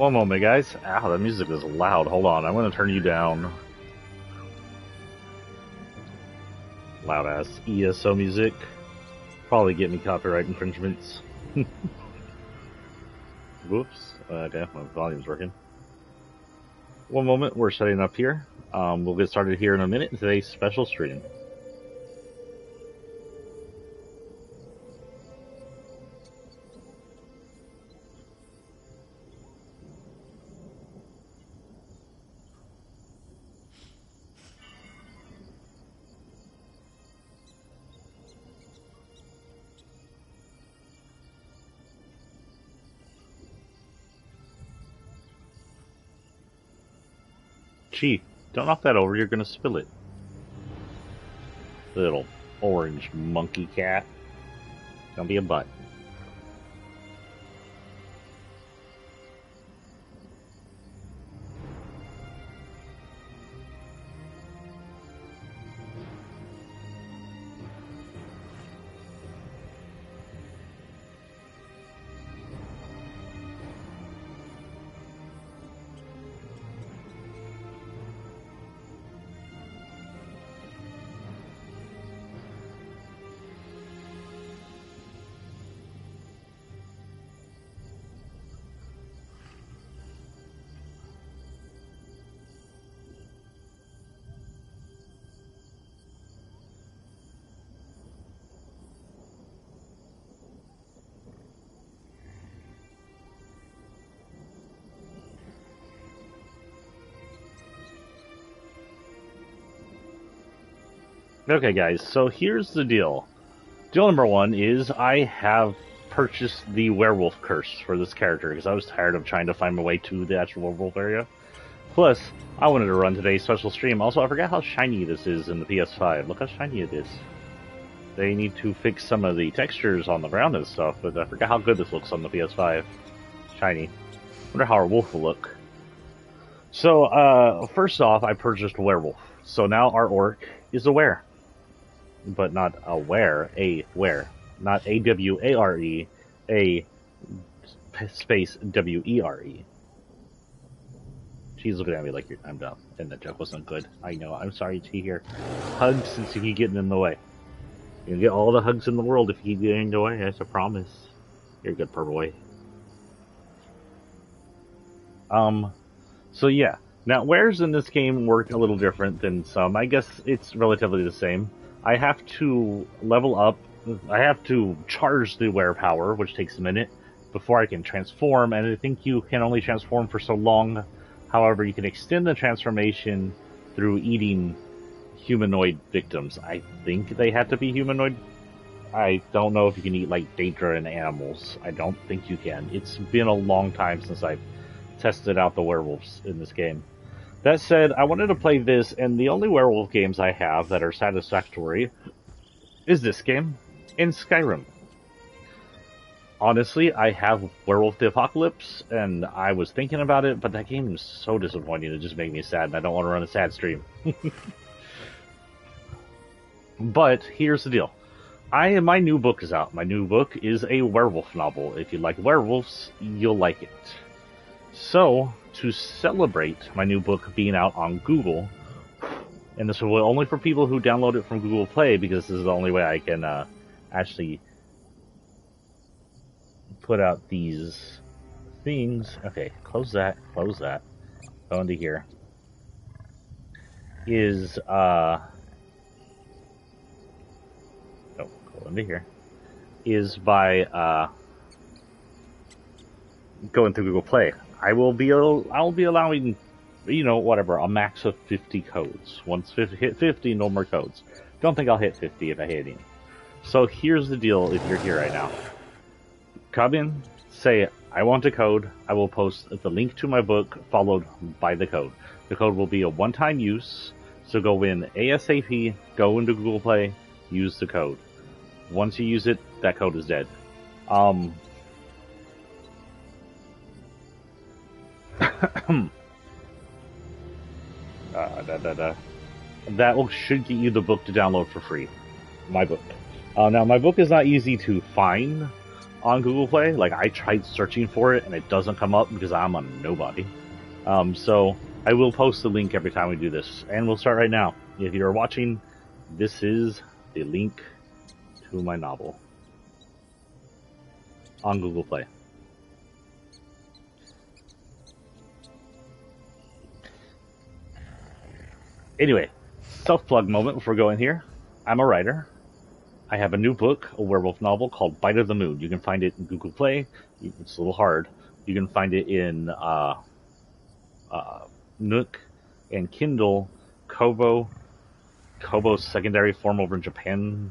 One moment, guys. Ow, the music is loud. Hold on, I'm gonna turn you down. Loud ass ESO music. Probably get me copyright infringements. Whoops. Okay, my volume's working. One moment, we're setting up here. We'll get started here in a minute. Today's special stream. Gee, don't knock that over, you're gonna spill it. Little orange monkey cat. Gonna be a butt. Okay, guys, so here's the deal. Deal number one is I have purchased the werewolf curse for this character because I was tired of trying to find my way to the actual werewolf area. Plus, I wanted to run today's special stream. Also, I forgot how shiny this is in the PS5. Look how shiny it is. They need to fix some of the textures on the ground and stuff, but I forgot how good this looks on the PS5. Shiny. Wonder how our wolf will look. So, first off, I purchased werewolf. So now our orc is a were. But not a were, a were. Not A-W-A-R-E, a space W-E-R-E. She's looking at me like I'm dumb, and that joke wasn't good. I know, I'm sorry to hear. Hugs since you keep getting in the way. You'll get all the hugs in the world if you keep getting in the way, that's a promise. You're a good purple boy. So yeah. Now, wares in this game work a little different than some. I guess it's relatively the same. I have to level up. I have to charge the were power, which takes a minute, before I can transform, and I think you can only transform for so long. However, you can extend the transformation through eating humanoid victims. I think they have to be humanoid. I don't know if you can eat, like, Daedra and animals. I don't think you can. It's been a long time since I've tested out the werewolves in this game. That said, I wanted to play this, and the only werewolf games I have that are satisfactory is this game and Skyrim. Honestly, I have Werewolf the Apocalypse, and I was thinking about it, but that game is so disappointing, it just made me sad, and I don't want to run a sad stream. But, here's the deal. My new book is out. My new book is a werewolf novel. If you like werewolves, you'll like it. So, to celebrate my new book being out on Google, and this will only for people who download it from Google Play, because this is the only way I can actually put out these things. Okay, close that, go into here. Is, go into here. Is by, going through Google Play. I'll be allowing, you know, whatever, a max of 50 codes. Once hit 50, no more codes. Don't think I'll hit 50 if I hit any. So here's the deal if you're here right now. Come in, say, I want a code. I will post the link to my book followed by the code. The code will be a one-time use, so go in ASAP, go into Google Play, use the code. Once you use it, that code is dead. That should get you the book to download for free. My book. Now, my book is not easy to find, on Google Play. Like, I tried searching for it and it doesn't come up because I'm a nobody. So I will post the link every time we do this, and we'll start right now. If you're watching, this is the link to my novel on Google Play. Anyway, self-plug moment before going here. I'm a writer. I have a new book, a werewolf novel called Bite of the Moon. You can find it in Google Play. It's a little hard. You can find it in Nook and Kindle. Kobo's secondary form over in Japan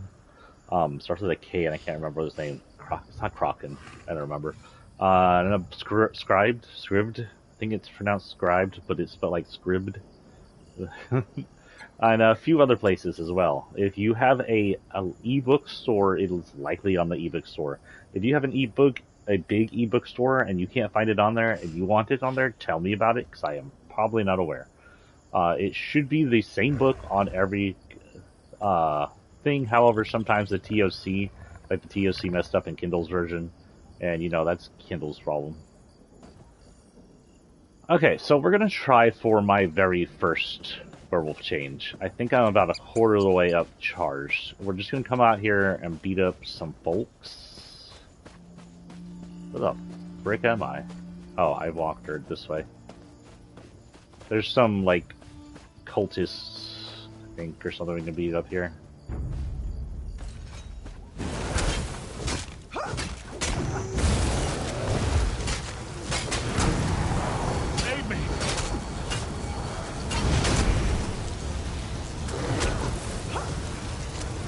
starts with a K, and I can't remember his name. It's not Kraken. I don't remember. And scribed. I think it's pronounced scribed, but it's spelled like scribed. And a few other places as well. If you have a ebook store, it is likely on the ebook store. If you have a big ebook store, and you can't find it on there, and you want it on there, tell me about it, because I am probably not aware. It should be the same book on every thing. However, sometimes the TOC messed up in Kindle's version, and that's Kindle's problem. Okay, so we're gonna try for my very first werewolf change. I think I'm about a quarter of the way up charged. We're just gonna come out here and beat up some folks. Where the frick am I? Oh, I walked her this way. There's some, like, cultists, I think, or something we can beat up here.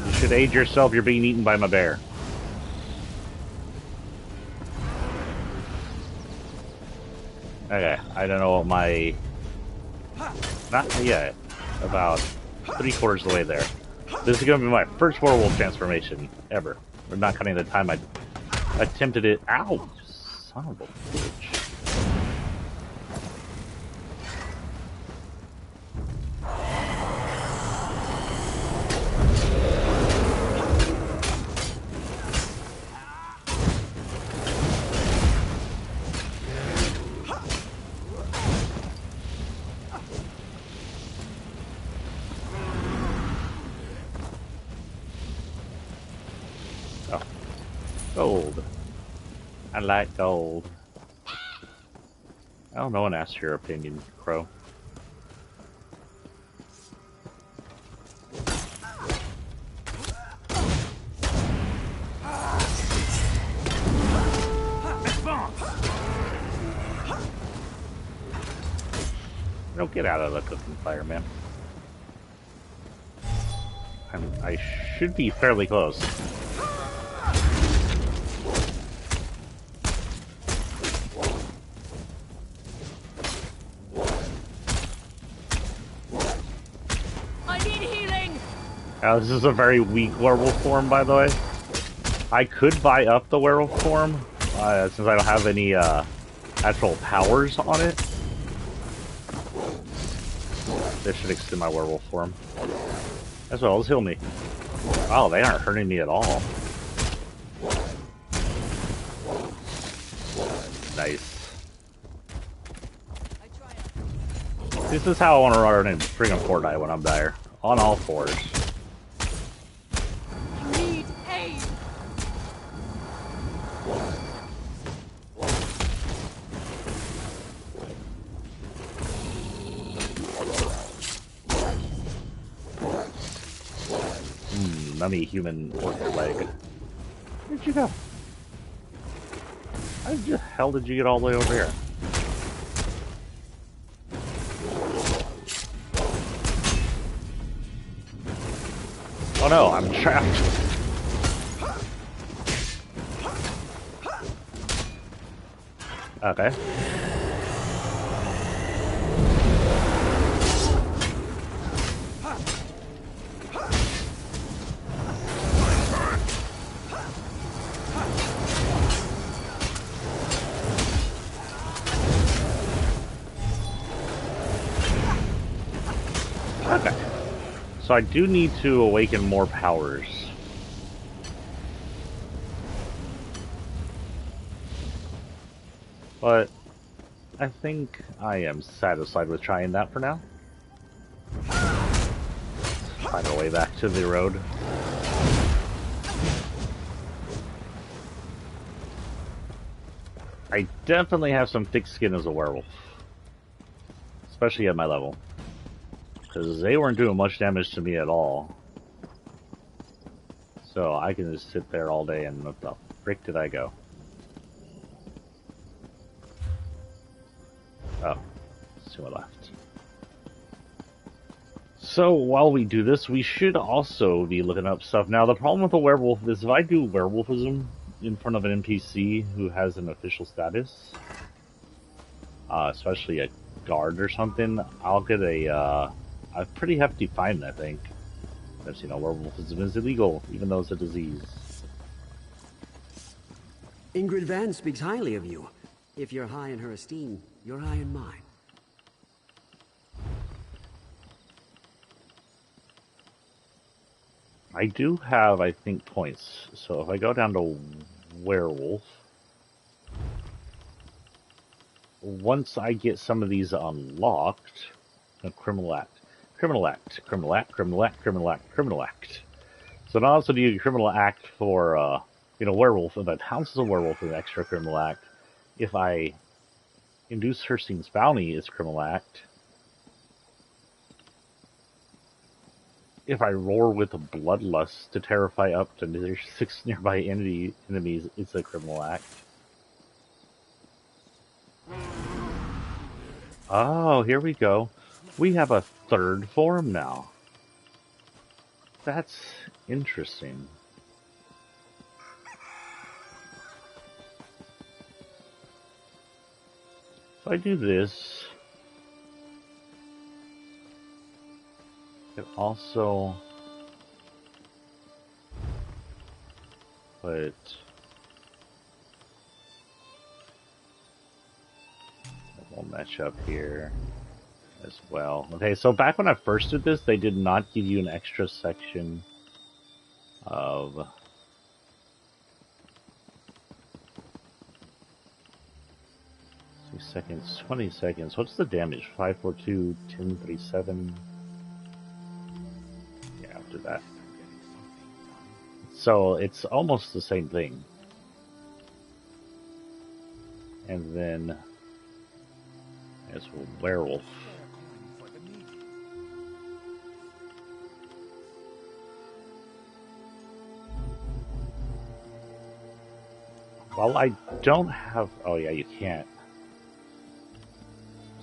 You should aid yourself, you're being eaten by my bear. Okay, I don't know what my... Not yet. About 3/4 of the way there. This is going to be my first werewolf transformation ever. We're not counting the time I attempted it. Ow! Son of a bitch. Gold. I like gold. Oh, no one asked your opinion, Crow. Don't get out of the cooking fire, man. I should be fairly close. Now, this is a very weak werewolf form, by the way. I could buy up the werewolf form, since I don't have any actual powers on it. This should extend my werewolf form. As well as heal me. Wow, they aren't hurting me at all. Nice. This is how I want to run in friggin' Fortnite when I'm dire. On all fours. Mummy human orc leg. Where'd you go? How the hell did you get all the way over here? Oh no, I'm trapped. Okay. Okay. So I do need to awaken more powers. But I think I am satisfied with trying that for now. Find our way back to the road. I definitely have some thick skin as a werewolf. Especially at my level. Because they weren't doing much damage to me at all. So I can just sit there all day and what the frick did I go? Oh, it's to my left. So while we do this, we should also be looking up stuff. Now the problem with a werewolf is if I do werewolfism in front of an NPC who has an official status, especially a guard or something, I'll get a pretty hefty fine, I think. Because, you know, werewolfism is illegal, even though it's a disease. Ingrid Van speaks highly of you. If you're high in her esteem, you're high in mine. I do have, I think, points. So if I go down to werewolf, once I get some of these unlocked, criminal act, criminal act, criminal act, criminal act, criminal act, criminal act. So not also do you criminal act for, you know, werewolf. If I pounce as a werewolf, an extra criminal act. If I induce hercine's bounty, it's criminal act. If I roar with a bloodlust to terrify up to 6 nearby enemies, it's a criminal act. Oh, here we go. We have a third form now. That's interesting. So I do this. It also put we'll match up here as well. Okay, so back when I first did this, they did not give you an extra section of 6 seconds, 20 seconds. What's the damage? 542, 1037. Yeah, after that. So it's almost the same thing. And then as a werewolf. Well, I don't have... Oh, yeah, you can't.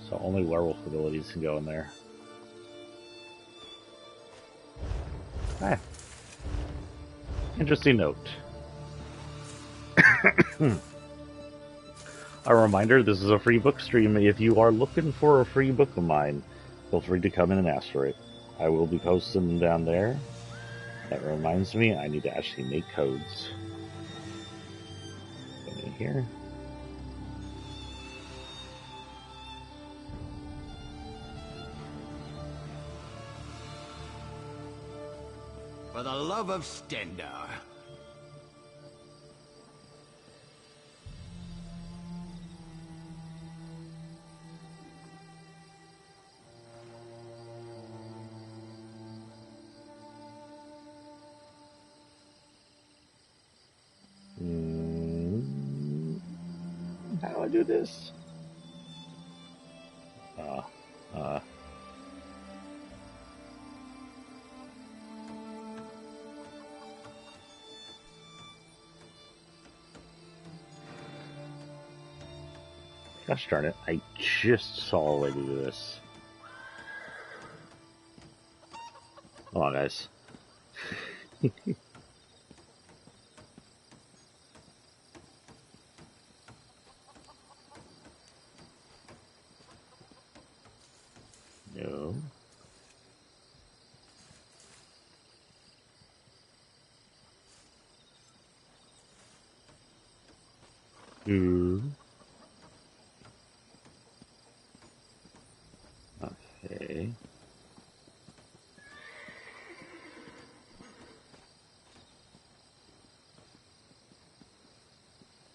So only werewolf abilities can go in there. Ah. Interesting note. A reminder, this is a free book stream. If you are looking for a free book of mine, feel free to come in and ask for it. I will be posting them down there. That reminds me, I need to actually make codes. Go in here. For the love of Stendar. How do I do this? Gosh darn it, I just saw a way to do this. Come on, guys. No. Okay.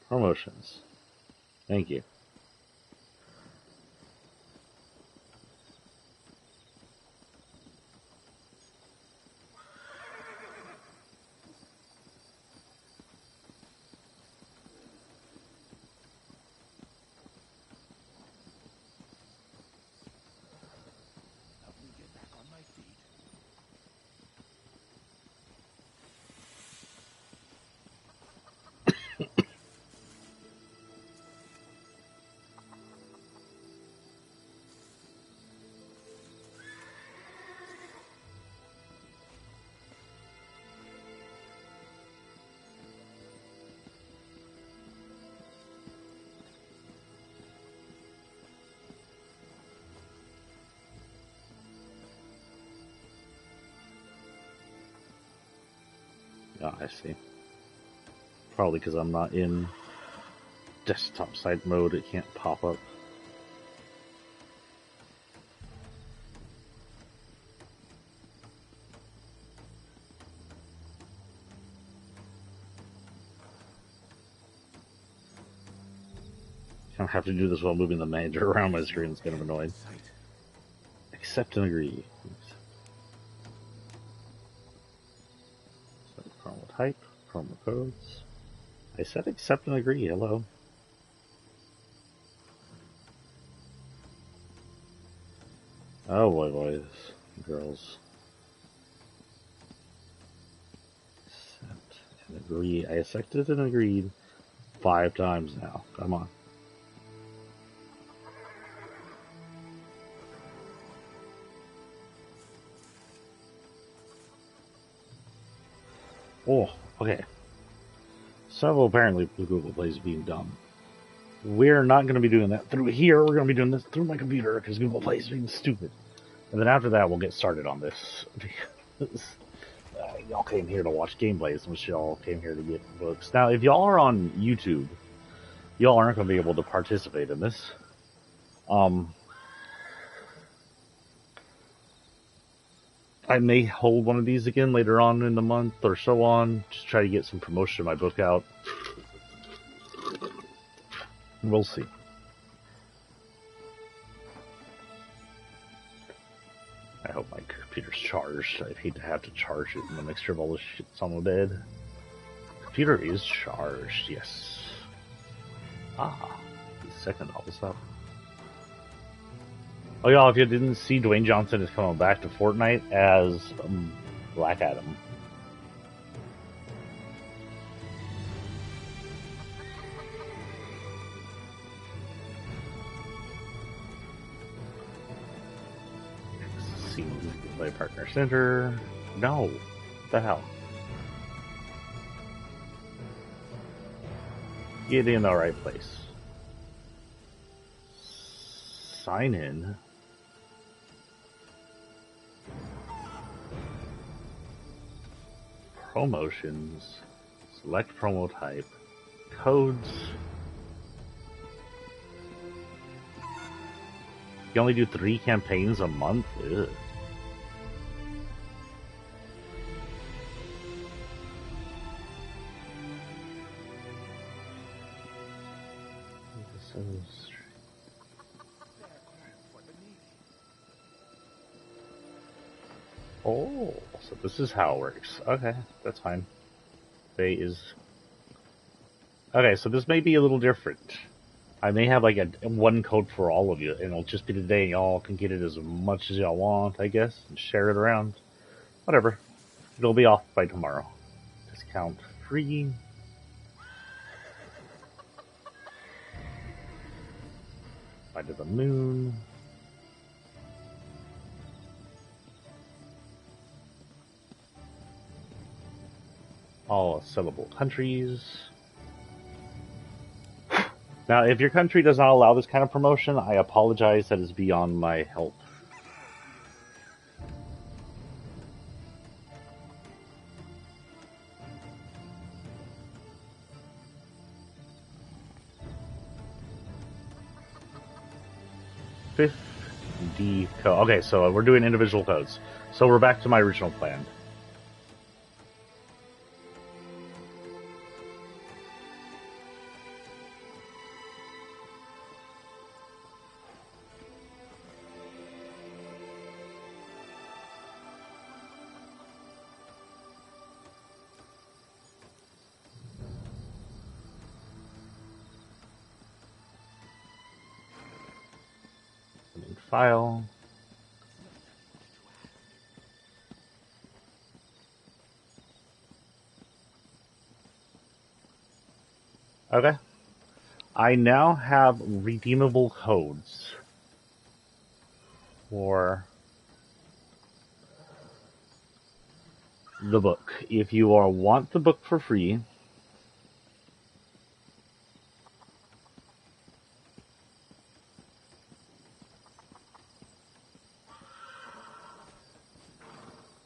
Promotions. Thank you. Oh, I see. Probably because I'm not in desktop side mode, it can't pop up. I don't have to do this while moving the manager around my screen. It's kind of annoying. Accept and agree. So, promo type, promo codes. I said accept and agree. Hello. Oh boy, boys, girls. Accept and agree. I accepted and agreed 5 times now. Come on. Oh, okay. So apparently Google Play is being dumb. We're not going to be doing that through here. We're going to be doing this through my computer because Google Play is being stupid. And then after that, we'll get started on this. Y'all came here to watch gameplays, which y'all came here to get books. Now, if y'all are on YouTube, y'all aren't going to be able to participate in this. I may hold one of these again later on in the month or so on. Just try to get some promotion of my book out. We'll see. I hope my computer's charged. I'd hate to have to charge it in the mixture of all this shit's on the bed. Computer is charged, yes. Ah, the second novel's up. Oh, y'all, if you didn't see, Dwayne Johnson is coming back to Fortnite as Black Adam. Play partner center. No. What the hell? Get in the right place. Sign in. Promotions. Select promo type. Codes. You only do 3 campaigns a month? Ugh. Oh, so this is how it works. Okay, that's fine. Bay is... Okay, so this may be a little different. I may have like a one code for all of you, and it'll just be today. Y'all can get it as much as y'all want, I guess, and share it around. Whatever. It'll be off by tomorrow. Discount free. Fly to the moon. All sellable countries. Now, if your country does not allow this kind of promotion, I apologize. That is beyond my help. Fifth D code. Okay, so we're doing individual codes. So we're back to my original plan. File. Okay. I now have redeemable codes for the book. If you want the book for free,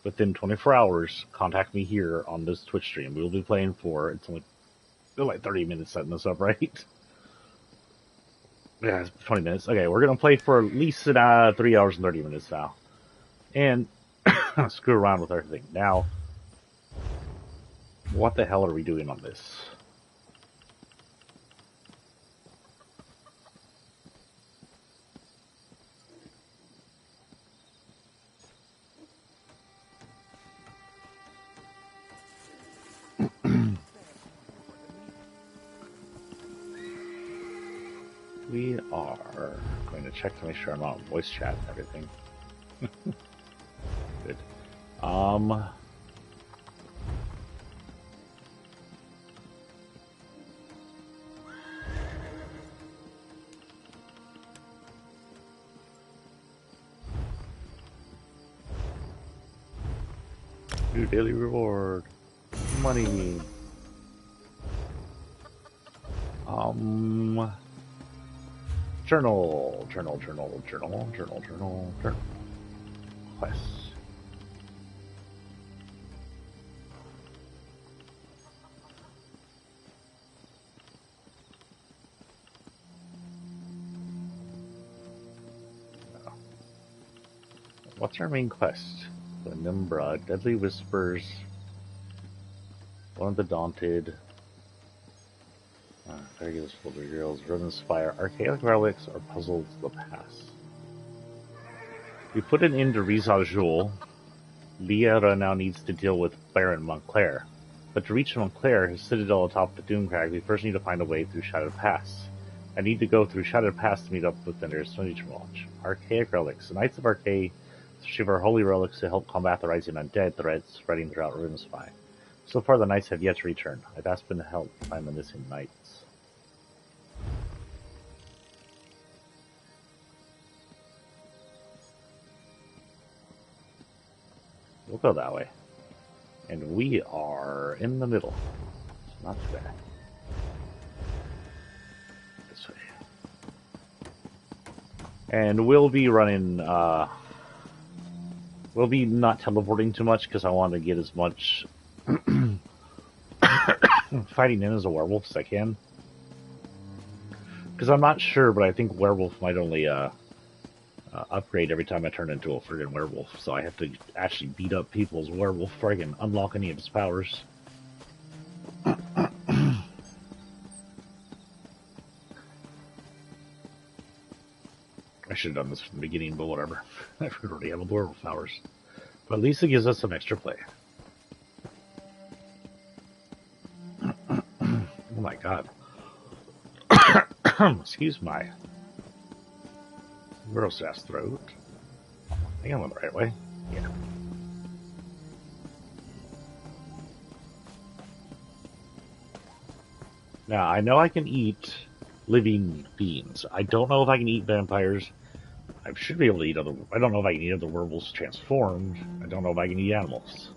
within 24 hours, contact me here on this Twitch stream. We will be playing for, it's only like 30 minutes setting this up, right? Yeah, it's 20 minutes. Okay, we're going to play for at least 3 hours and 30 minutes now. And screw around with everything. Now, what the hell are we doing on this? We are going to check to make sure I'm not on voice chat and everything. Good. New daily reward. Money. Journal. Quest. What's our main quest? The Nimbra, Deadly Whispers, One of the Daunted, Regulus Folder Girls, Riven Spire, Archaic Relics, or Puzzles of the Past. We put an end to Rizal Joul. Liera now needs to deal with Baron Montclair. But to reach Montclair, his citadel atop the Doomcrag, we first need to find a way through Shattered Pass. I need to go through Shattered Pass to meet up with the nearest Swinage Launch. Archaic Relics. The Knights of Arcade retrieve our holy relics to help combat the rising undead threats spreading throughout Riven Spire. So far, the Knights have yet to return. I've asked them to help find the missing Knights. We'll go that way. And we are in the middle. It's not too bad. This way. And we'll be running, we'll be not teleporting too much because I want to get as much fighting in as a werewolf as I can. Because I'm not sure, but I think werewolf might only, upgrade every time I turn into a friggin' werewolf, so I have to actually beat up people's werewolf before I can unlock any of his powers. I should have done this from the beginning, but whatever. I already have werewolf powers. But at least it gives us some extra play. Oh my god. Excuse my gross ass throat. I think I'm on the right way. Yeah. Now, I know I can eat living beings. I don't know if I can eat vampires. I should be able to eat other... I don't know if I can eat other werewolves transformed. I don't know if I can eat animals.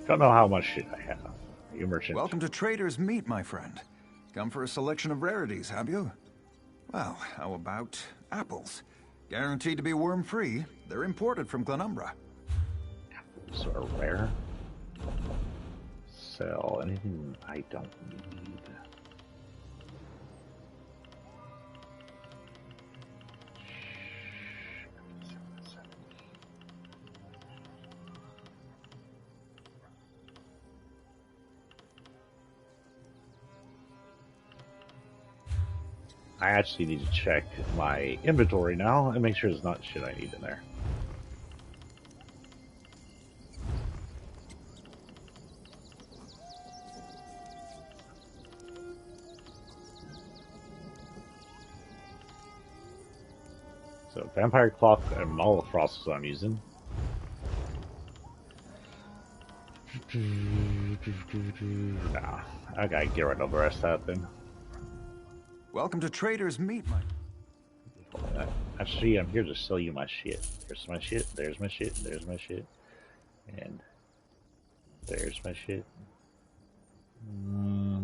Don't know how much shit I have. You merchant. Welcome to Trader's Meat, my friend. Come for a selection of rarities, have you? Well, how about apples? Guaranteed to be worm-free. They're imported from Glenumbra. Apples are rare. Sell anything I don't need. I actually need to check my inventory now and make sure there's not shit I need in there. So, Vampire Clock and Mall of Frost is what I'm using. Nah, I gotta get rid of the rest of that then. Welcome to Trader's Meat, my... Actually, I'm here to sell you my shit. There's my shit, there's my shit, there's my shit. And there's my shit. I'm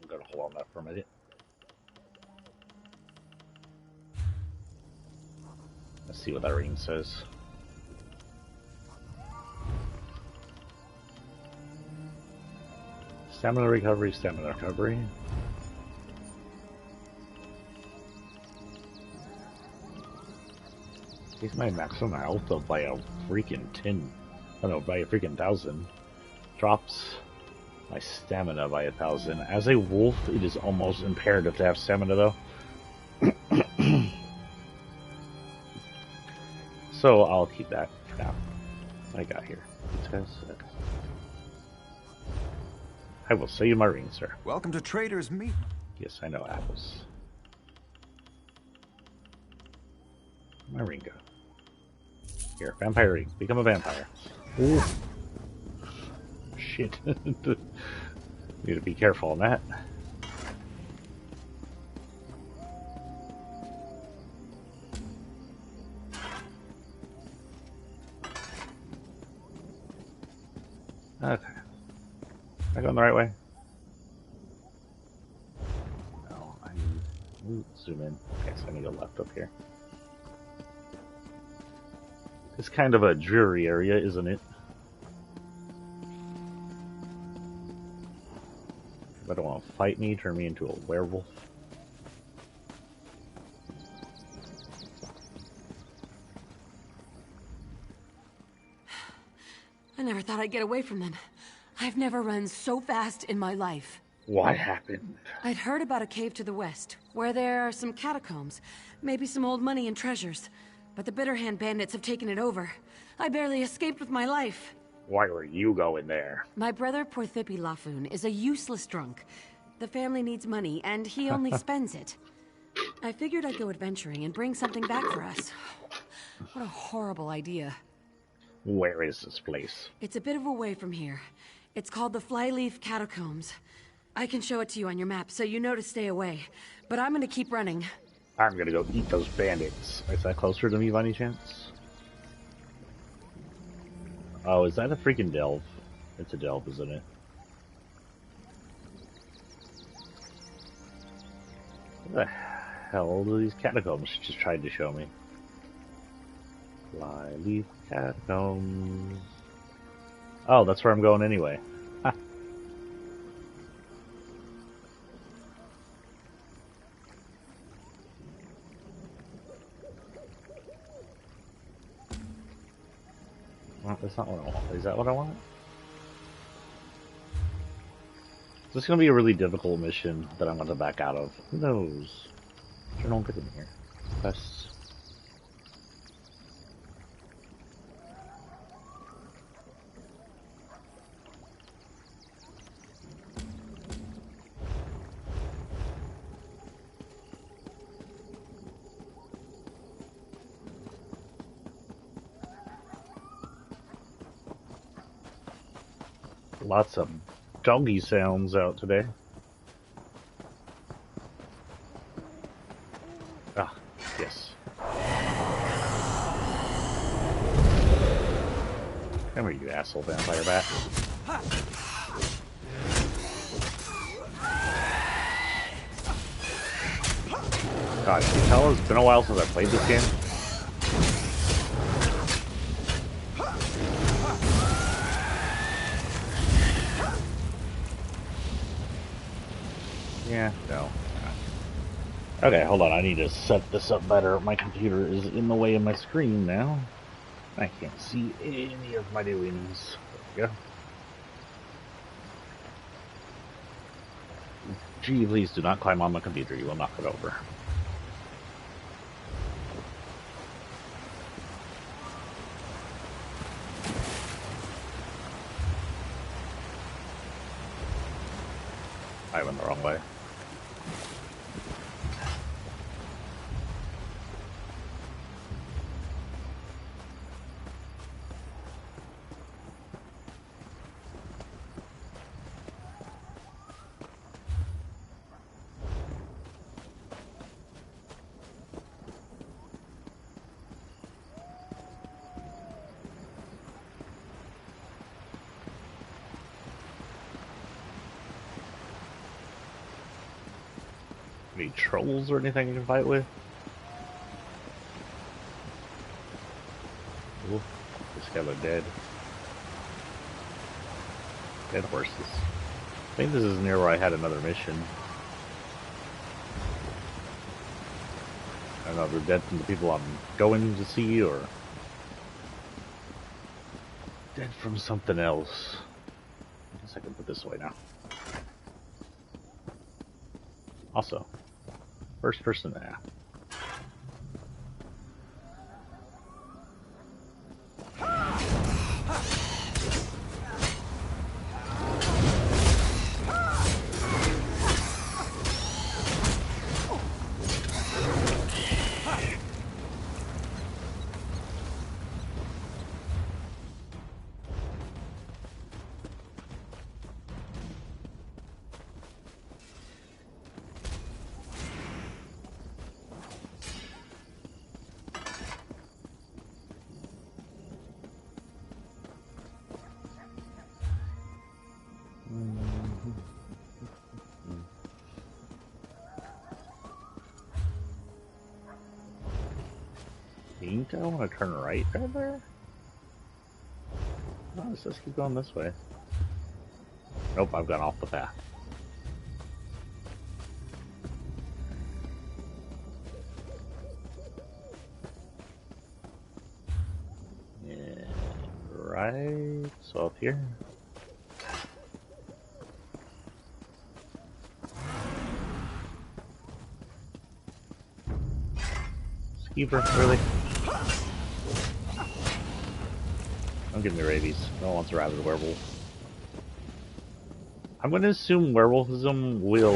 gonna hold on that for a minute. Let's see what that ring says. Stamina recovery, stamina recovery. He's my maximum health up by a freaking 10. I don't know, by a freaking 1,000. Drops my stamina by 1,000. As a wolf, it is almost imperative to have stamina, though. So I'll keep that for now. What I got here? These guys. Okay. I will sell you my ring, sir. Welcome to Trader's Meat. Yes, I know apples. My ring go. Here, vampire ring. Become a vampire. Ooh. Shit. Need to be careful on that. Okay. Am I going the right way? No, I need to zoom in. Okay, so I need to go left up here. It's kind of a dreary area, isn't it? If I don't want to fight me, turn me into a werewolf. I never thought I'd get away from them. I've never run so fast in my life. What happened? I'd heard about a cave to the west, where there are some catacombs, maybe some old money and treasures. But the Bitterhand bandits have taken it over. I barely escaped with my life. Why were you going there? My brother Porthipi Lafoon is a useless drunk. The family needs money, and he only spends it. I figured I'd go adventuring and bring something back for us. What a horrible idea. Where is this place? It's a bit of a way from here. It's called the Flyleaf Catacombs. I can show it to you on your map, so you know to stay away. But I'm gonna keep running. I'm gonna go eat those bandits. Is that closer to me by any chance? Oh, is that a freaking delve? It's a delve, isn't it? What the hell do these catacombs just tried to show me? Flyleaf Catacombs. Oh, that's where I'm going anyway. Ha. Well, that's not what I want. Is that what I want? This is going to be a really difficult mission that I'm going to back out of. Who knows? Turn on good in here. Quests. Lots of doggy sounds out today. Ah, yes. Come here, you asshole vampire bat. God, can you tell it's been a while since I played this game? Yeah, no. Okay, hold on. I need to set this up better. My computer is in the way of my screen now. I can't see any of my doings. There we go. Gee, please do not climb on my computer. You will knock it over. I went the wrong way. Any trolls or anything you can fight with? Y'all are dead. Dead horses. I think this is near where I had another mission. I don't know if they're dead from the people I'm going to see, or dead from something else. I guess I can put this away now. Also, first person there. I want to turn right there. No, let's just keep going this way. Nope, I've gone off the path. Yeah, right. So up here. Skeeper, really? Don't give me rabies. No one wants a rabid werewolf. I'm going to assume werewolfism will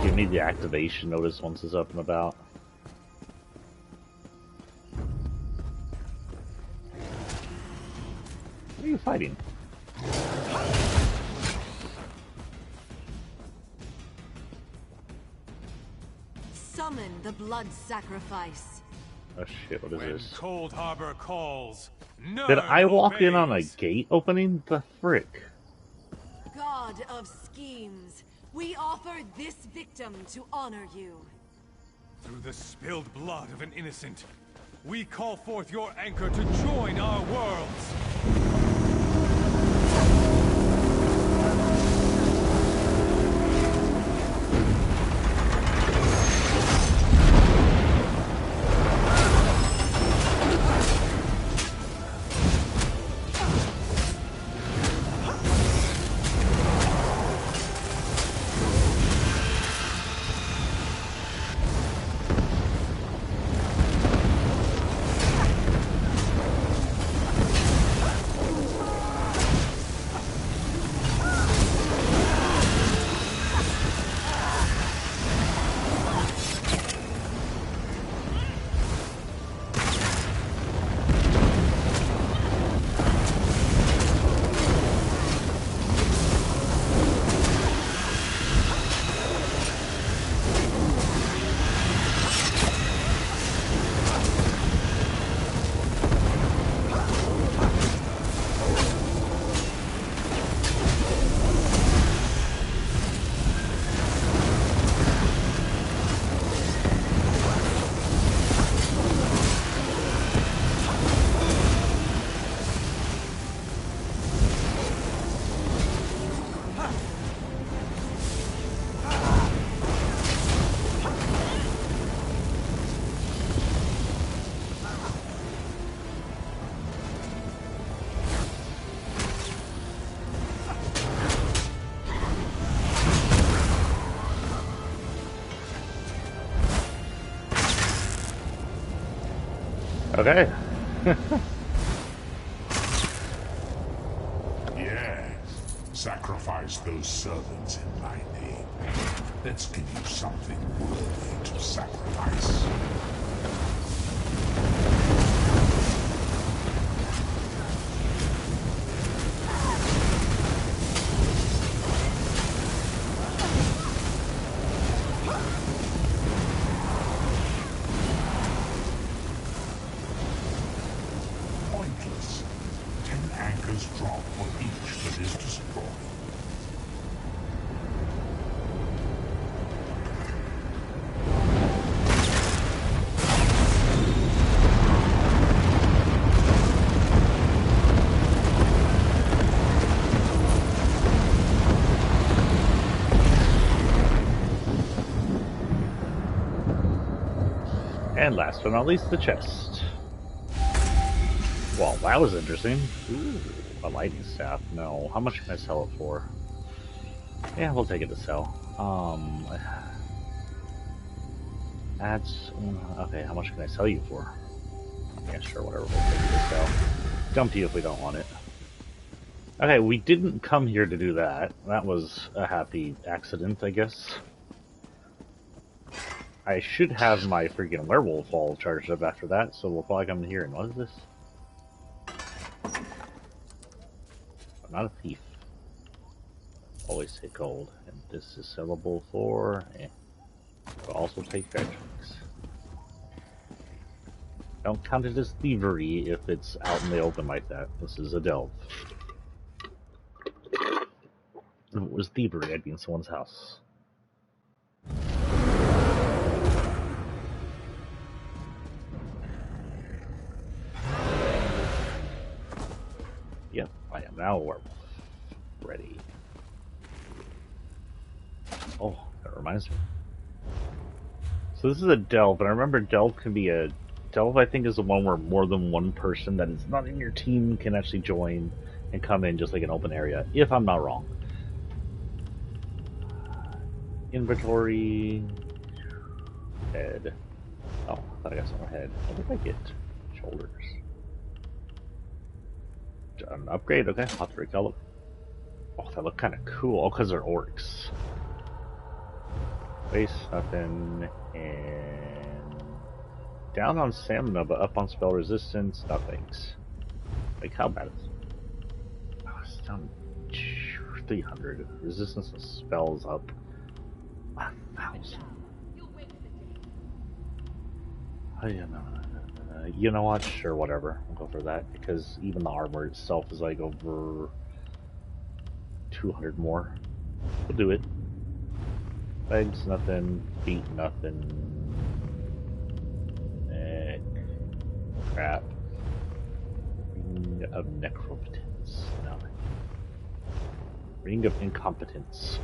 give me the activation notice once it's up and about. What are you fighting? Summon the blood sacrifice. Oh shit, what is this? Cold Harbor calls. Did I walk in on a gate opening? The frick? God of schemes, we offer this victim to honor you. Through the spilled blood of an innocent, we call forth your anchor to join our worlds. Okay. Yes. Sacrifice those servants in my name. Let's give you something worthy to sacrifice. Pointless. 10 anchors drop for each that is destroyed. And last but not least, the chest. Well, that was interesting. Ooh, a lightning staff. No, how much can I sell it for? Yeah, we'll take it to sell. That's okay. How much can I sell you for? Yeah, sure, whatever. We'll take it to sell. Dump you if we don't want it. Okay, we didn't come here to do that. That was a happy accident, I guess. I should have my freaking werewolf all charged up after that, so we'll probably come in here and what is this? I'm not a thief. Always take gold. And this is sellable for... We'll also take fair chunks. Don't count it as thievery if it's out in the open like that. This is a delve. If it was thievery, I'd be in someone's house. Yep, I am now a werewolf. Ready. Oh, that reminds me. So this is a delve, and I remember delve can be a... Delve, I think, is the one where more than one person that is not in your team can actually join and come in just like an open area, if I'm not wrong. Inventory... Head. Oh, I thought I got some more head. What did I get? Shoulders. An upgrade? Okay, I'll have to recolor. Oh, that look kind of cool. Oh, because they're orcs. Base, nothing, and down on stamina, but up on spell resistance, nothings. Like, how bad is it? Oh, it's down 300. Resistance to spells up 1,000. Oh, yeah, no. You know what? Sure, whatever. I'll go for that, because even the armor itself is like over 200 more. We'll do it. Legs, nothing. Feet, nothing. Neck. Crap. Ring of necropotence. No. Ring of incompetence.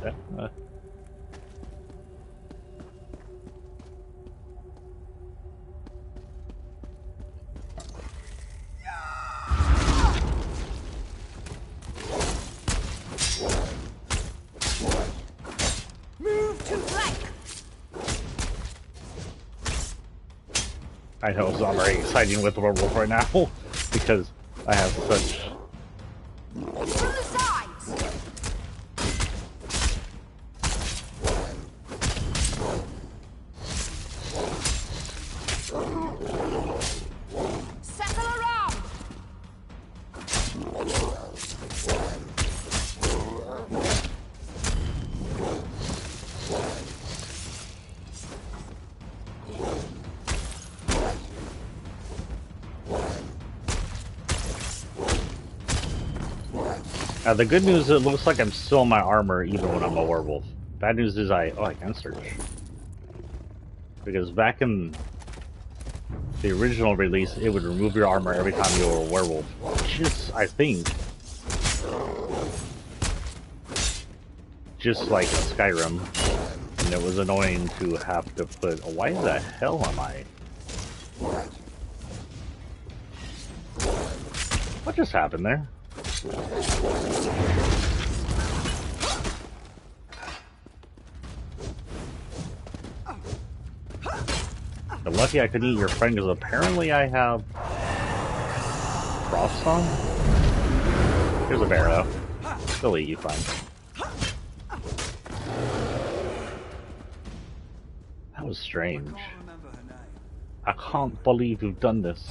I know it's not very exciting with the werewolf right now because I have such. Settle around. The good news is it looks like I'm still in my armor even when I'm a werewolf. Bad news is I can search. Because back in the original release, it would remove your armor every time you were a werewolf. Which is, I think, just like in Skyrim. And it was annoying to have to put... Oh, why the hell am I? What just happened there? I'm lucky I could eat your friend because apparently I have frost on. Here's a barrow. They'll eat you fine. That was strange. I can't believe you've done this.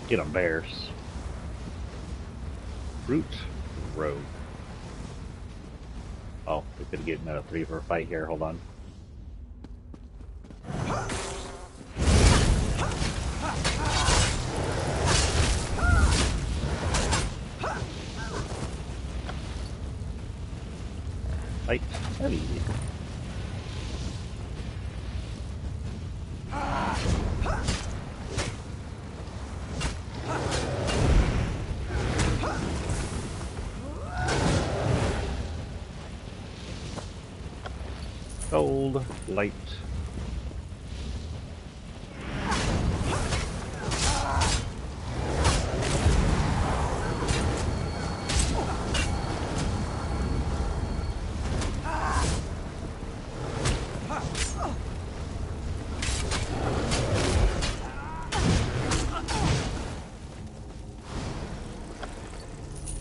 Get them, bears. Root road. Oh, we could get another 3 for a fight here. Hold on. Light, heavy. Gold, light.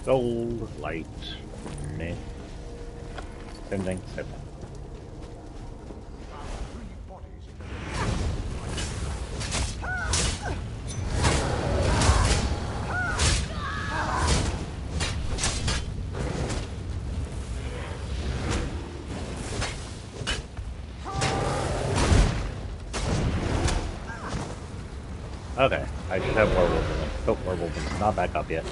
Gold, light, meh. Same thing, same thing. Okay, I should have werewolf in them. Oh, werewolf is not back up yet.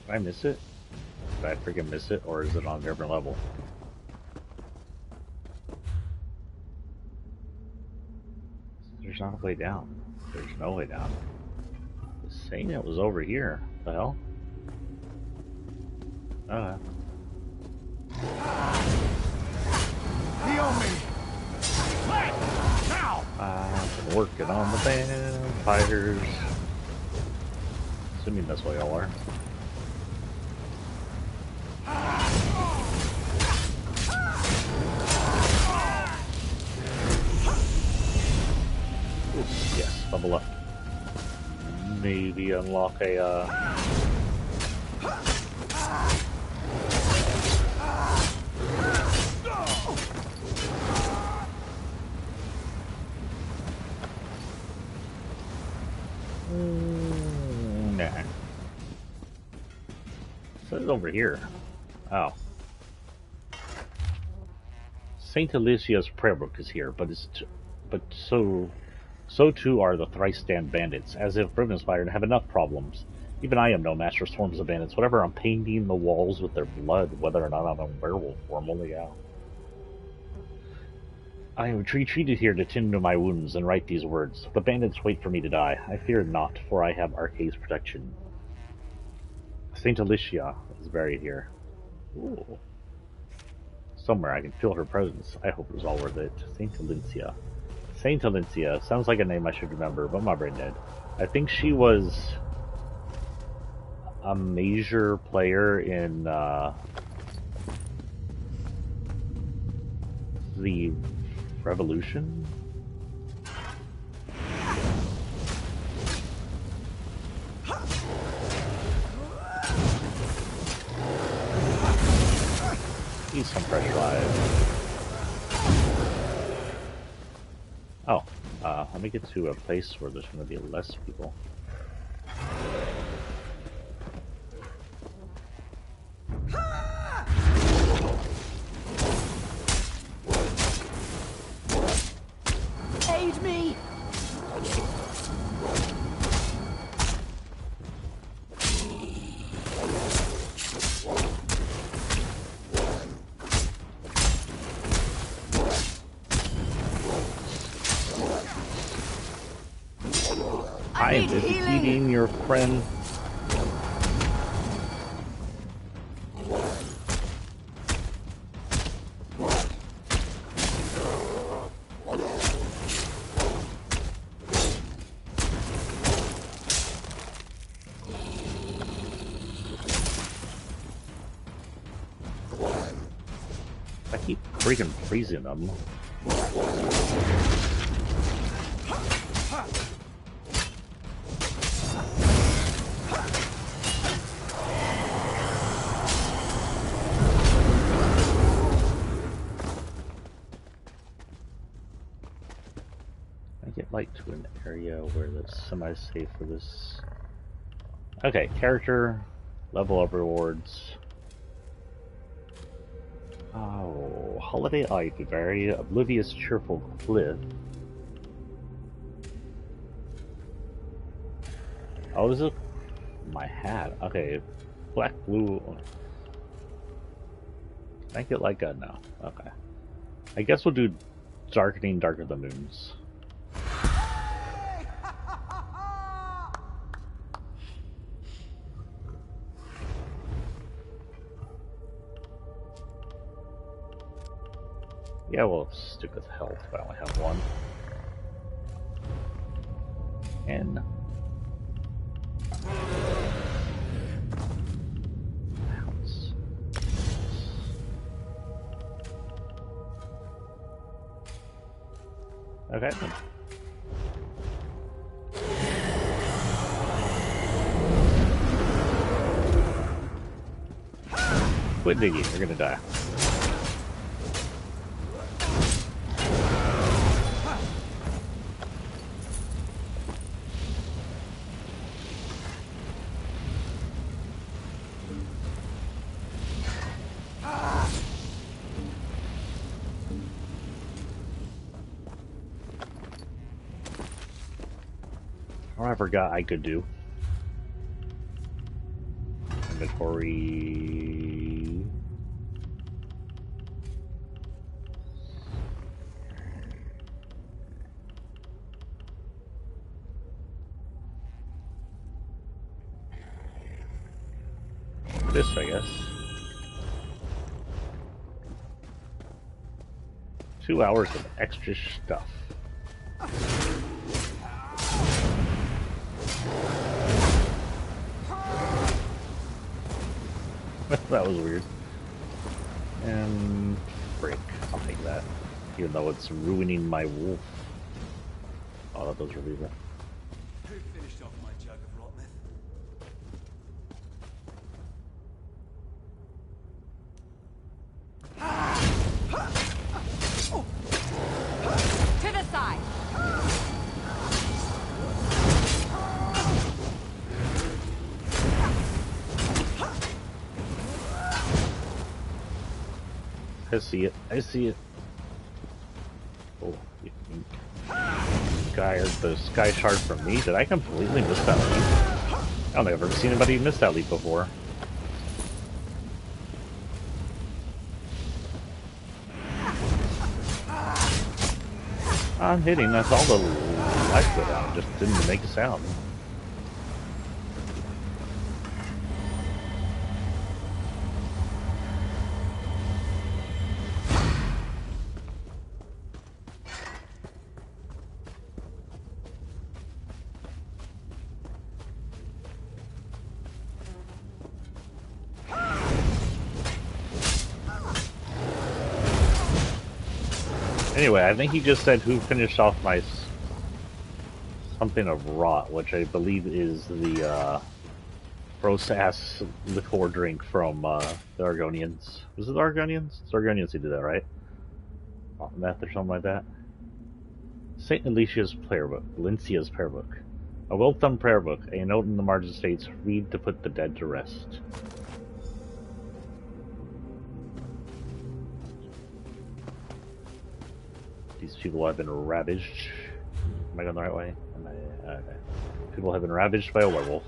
Did I miss it? Did I freaking miss it, or is it on a different level? There's not a way down. There's no way down. It's saying it was over here. What the hell? Heal me! Now! I've been working on the vampires. Assuming that's what y'all are. Ooh, yes, bubble up. Maybe unlock a, nah. So it's over here. Oh. Saint Alicia's prayer book is here, but so too are the thrice stand bandits, as if Rivenspire have enough problems. Even I am no master of swarms of bandits. Whatever, I'm painting the walls with their blood, whether or not I'm a werewolf form, only out. I am retreated here to tend to my wounds and write these words. The bandits wait for me to die. I fear not, for I have Arcade's protection. Saint Alicia is buried here. Ooh. Somewhere I can feel her presence. I hope it was all worth it. Saint Alicia. Saint Alicia. Sounds like a name I should remember, but my brain dead. I think she was a major player in the Revolution? Need some fresh lives. Oh, let me get to a place where there's going to be less people. Aid me! I am defeating your friend. I keep freaking freezing them. Get light to an area where that's semi-safe for this. Okay, character, Level up rewards. Oh, holiday light, very oblivious, cheerful cliff. Oh, this is my hat. Okay, black, blue. Can I get like a no? Okay. I guess we'll do darkening, darker the moons. Yeah, we'll stick with health, but I only have one. And bounce. Okay. Quit digging, you're gonna die. I forgot I could do. Inventory. This, I guess. 2 hours of extra stuff. That was weird. And break. I'll take that. Even though it's ruining my wolf. Oh, that does relieve it. Who finished off my jug of rotmeth? To the side! I see it. I see it. Oh, the sky shard from me. Did I completely miss that leap? I don't think I've ever seen anybody miss that leap before. I'm hitting. That's all the lights go down. It just didn't make a sound. Anyway, I think he just said who finished off my something of rot, which I believe is the Rosas liqueur drink from the Argonians. Was it the Argonians? It's Argonians who did that, right? Meth or something like that. Saint Alicia's prayer book. Valencia's prayer book. A well-thumbed prayer book. A note in the margin states, "Read to put the dead to rest." These people have been ravaged. Am I going the right way? Okay. People have been ravaged by a werewolf.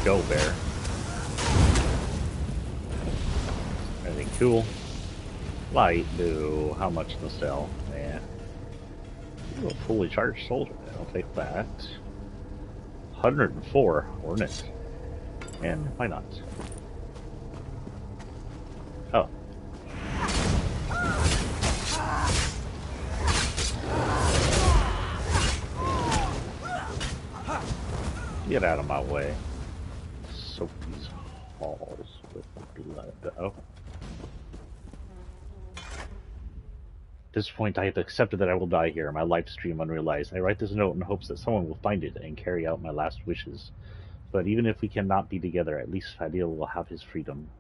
Go bear. Anything cool? Light, do how much to sell? Yeah. Ooh, a fully charged soldier. I'll take that. 104 Hornet. And why not? Oh. Get out of my way. Sophie's halls with blood. Oh. this point, I have accepted that I will die here, my life stream unrealized. I write this note in hopes that someone will find it and carry out my last wishes. But even if we cannot be together, at least Fadil will have his freedom.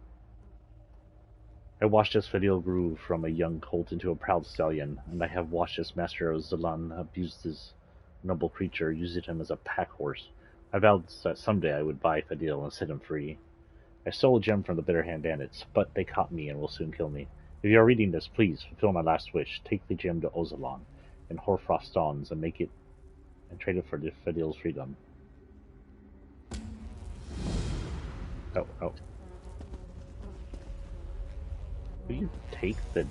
I watched as Fadil grew from a young colt into a proud stallion, and I have watched as Master Ozalan abused his noble creature, using him as a pack horse. I vowed that someday I would buy Fadil and set him free. I stole a gem from the Bitterhand bandits, but they caught me and will soon kill me. If you are reading this, please fulfill my last wish. Take the gem to Ozalan and Hoarfrost Dawns and make it and trade it for Fadil's freedom. Oh. Will you take the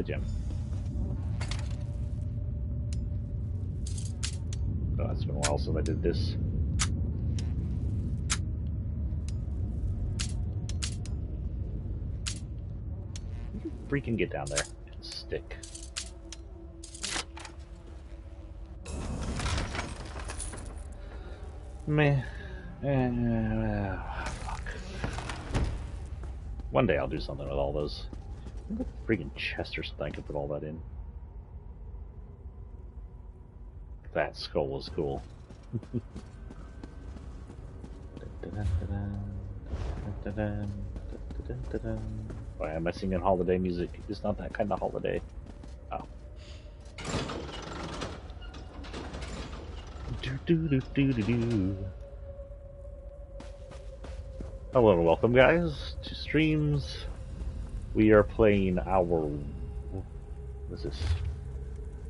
gem? Oh, it's been a while since I did this. Freaking get down there and stick. Meh. Fuck. One day I'll do something with all those. Freaking chest or something I could put all that in. That skull was cool. Why am I singing holiday music? It's not that kind of holiday. Oh. Hello and welcome, guys, to streams. We are playing our... What is this?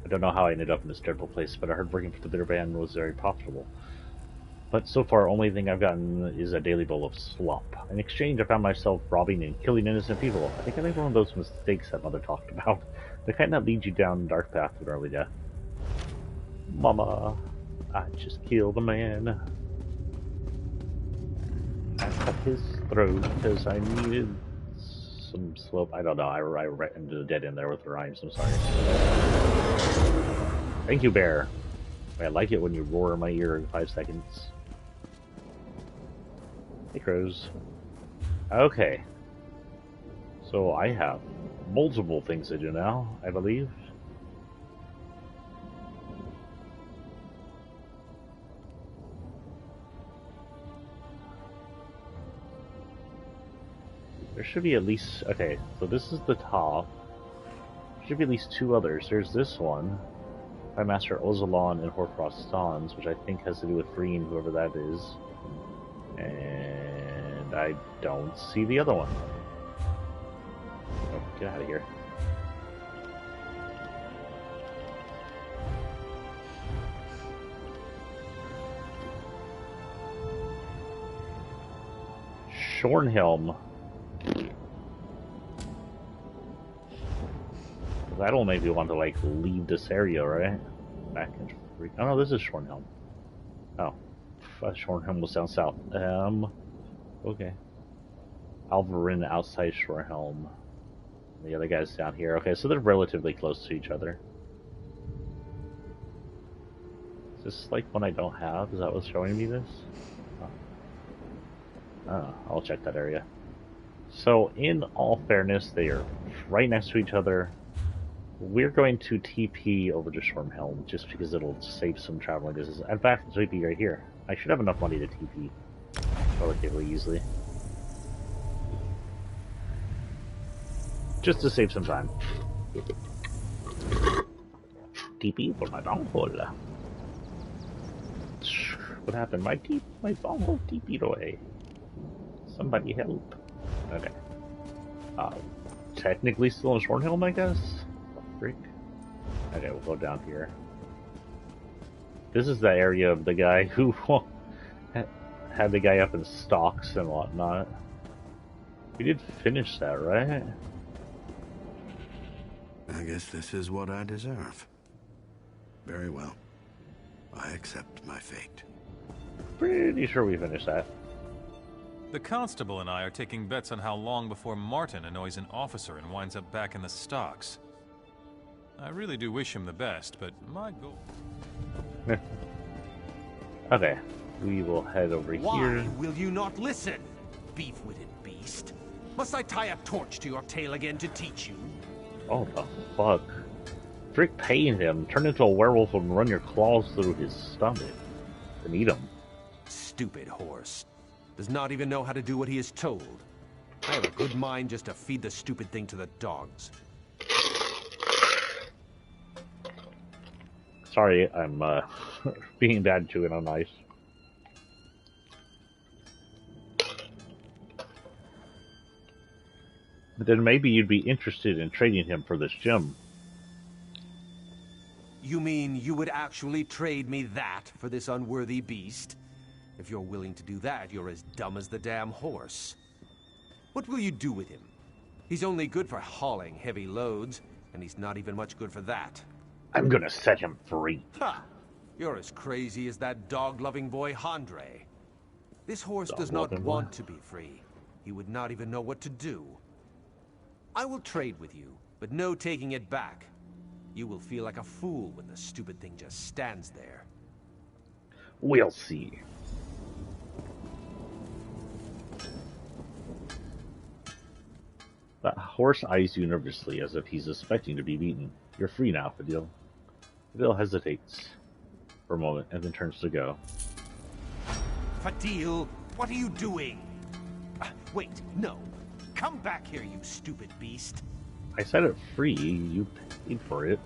I don't know how I ended up in this dreadful place, but I heard working for the Bitter Band was very profitable. But so far, only thing I've gotten is a daily bowl of slop. In exchange, I found myself robbing and killing innocent people. I think I made one of those mistakes that Mother talked about. The kind that leads you down a dark path to early death. Mama, I just killed a man. I cut his throat because I needed some slope. I don't know, I ran into the dead end there with the rhymes, I'm sorry. Thank you, bear. I like it when you roar in my ear in 5 seconds. Hey, crows. Okay. So I have multiple things to do now, I believe. There should be at least... Okay, so this is the top. There should be at least 2 others. There's this one by Master Ozalan and Hoarfrost Dawns, which I think has to do with freeing whoever that is. And I don't see the other one. Oh, get out of here. Shornhelm. That'll make me want to, like, leave this area, right? Back and free. Oh no, this is Shornhelm. Oh. Shornhelm was down south. Okay. Alvarin outside Shornhelm. The other guy's down here. Okay, so they're relatively close to each other. Is this like one I don't have? Is that what's showing me this? Oh, I'll check that area. So, in all fairness, they are right next to each other. We're going to TP over to Shornhelm just because it'll save some traveling distance. In fact, it's TP right here. I should have enough money to TP relatively easily. Just to save some time. TP for my bunghole. What happened? My bunghole TP'd away. Somebody help. Okay. Technically still in Shornhelm, I guess? Freak. Okay, we'll go down here. This is the area of the guy who had the guy up in stocks and whatnot. We did finish that, right? I guess this is what I deserve. Very well. I accept my fate. Pretty sure we finished that. The constable and I are taking bets on how long before Martin annoys an officer and winds up back in the stocks. I really do wish him the best, but my goal... Okay, we will head over Why here. will you not listen, beef-witted beast? Must I tie a torch to your tail again to teach you? Oh the fuck. Frick paying him. Turn into a werewolf and run your claws through his stomach. And eat him. Stupid horse. Does not even know how to do what he is told. I have a good mind just to feed the stupid thing to the dogs. Sorry, I'm being bad chewing on ice. But then maybe you'd be interested in trading him for this gem. You mean you would actually trade me that for this unworthy beast? If you're willing to do that, you're as dumb as the damn horse. What will you do with him? He's only good for hauling heavy loads, and he's not even much good for that. I'm gonna set him free. Ha! You're as crazy as that dog-loving boy, Andre. This horse does not want to be free. He would not even know what to do. I will trade with you, but no taking it back. You will feel like a fool when the stupid thing just stands there. We'll see. That horse eyes you nervously as if he's expecting to be beaten. You're free now, Fadil. Fadil hesitates for a moment and then turns to go. Fadil, what are you doing? Wait, no. Come back here, you stupid beast. I set it free. You paid for it.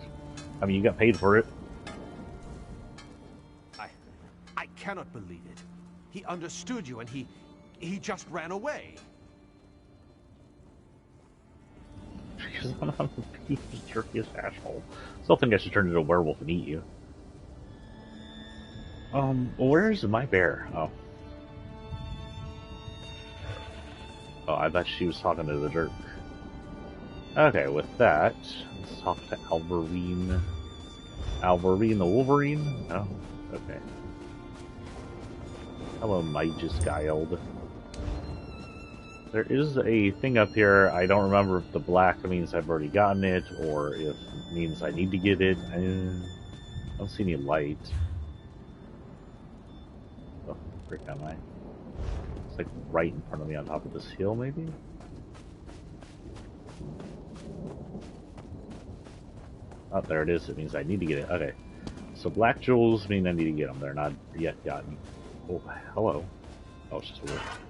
I mean, you got paid for it. I cannot believe it. He understood you and he just ran away. Because I'm not the jerkiest asshole. Still think I should turn into a werewolf and eat you. Where's my bear? Oh. Oh, I bet she was talking to the jerk. Okay, with that, let's talk to Alvarine. Alvarine the Wolverine? No? Okay. Hello, Magus Guild. There is a thing up here. I don't remember if the black means I've already gotten it, or if it means I need to get it. I don't see any light. Oh, where am I? It's like right in front of me on top of this hill, maybe? Oh, there it is. It means I need to get it. Okay. So black jewels mean I need to get them. They're not yet gotten. Oh, hello. Oh, it's just a wolf.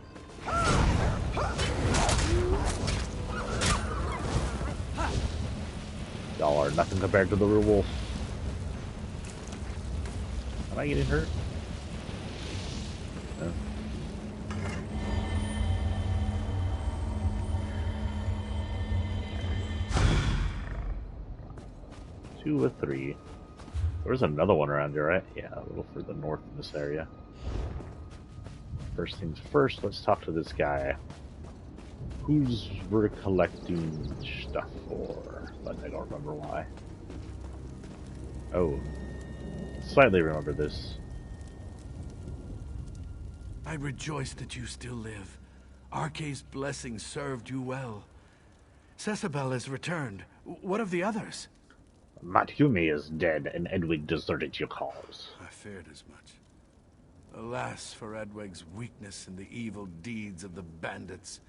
Y'all are nothing compared to the real wolf. Am I getting hurt? No. 2 of 3. There was another one around here, right? Yeah, a little further north in this area. First things first, let's talk to this guy. Who's we're collecting stuff for, but I don't remember why. Oh, slightly remember this. I rejoice that you still live. Arce's blessing served you well. Cecibel has returned. What of the others? Matyumi is dead, and Edwig deserted your cause. I feared as much. Alas for Edwig's weakness and the evil deeds of the bandits.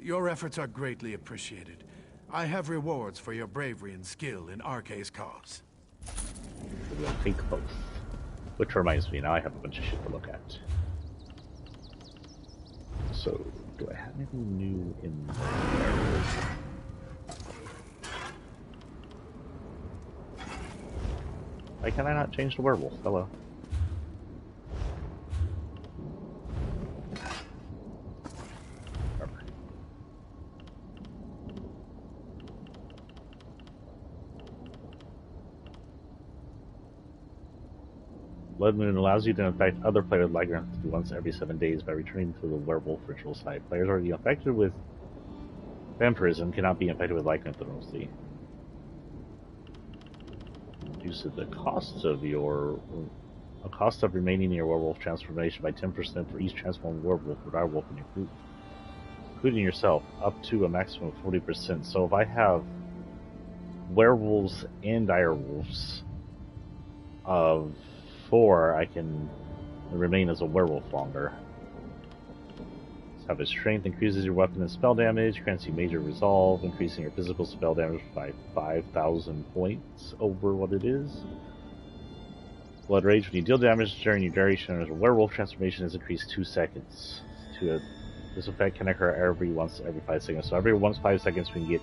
Your efforts are greatly appreciated. I have rewards for your bravery and skill in Arce's cause. We'll take both. Which reminds me, now I have a bunch of shit to look at. So, do I have anything new in there? Why can I not change the werewolf? Hello. Blood Moon allows you to infect other players with lycanthropy once every 7 days by returning to the werewolf ritual site. Players already infected with vampirism cannot be infected with lycanthropy. Reduces the cost of remaining in your werewolf transformation by 10% for each transformed werewolf or direwolf in your group, including yourself, up to a maximum of 40%. So if I have werewolves and direwolves of 4, I can remain as a werewolf longer. Have a strength, increases your weapon and spell damage, grants you major resolve, increasing your physical spell damage by 5,000 points over what it is. Blood Rage, when you deal damage during your duration as a werewolf transformation, is increased 2 seconds. This effect can occur every 5 seconds. So every 5 seconds we can get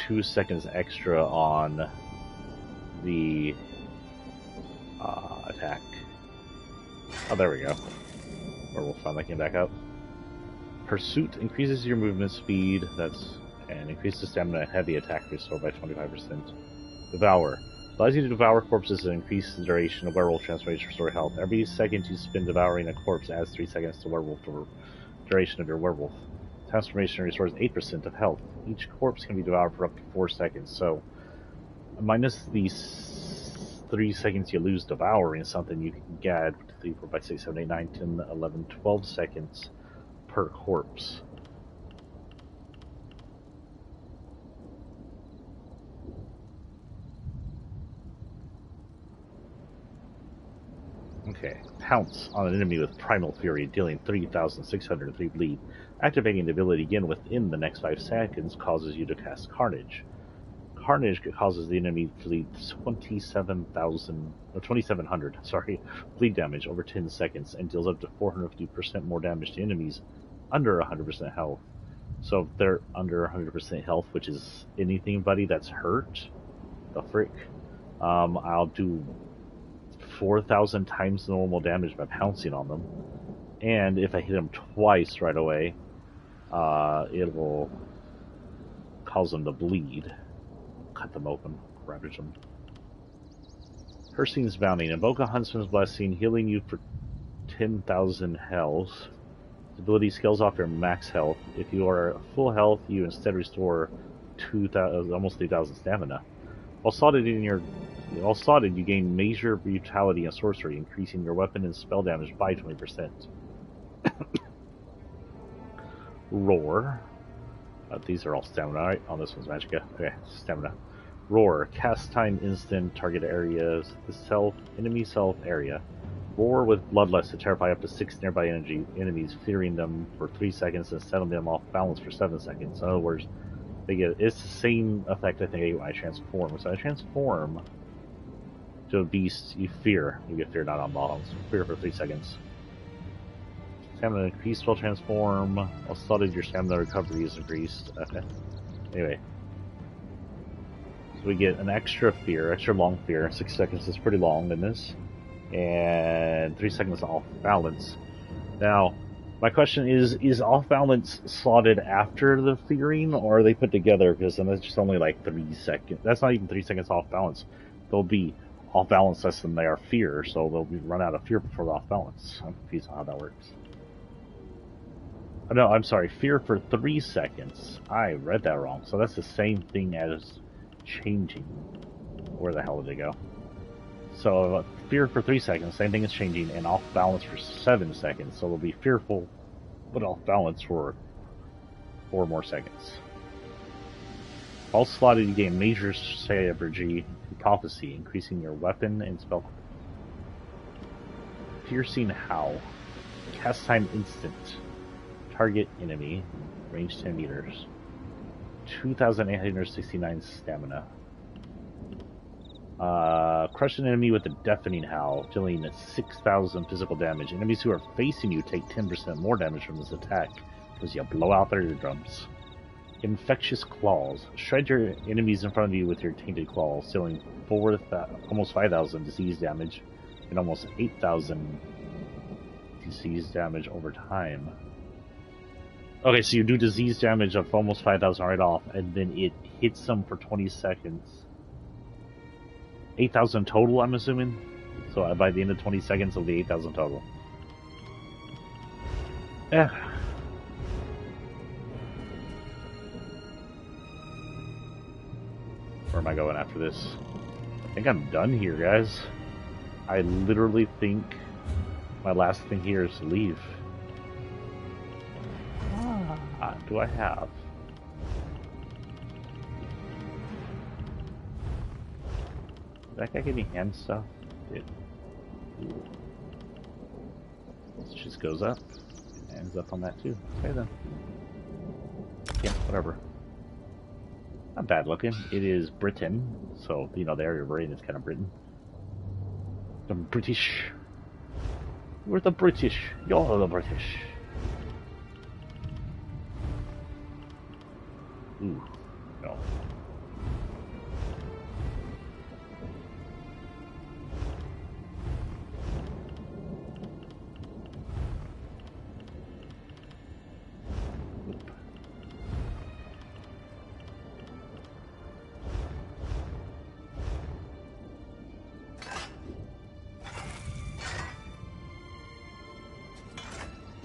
2 seconds extra on the attack. Oh, there we go. Werewolf finally came back up. Pursuit increases your movement speed, and increases stamina and heavy attack restore by 25%. Devour allows you to devour corpses and increase the duration of werewolf transformation restore health. Every second you spend devouring a corpse adds 3 seconds to werewolf duration of your werewolf. Transformation restores 8% of health. Each corpse can be devoured for up to 4 seconds, so minus these 3 seconds you lose devouring something, you can get 3, 4, 5, 6, 7, 8, 9, 10, 11, 12 seconds per corpse. Okay, pounce on an enemy with Primal Fury, dealing 3,603 bleed. Activating the ability again within the next 5 seconds causes you to cast Carnage. Carnage causes the enemy to bleed 2,700 bleed damage over 10 seconds and deals up to 450% more damage to enemies under 100% health. So if they're under 100% health, which is anything, buddy, that's hurt, the frick, I'll do 4,000 times the normal damage by pouncing on them. And if I hit them twice right away, it will cause them to bleed. Cut them open, ravage them. Hercine's Bounty. Invoke a Huntsman's Blessing, healing you for 10,000 health. The ability scales off your max health. If you are full health, you instead restore almost 3,000 stamina. While slotted, you gain major brutality and sorcery, increasing your weapon and spell damage by 20%. Roar. These are all stamina, right? Oh, this one's Magicka. Okay, stamina. Roar. Cast time instant. Target areas. Enemy self area. Roar with Bloodlust to terrify up to 6 nearby enemies, fearing them for 3 seconds and setting them off balance for 7 seconds. In other words, it's the same effect I think I get when I transform. So I transform to a beast, you get fear not on balance. Fear for 3 seconds. Stamina increased while transform. While slotted, your stamina recovery is increased. Okay. Anyway. So we get an extra long fear. 6 seconds is pretty long in this. And 3 seconds off balance. Now, my question is off balance slotted after the fearing, or are they put together? Because then that's just only like 3 seconds. That's not even 3 seconds off balance. They'll be off balance less than they are fear, so they'll be run out of fear before they're off balance. I'm confused on how that works. Oh, no, I'm sorry, fear for 3 seconds. I read that wrong. So that's the same thing as changing. Where the hell did it go? So fear for 3 seconds, same thing as changing, and off balance for 7 seconds. So they'll be fearful, but off balance for 4 more seconds. All slotted, you gain major savagery and prophecy, increasing your weapon and spell. Piercing Howl. Cast time instant. Target enemy. Range 10 meters. 2,869 stamina. Crush an enemy with a deafening howl, dealing 6,000 physical damage. Enemies who are facing you take 10% more damage from this attack, because you blow out their eardrums. Infectious Claws. Shred your enemies in front of you with your tainted claws, dealing almost 5,000 disease damage and almost 8,000 disease damage over time. Okay, so you do disease damage of almost 5,000 right off, and then it hits them for 20 seconds. 8,000 total, I'm assuming? So by the end of 20 seconds, it'll be 8,000 total. Yeah. Where am I going after this? I think I'm done here, guys. I literally think my last thing here is to leave. Do I have? Did that guy get any hand stuff? It just goes up. Ends up on that too. Okay then. Yeah, whatever. Not bad looking. It is Britain, so you know the area we're in is kind of Britain. The British. We're the British. You're the British. Ooh, no.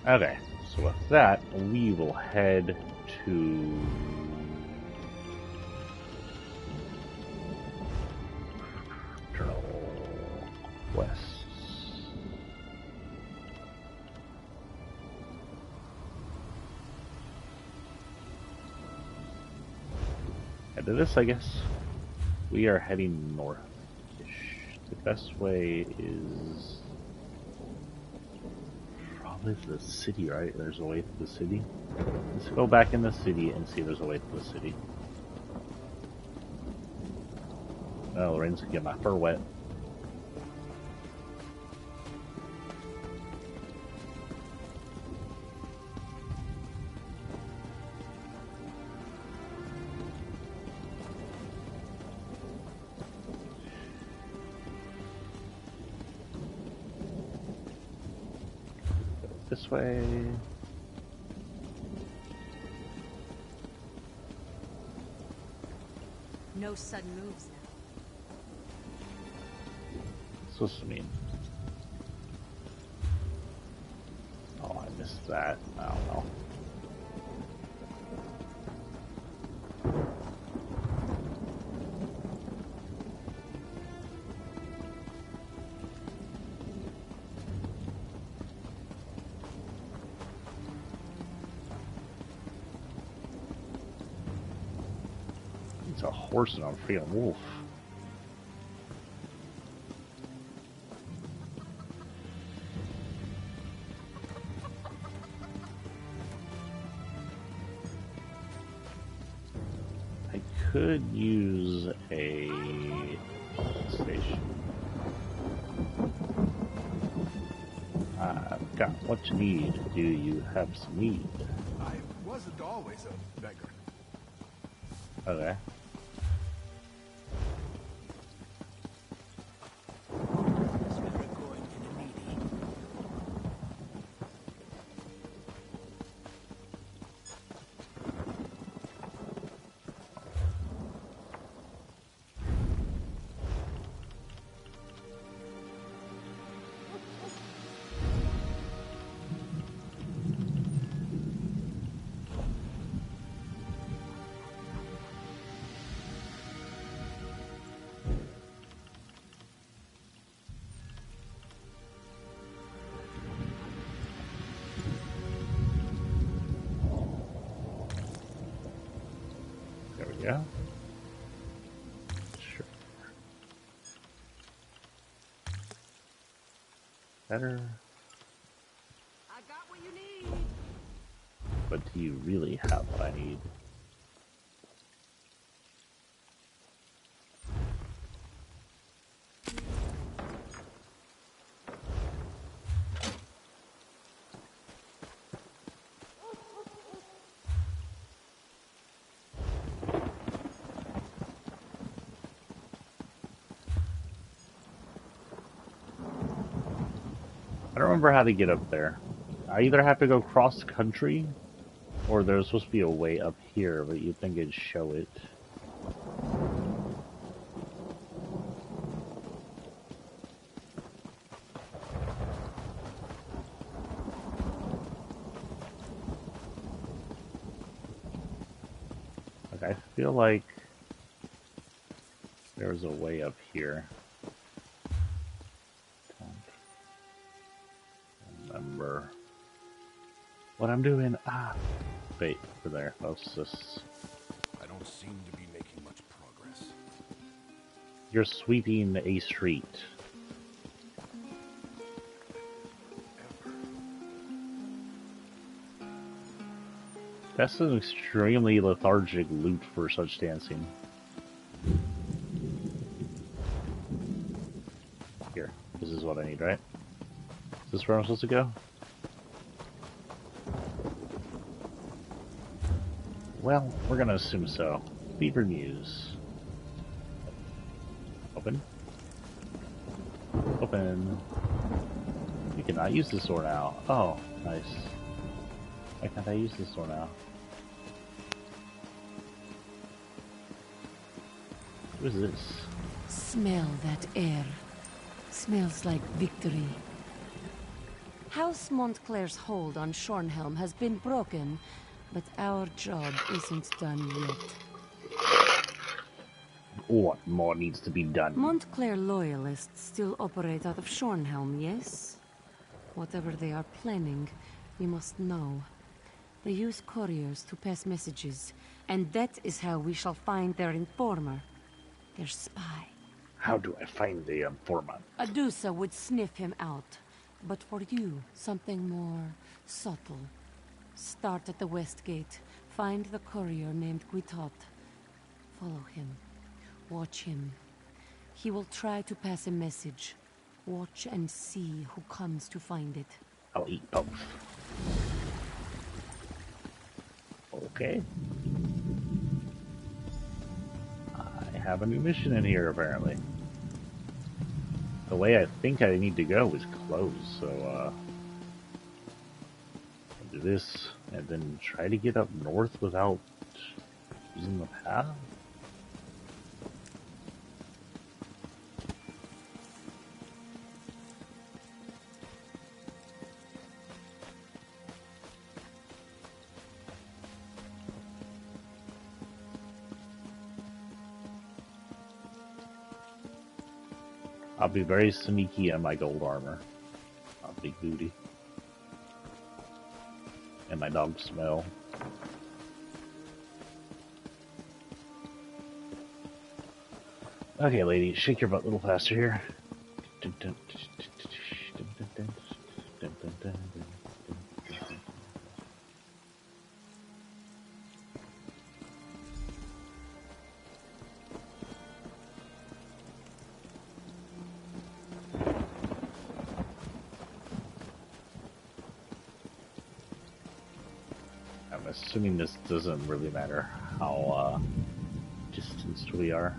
Okay, so with that, we will head to Journal Quests. Head to this, I guess. We are heading north. The best way is probably to the city, right? There's a way to the city. Let's go back in the city and see if there's a way to the city. Oh, the rain's gonna get my fur wet. This way. No sudden moves now. What's this mean? Oh, I missed that. I don't know. It's a horse and a freaking wolf. I could use a station. I've got what you need. Do you have some weed? I wasn't always a beggar. Okay. Yeah. Sure. Better. I got what you need. But do you really have what I need? I don't remember how to get up there. I either have to go cross country, or there's supposed to be a way up here, but you'd think it'd show it. Like, I feel like there's a way up here. Remember what I'm doing. Ah, wait, over there. That's just. I don't seem to be making much progress. You're sweeping a street. That's an extremely lethargic loot for such dancing. Here, this is what I need, right? Is this where I'm supposed to go? Well, we're gonna assume so. Beaver Muse. Open. Open. We cannot use this door now. Oh, nice. Why can't I use this door now? What is this? Smell that air. Smells like victory. House Montclair's hold on Shornhelm has been broken, but our job isn't done yet. What more needs to be done? Montclair loyalists still operate out of Shornhelm, yes? Whatever they are planning, we must know. They use couriers to pass messages, and that is how we shall find their informer. Their spy. How do I find the informant? Adusa would sniff him out. But for you, something more subtle. Start at the west gate. Find the courier named Guitot. Follow him. Watch him. He will try to pass a message. Watch and see who comes to find it. I'll eat both. Okay. I have a new mission in here, apparently. The way I think I need to go is closed, so, I'll do this, and then try to get up north without using the path? I'll be very sneaky in my gold armor. Not big booty. And my dog smell. Okay, lady, shake your butt a little faster here. I'm assuming this doesn't really matter how distanced we are.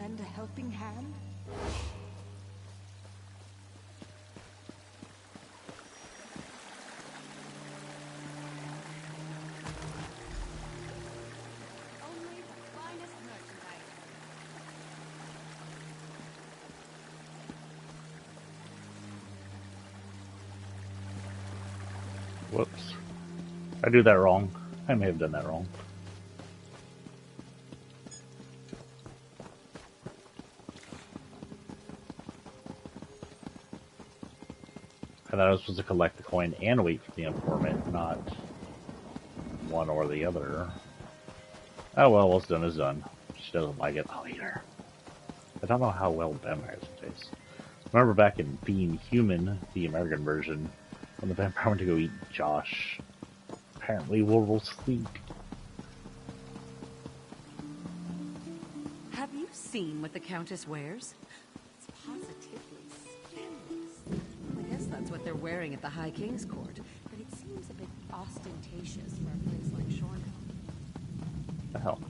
A helping hand? Only the finest merchandise. Whoops. I do that wrong. I may have done that wrong. I thought I was supposed to collect the coin and wait for the informant, not one or the other. Oh well, what's done is done. She doesn't like it. I'll eat her. I don't know how well vampires taste. Remember back in Being Human, the American version, when the vampire went to go eat Josh. Apparently werewolves stink. Have you seen what the Countess wears? It's positively scandalous. I guess that's what they're wearing at the High King's Court, but it seems a bit ostentatious for a place like Shornhill. The hell?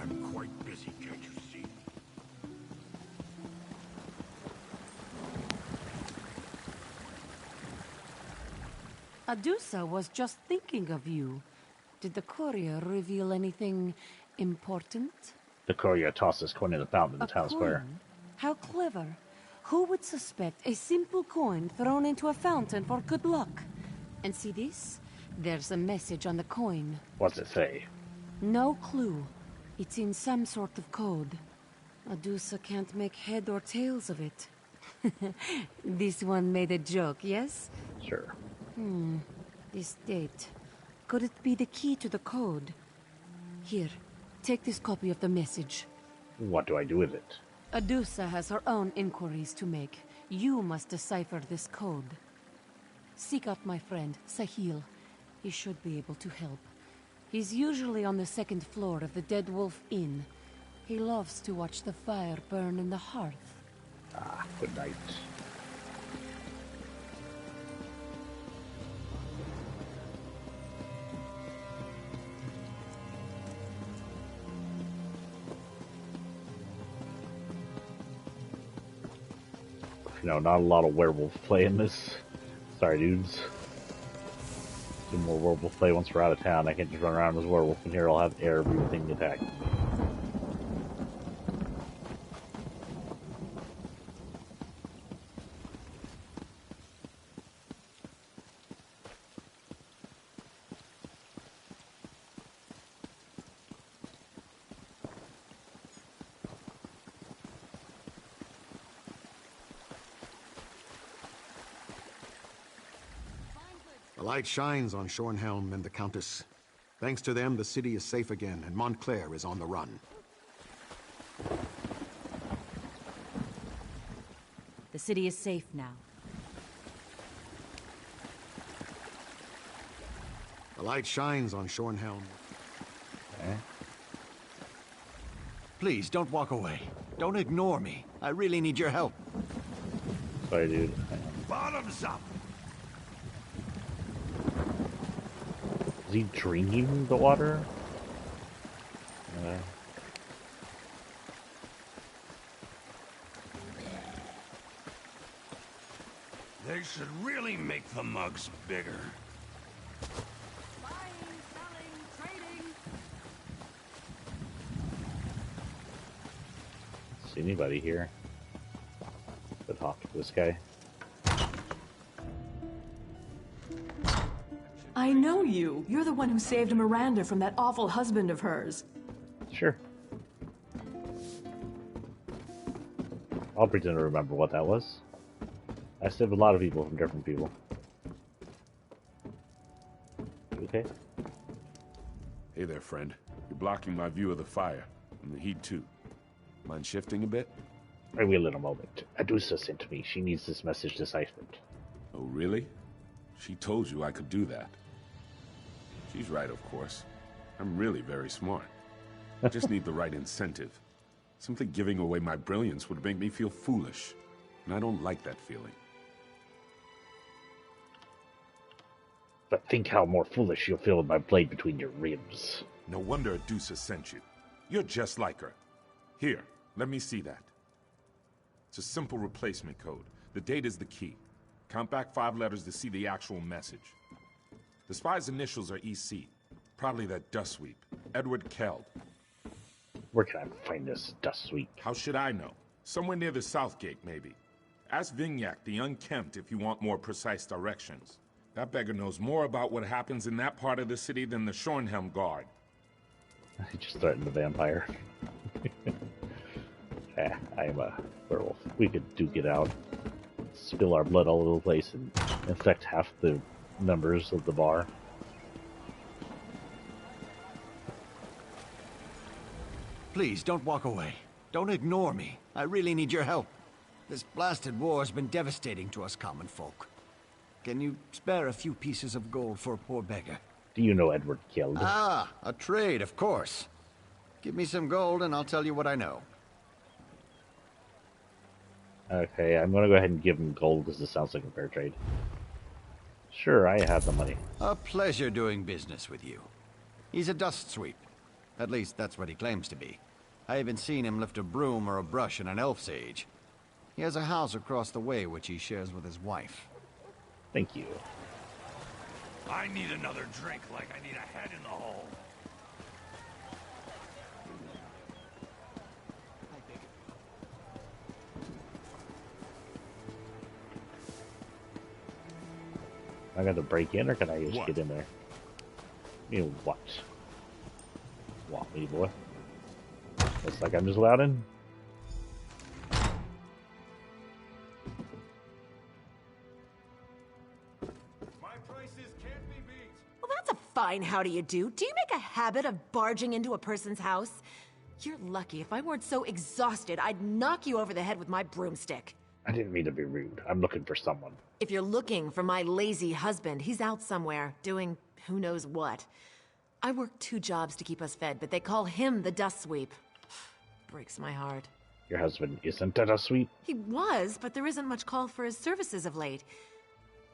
I'm quite busy, can't you see? Adusa was just thinking of you. Did the courier reveal anything important? The courier tossed his coin in the fountain in the town square. Coin? How clever. Who would suspect a simple coin thrown into a fountain for good luck? And see this? There's a message on the coin. What's it say? No clue. It's in some sort of code. Adusa can't make head or tails of it. This one made a joke, yes? Sure. This date. Could it be the key to the code? Here, take this copy of the message. What do I do with it? Adusa has her own inquiries to make. You must decipher this code. Seek out my friend, Sahil. He should be able to help. He's usually on the second floor of the Dead Wolf Inn. He loves to watch the fire burn in the hearth. Ah, good night. You know, not a lot of werewolf play in this. Sorry, dudes. Some more werewolf play once we're out of town. I can't just run around as a werewolf, and here I'll have everything attack. The light shines on Shornhelm and the Countess. Thanks to them, the city is safe again, and Montclair is on the run. The city is safe now. The light shines on Shornhelm. Okay. Please, don't walk away. Don't ignore me. I really need your help. Sorry, dude. Bottoms up! Is he drinking the water? They should really make the mugs bigger. Buying, selling, trading. See anybody here? Go talk to this guy. I know you. You're the one who saved Miranda from that awful husband of hers. Sure. I'll pretend to remember what that was. I saved a lot of people from different people. You okay? Hey there, friend. You're blocking my view of the fire, and the heat too. Mind shifting a bit? I will in a moment. Adusa sent me. She needs this message deciphered. Oh, really? She told you I could do that. She's right, of course. I'm really very smart. I just need the right incentive. Simply giving away my brilliance would make me feel foolish, and I don't like that feeling. But think how more foolish you'll feel with my blade between your ribs. No wonder Adusa sent you. You're just like her. Here, let me see that. It's a simple replacement code. The date is the key. Count back 5 letters to see the actual message. The spy's initials are EC. Probably that dust sweep. Edward Keld. Where can I find this dust sweep? How should I know? Somewhere near the south gate, maybe. Ask Vignac, the Unkempt, if you want more precise directions. That beggar knows more about what happens in that part of the city than the Shornhelm Guard. I just threatened the vampire. I am a werewolf. We could duke it out. Spill our blood all over the place and infect half the members of the bar. Please, don't walk away. Don't ignore me. I really need your help. This blasted war has been devastating to us common folk. Can you spare a few pieces of gold for a poor beggar? Do you know Edward killed? Ah, a trade, of course. Give me some gold and I'll tell you what I know. Okay, I'm gonna go ahead and give him gold because this sounds like a fair trade. Sure, I have the money. A pleasure doing business with you. He's a dust sweep. At least that's what he claims to be. I haven't seen him lift a broom or a brush in an elf's age. He has a house across the way which he shares with his wife. Thank you. I need another drink like I need a head in the hole. I got to break in, or can I just get in there? You know what? Want me, boy? Looks like I'm just allowed in. Well, that's a fine how do you do. Do you make a habit of barging into a person's house? You're lucky. If I weren't so exhausted, I'd knock you over the head with my broomstick. I didn't mean to be rude. I'm looking for someone. If you're looking for my lazy husband, he's out somewhere, doing who knows what. I work 2 jobs to keep us fed, but they call him the dust sweep. Breaks my heart. Your husband isn't a dust sweep? He was, but there isn't much call for his services of late.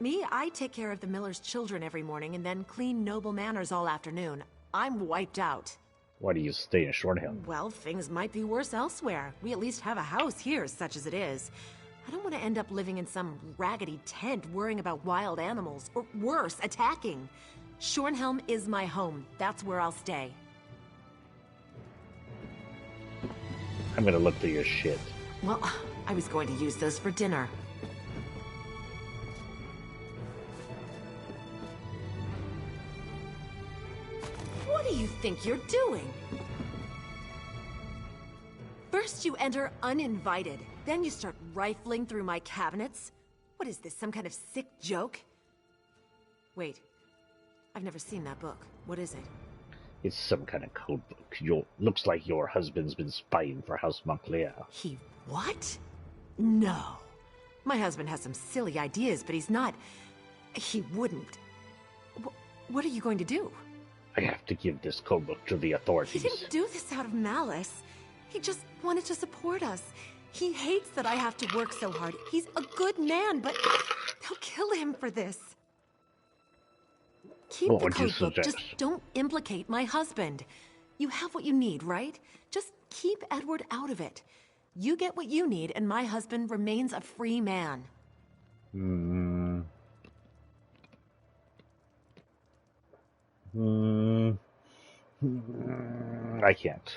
Me, I take care of the miller's children every morning and then clean noble manors all afternoon. I'm wiped out. Why do you stay in Shornhelm? Well, things might be worse elsewhere. We at least have a house here, such as it is. I don't want to end up living in some raggedy tent worrying about wild animals, or worse, attacking. Shornhelm is my home. That's where I'll stay. I'm gonna look through your shit. Well, I was going to use those for dinner. What do you think you're doing? First you enter uninvited, then you start rifling through my cabinets. What is this, some kind of sick joke? Wait, I've never seen that book. What is it? It's some kind of code book. Looks like your husband's been spying for House Montclair. He what? No. My husband has some silly ideas, but he's not... He wouldn't. What are you going to do? I have to give this code book to the authorities. He didn't do this out of malice. He just wanted to support us. He hates that I have to work so hard. He's a good man, but they'll kill him for this. Keep the code book. Just don't implicate my husband. You have what you need, right? Just keep Edward out of it. You get what you need, and my husband remains a free man. I can't.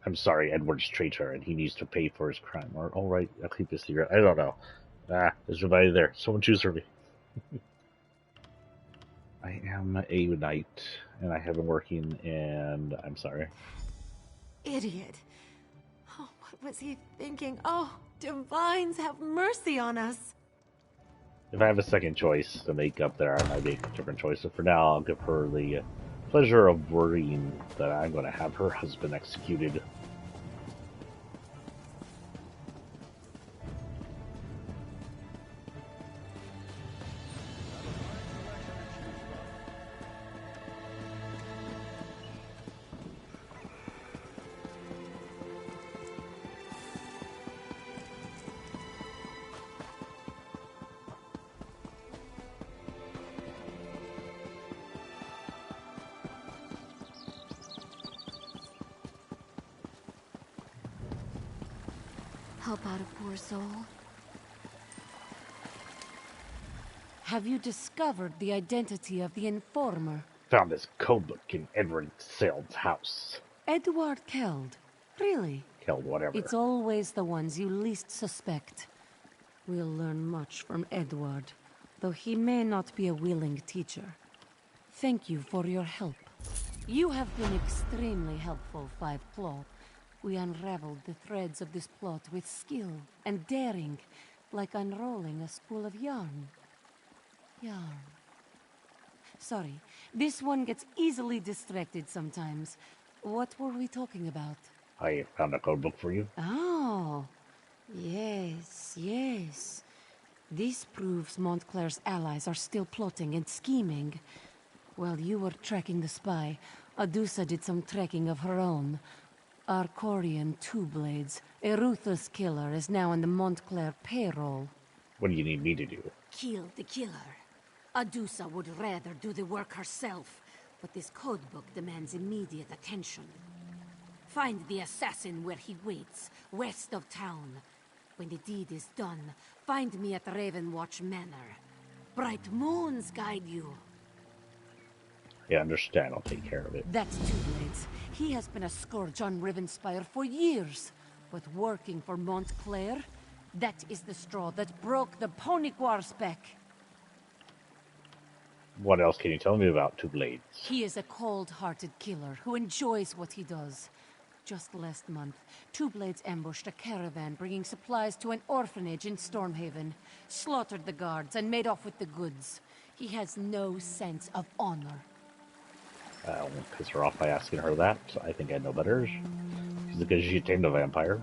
I'm sorry, Edward's traitor, and he needs to pay for his crime. Or, all right, I'll keep this secret. I don't know. There's nobody there. Someone choose for me. I am a knight, and I have been working, and I'm sorry. Idiot. Oh, what was he thinking? Oh, divines, have mercy on us. If I have a second choice to make up there, I might make a different choice. So for now, I'll give her the pleasure of worrying that I'm going to have her husband executed. Help out a poor soul. Have you discovered the identity of the informer? Found this codebook in Edward Seld's house. Edward Keld. Really? Keld, whatever. It's always the ones you least suspect. We'll learn much from Edward, though he may not be a willing teacher. Thank you for your help. You have been extremely helpful, Five Claw. We unraveled the threads of this plot with skill and daring, like unrolling a spool of yarn. Yarn. Sorry. This one gets easily distracted sometimes. What were we talking about? I found a code book for you. Oh. Yes, yes. This proves Montclair's allies are still plotting and scheming. While you were tracking the spy, Adusa did some tracking of her own. Arcorian Two-Blades, a ruthless killer, is now in the Montclair payroll. What do you need me to do? Kill the killer. Adusa would rather do the work herself, but this codebook demands immediate attention. Find the assassin where he waits, west of town. When the deed is done, find me at Ravenwatch Manor. Bright moons guide you. Yeah, understand. I'll take care of it. That's Two-Blades. He has been a scourge on Rivenspire for years. But working for Montclair, that is the straw that broke the Ponyquar's back. What else can you tell me about Two Blades? He is a cold-hearted killer who enjoys what he does. Just last month, Two Blades ambushed a caravan bringing supplies to an orphanage in Stormhaven, slaughtered the guards, and made off with the goods. He has no sense of honor. I won't piss her off by asking her that. I think I know better. Is it because she tamed a vampire?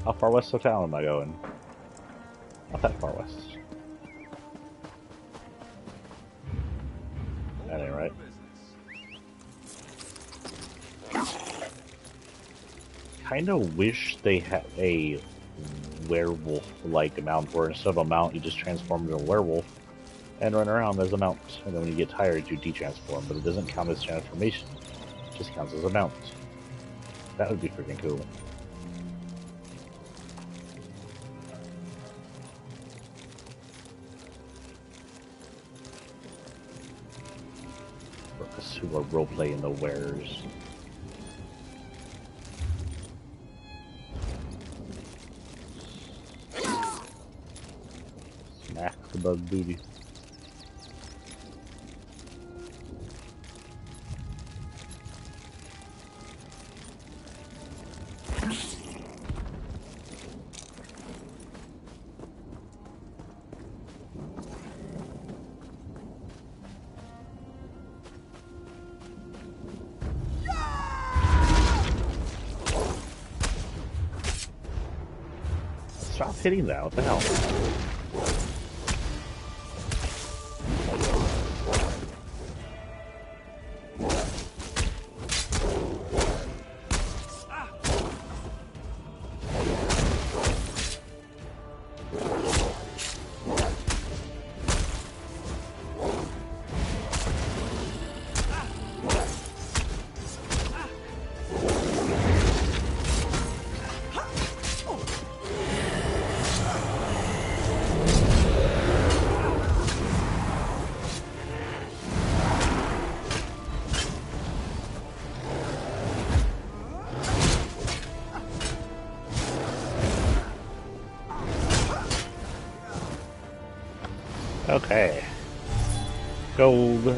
How far west of town am I going? Not that far west. That ain't right. Kinda wish they had a werewolf-like mount where instead of a mount you just transform into a werewolf and run around as a mount. And then when you get tired you de-transform, but it doesn't count as transformation. It just counts as a mount. That would be freaking cool. Who are roleplaying the wares. Smack the bug booty. Stop hitting that, what the hell? Okay. Gold.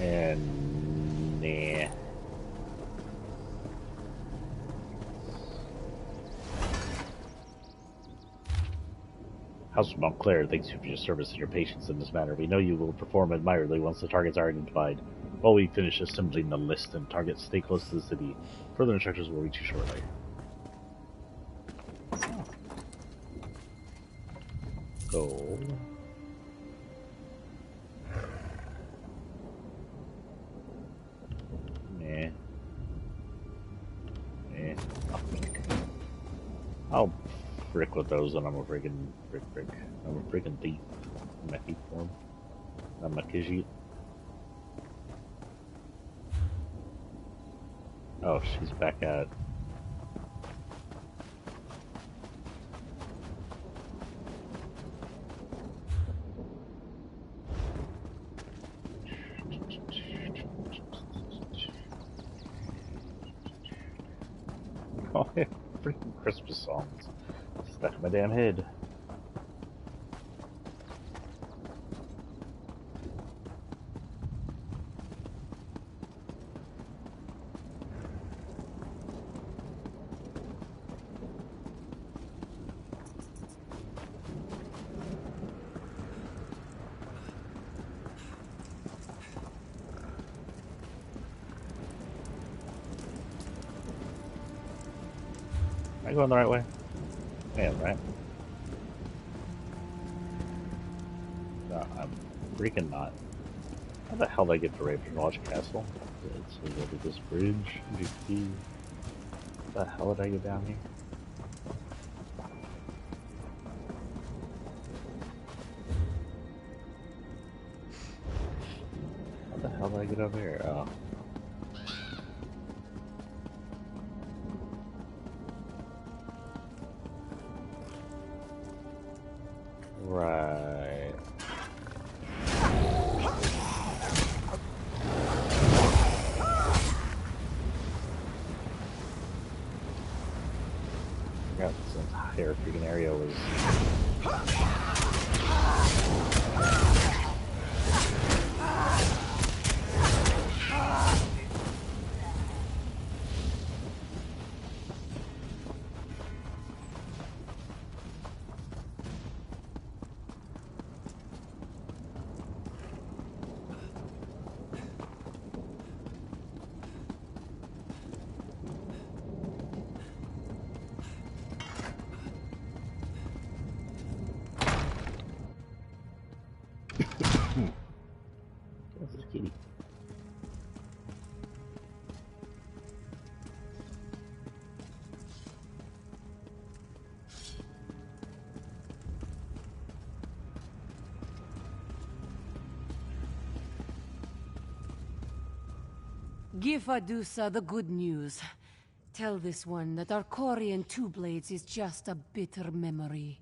And nah. House of Montclair thanks you for your service and your patience in this matter. We know you will perform admirably once the targets are identified. While we finish assembling the list and targets stay close to the city. Further instructions will reach you shortly. Gold. Nah. Nah. I'll frick with those and I'm a friggin' frick. I'm a friggin' thief. In my thief form. I'm a Khajiit. Oh, she's back at... Oh, yeah, freaking Christmas songs stuck in my damn head. Am I going the right way? I am, right? No, I'm freaking not. How the hell did I get to Ravenlodge Castle? It's over this bridge. GP. How the hell did I get down here? How the hell did I get over here? Oh. Right. Yeah, this entire freaking area was. This is kitty. Give Adusa the good news. Tell this one that our Corian Two Blades is just a bitter memory.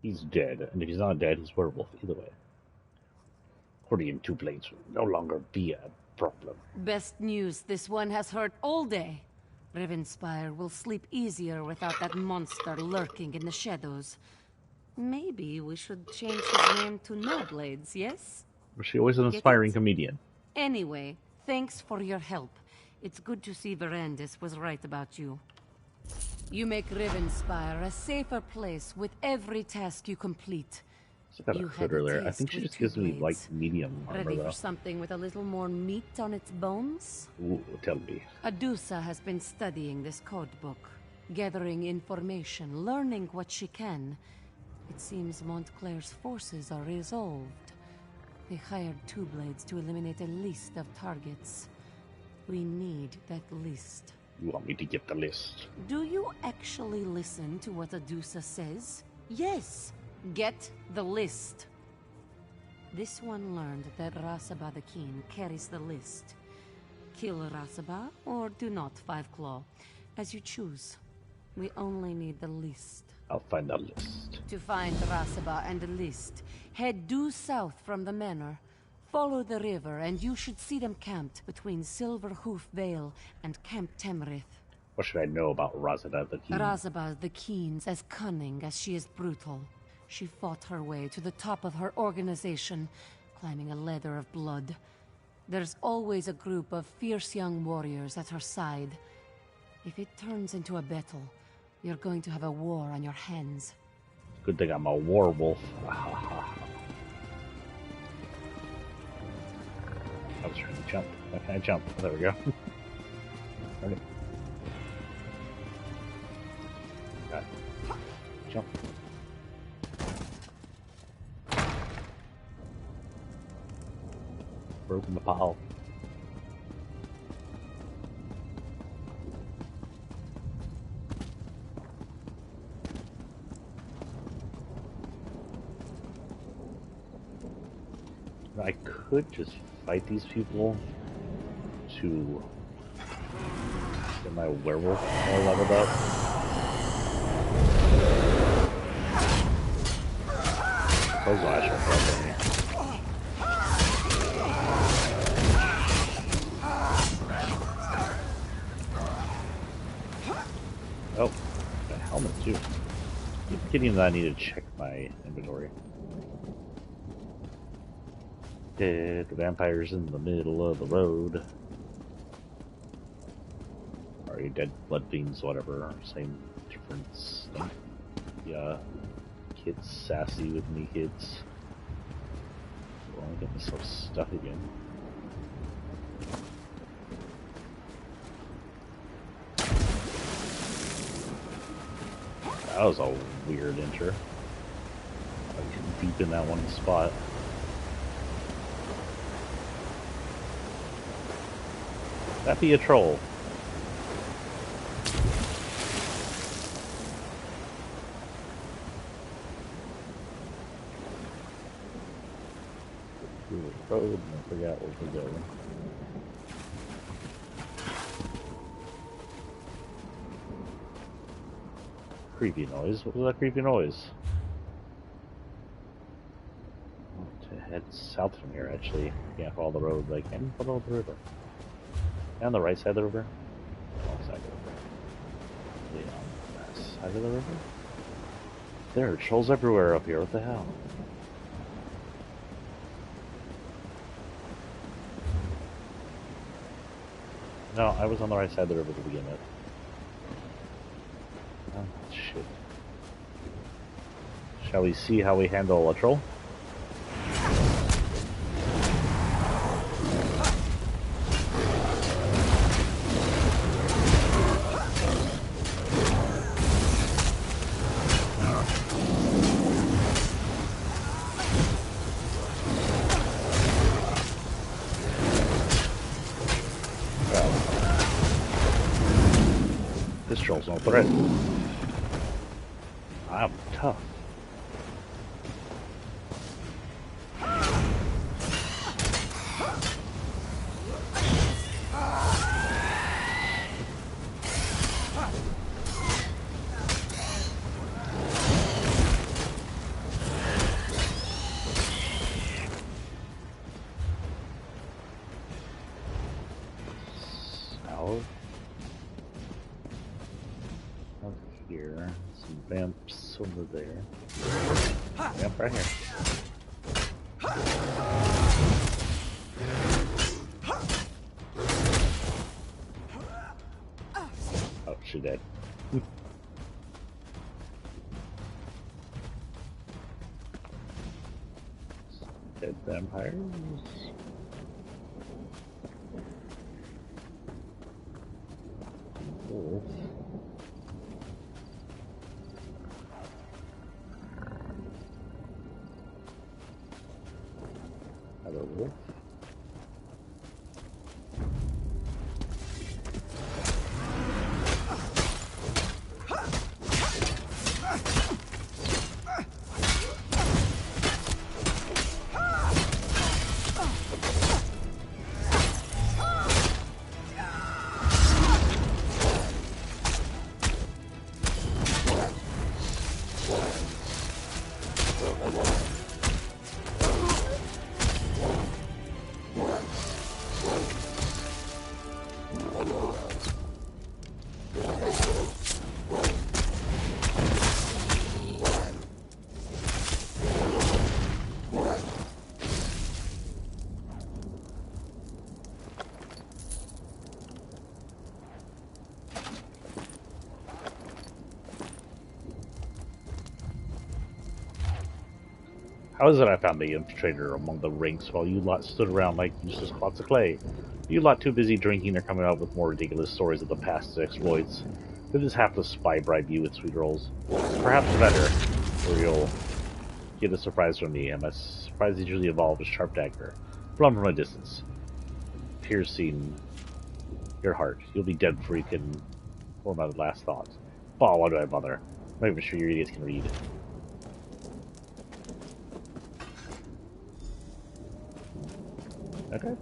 He's dead, and if he's not dead, he's werewolf. Either way. Accordion Two Blades will no longer be a problem. Best news, this one has hurt all day. Rivenspire will sleep easier without that monster lurking in the shadows. Maybe we should change his name to No Blades, yes? Was she always an aspiring comedian? Anyway, thanks for your help. It's good to see Verandis was right about you. You make Rivenspire a safer place with every task you complete. I got a hood earlier. I think she just gives me like medium armor Ready though. for something with a little more meat on its bones? Ooh, tell me. Adusa has been studying this code book, gathering information, learning what she can. It seems Montclair's forces are resolved. They hired Two Blades to eliminate a list of targets. We need that list. You want me to get the list? Do you actually listen to what Adusa says? Yes! Get the list. This one learned that Rasaba the Keen carries the list. Kill Rasaba, or do not, Five Claw. As you choose. We only need the list. I'll find the list. To find Rasaba and the list, head due south from the manor. Follow the river, and you should see them camped between Silverhoof Vale and Camp Temrith. What should I know about Rasaba the Keen? Rasaba the Keen's as cunning as she is brutal. She fought her way to the top of her organization, climbing a ladder of blood. There's always a group of fierce young warriors at her side. If it turns into a battle, you're going to have a war on your hands. Good thing I'm a werewolf. I was trying to jump. Why can't I jump? There we go. Okay. Got it. Jump. Broken the pile. I could just fight these people to get my werewolf all leveled up. Those lash are helping me. Oh, got a helmet too. Keep forgetting that I need to check my inventory. Dead vampires in the middle of the road. Sorry, dead blood fiends, whatever. Same difference. Yeah. Kids sassy with me, kids. Well, I get myself stuck again. That was a weird enter. Like deep in that one spot. That'd be a troll. Road and I forgot where to go. Creepy noise. What was that creepy noise? To head south from here, actually. Can't follow the road, but I can follow the river. On the right side of the river? Wrong side of the river. Yeah, on the left side of the river? There are trolls everywhere up here. What the hell? No, I was on the right side of the river to begin with. Oh, shit. Shall we see how we handle a troll? This troll's no threat. I'm tough. Here, some vamps over there. Vamp right here. Oh, she dead. Dead vampires. Wolf. Wolf. How is it I found the infiltrator among the ranks while you lot stood around like useless clots of clay? You lot too busy drinking or coming up with more ridiculous stories of the past exploits. You'll just have to spy bribe you with sweet rolls. Perhaps better, or you'll get a surprise from me, and my surprise usually involves a sharp dagger, blown from a distance, piercing your heart. You'll be dead before you can form out a last thought. Oh, why do I bother? I'm not even sure you idiots can read. Okay.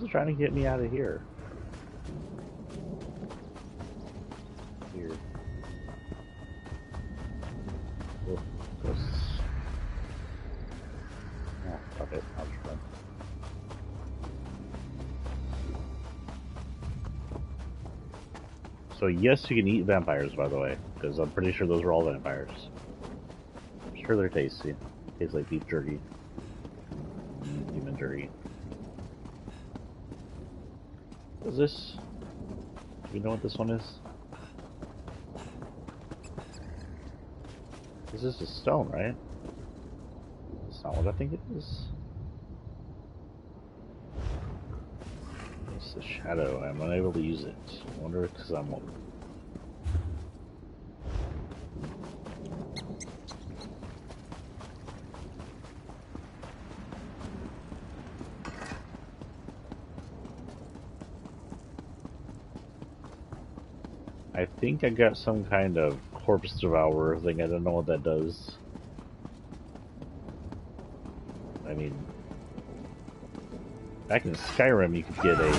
is trying to get me out of here? Here. Oh, ghosts. Oh, fuck it. I'll just run. So yes, you can eat vampires, by the way, because I'm pretty sure those are all vampires. I'm sure they're tasty. Tastes like beef jerky. Human jerky. What is this? Do you know what this one is? This is a stone, right? That's not what I think it is. It's a shadow. I'm unable to use it. I wonder if because I'm old. I think I got some kind of corpse devourer thing. I don't know what that does. I mean, back in Skyrim, you could get a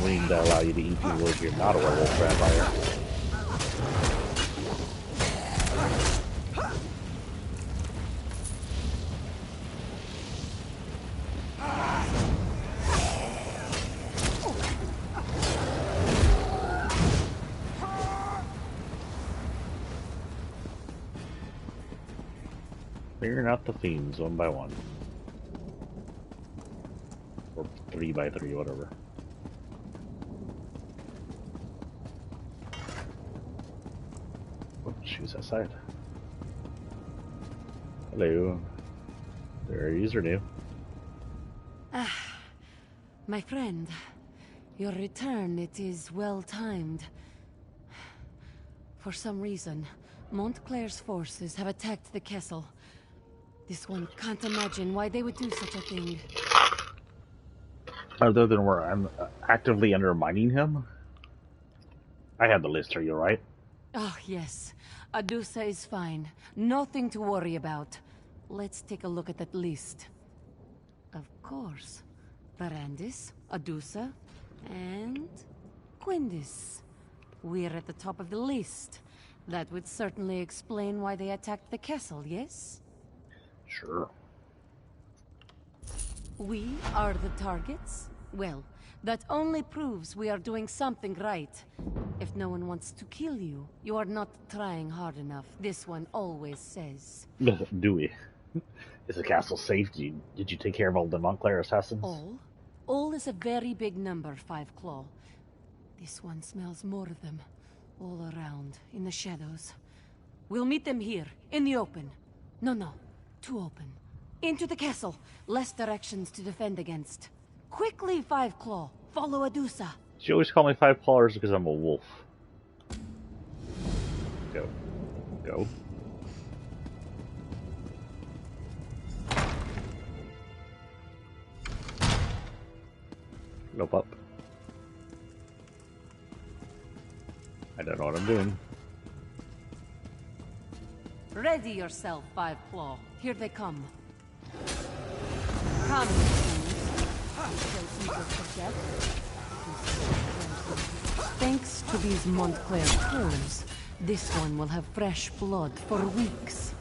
ring that allow you to eat people if you're not a werewolf vampire. Clearing out the fiends one by one. Or 3 by 3, whatever. Oh, she's outside. Hello. There, username. Ah, my friend. Your return, it is well timed. For some reason, Montclair's forces have attacked the castle. This one can't imagine why they would do such a thing. Other than where I'm actively undermining him? I have the list, are you alright? Oh, yes. Adusa is fine. Nothing to worry about. Let's take a look at that list. Of course. Varandis, Adusa, and Quindis. We're at the top of the list. That would certainly explain why they attacked the castle, yes? Sure. We are the targets? Well, that only proves we are doing something right. If no one wants to kill you, you are not trying hard enough. This one always says. Do we? Is the castle safe? Did you take care of all the Montclair assassins? All? All is a very big number, Five Claw. This one smells more of them. All around, in the shadows. We'll meet them here, in the open. No. Too open. Into the castle. Less directions to defend against. Quickly, Five Claw. Follow Adusa. She always call me Five Clawers because I'm a wolf. Go. Go. Nope up. I don't know what I'm doing. Ready yourself, Five Claw. Here they come. Come, thanks to these Montclair pearls, this one will have fresh blood for weeks.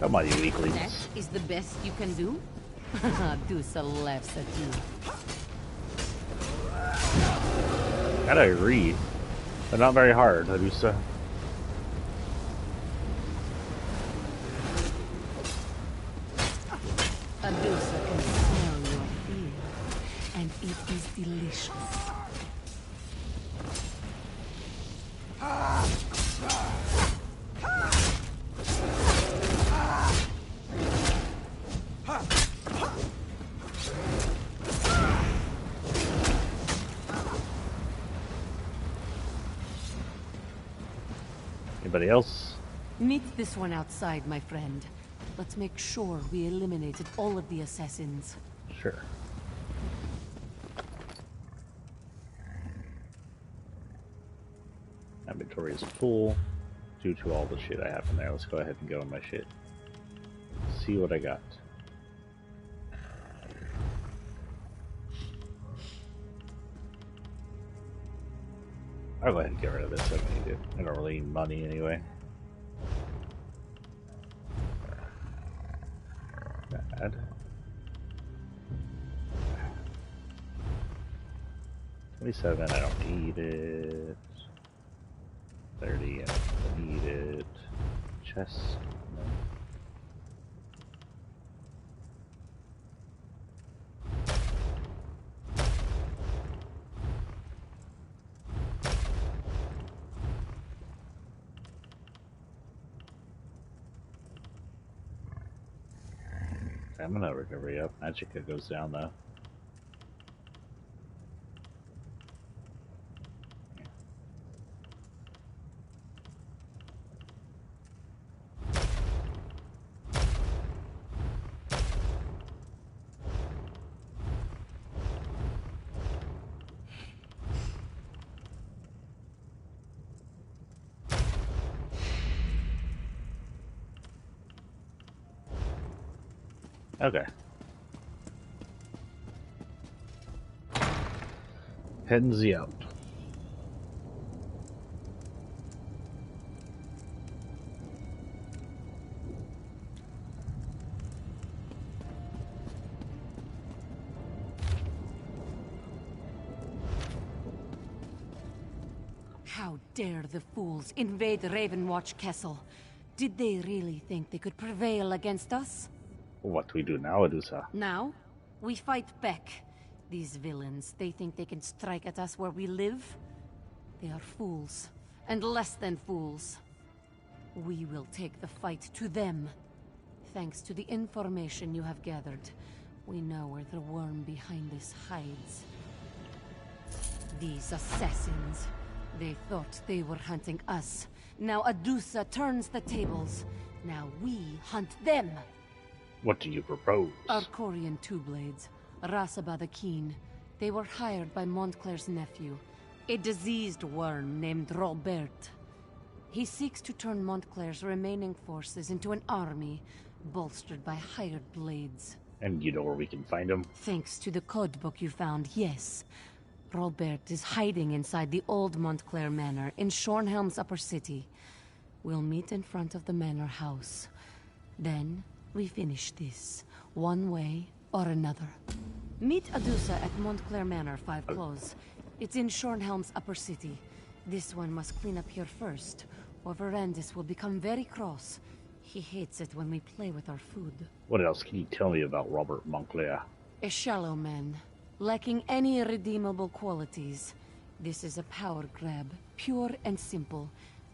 Come on, you weaklings. That is the best you can do? Adusa laughs at you. Gotta agree. They're not very hard, Adusa. Adusa can smell your fear, and it is delicious. Anybody else? Meet this one outside, my friend. Let's make sure we eliminated all of the assassins. Sure. Inventory is full due to all the shit I have in there. Let's go ahead and go in my shit. See what I got. I'll go ahead and get rid of this. I don't need it. I don't really need money anyway. Bad. 27, I don't need it. 30, I don't need it. Chest, no. I'm gonna recovery up. Magicka goes down though. Okay. Heading Z out. How dare the fools invade Ravenwatch Castle? Did they really think they could prevail against us? What do we do now, Adusa? Now, we fight back. These villains, they think they can strike at us where we live? They are fools, and less than fools. We will take the fight to them. Thanks to the information you have gathered, we know where the worm behind this hides. These assassins, they thought they were hunting us. Now Adusa turns the tables. Now we hunt them. What do you propose? Arcorian Two-Blades, Rasaba the Keen. They were hired by Montclair's nephew, a diseased worm named Robert. He seeks to turn Montclair's remaining forces into an army, bolstered by hired blades. And you know where we can find him? Thanks to the codebook you found, yes. Robert is hiding inside the old Montclair Manor in Shornhelm's upper city. We'll meet in front of the manor house. Then we finish this, one way or another. Meet Adusa at Montclair Manor, 5 Close. It's in Shornhelm's upper city. This one must clean up here first, or Verandis will become very cross. He hates it when we play with our food. What else can you tell me about Robert Montclair? A shallow man, lacking any redeemable qualities. This is a power grab, pure and simple.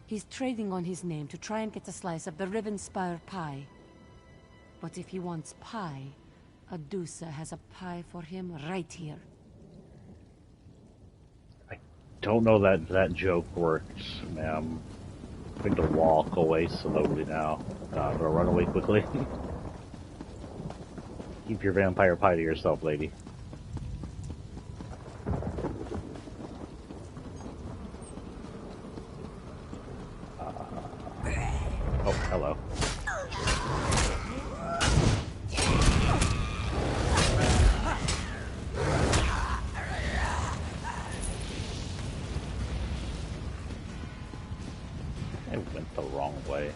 He's trading on his name to try and get a slice of the Rivenspire pie. But if he wants pie, Adusa has a pie for him right here. I don't know that joke works, ma'am. I'm going to walk away slowly now. I'm going to run away quickly. Keep your vampire pie to yourself, lady. Oh, hello. I went the wrong way.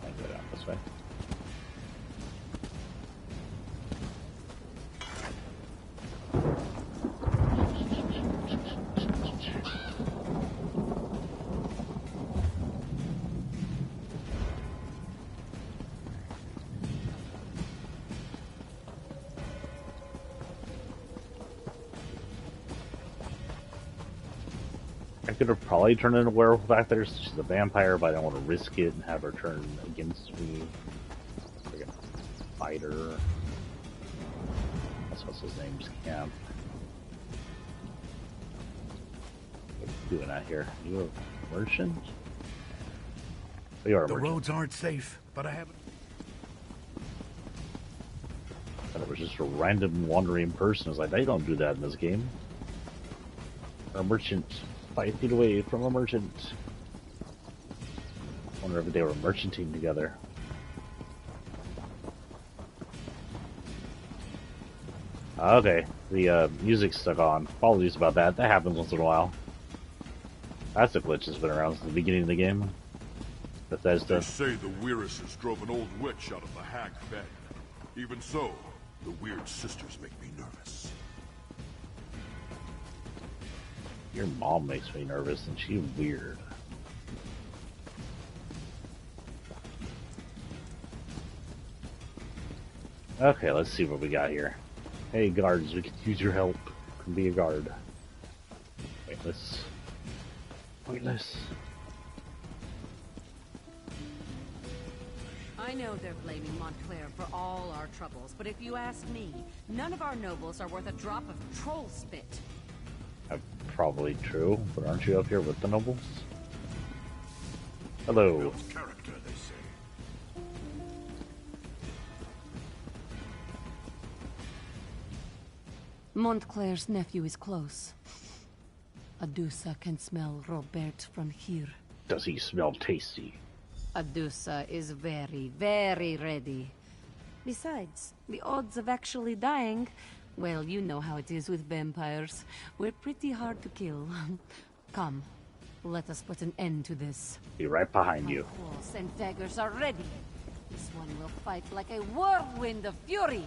I go down this way. I could have probably turned into a werewolf back there. She's a vampire, but I don't want to risk it and have her turn against me. Like a fighter. That's what's his name's camp. doing out here? You a merchant? Oh, you are a The merchant. roads aren't safe, but I haven't. I thought it was just a random wandering person. I was like, they don't do that in this game. A merchant 5 feet away from a merchant. I wonder if they were merchanting together. Okay, the music's stuck on. Apologies about that. That happens once in a while. That's a glitch that's been around since the beginning of the game. Bethesda. They say the Weiruses drove an old witch out of the hag bed. Even so, the weird sisters make me nervous. Your mom makes me nervous, and she's weird. Okay, let's see what we got here. Hey, guards, we could use your help. Can be a guard. Pointless. Pointless. I know they're blaming Montclair for all our troubles, but if you ask me, none of our nobles are worth a drop of troll spit. Probably true, but aren't you up here with the nobles? Hello. Character, they say. Montclair's nephew is close. Adusa can smell Robert from here. Does he smell tasty? Adusa is very, very ready. Besides, the odds of actually dying, well, you know how it is with vampires. We're pretty hard to kill. Come, let us put an end to this. Be right behind you. Tools and daggers are ready. This one will fight like a whirlwind of fury.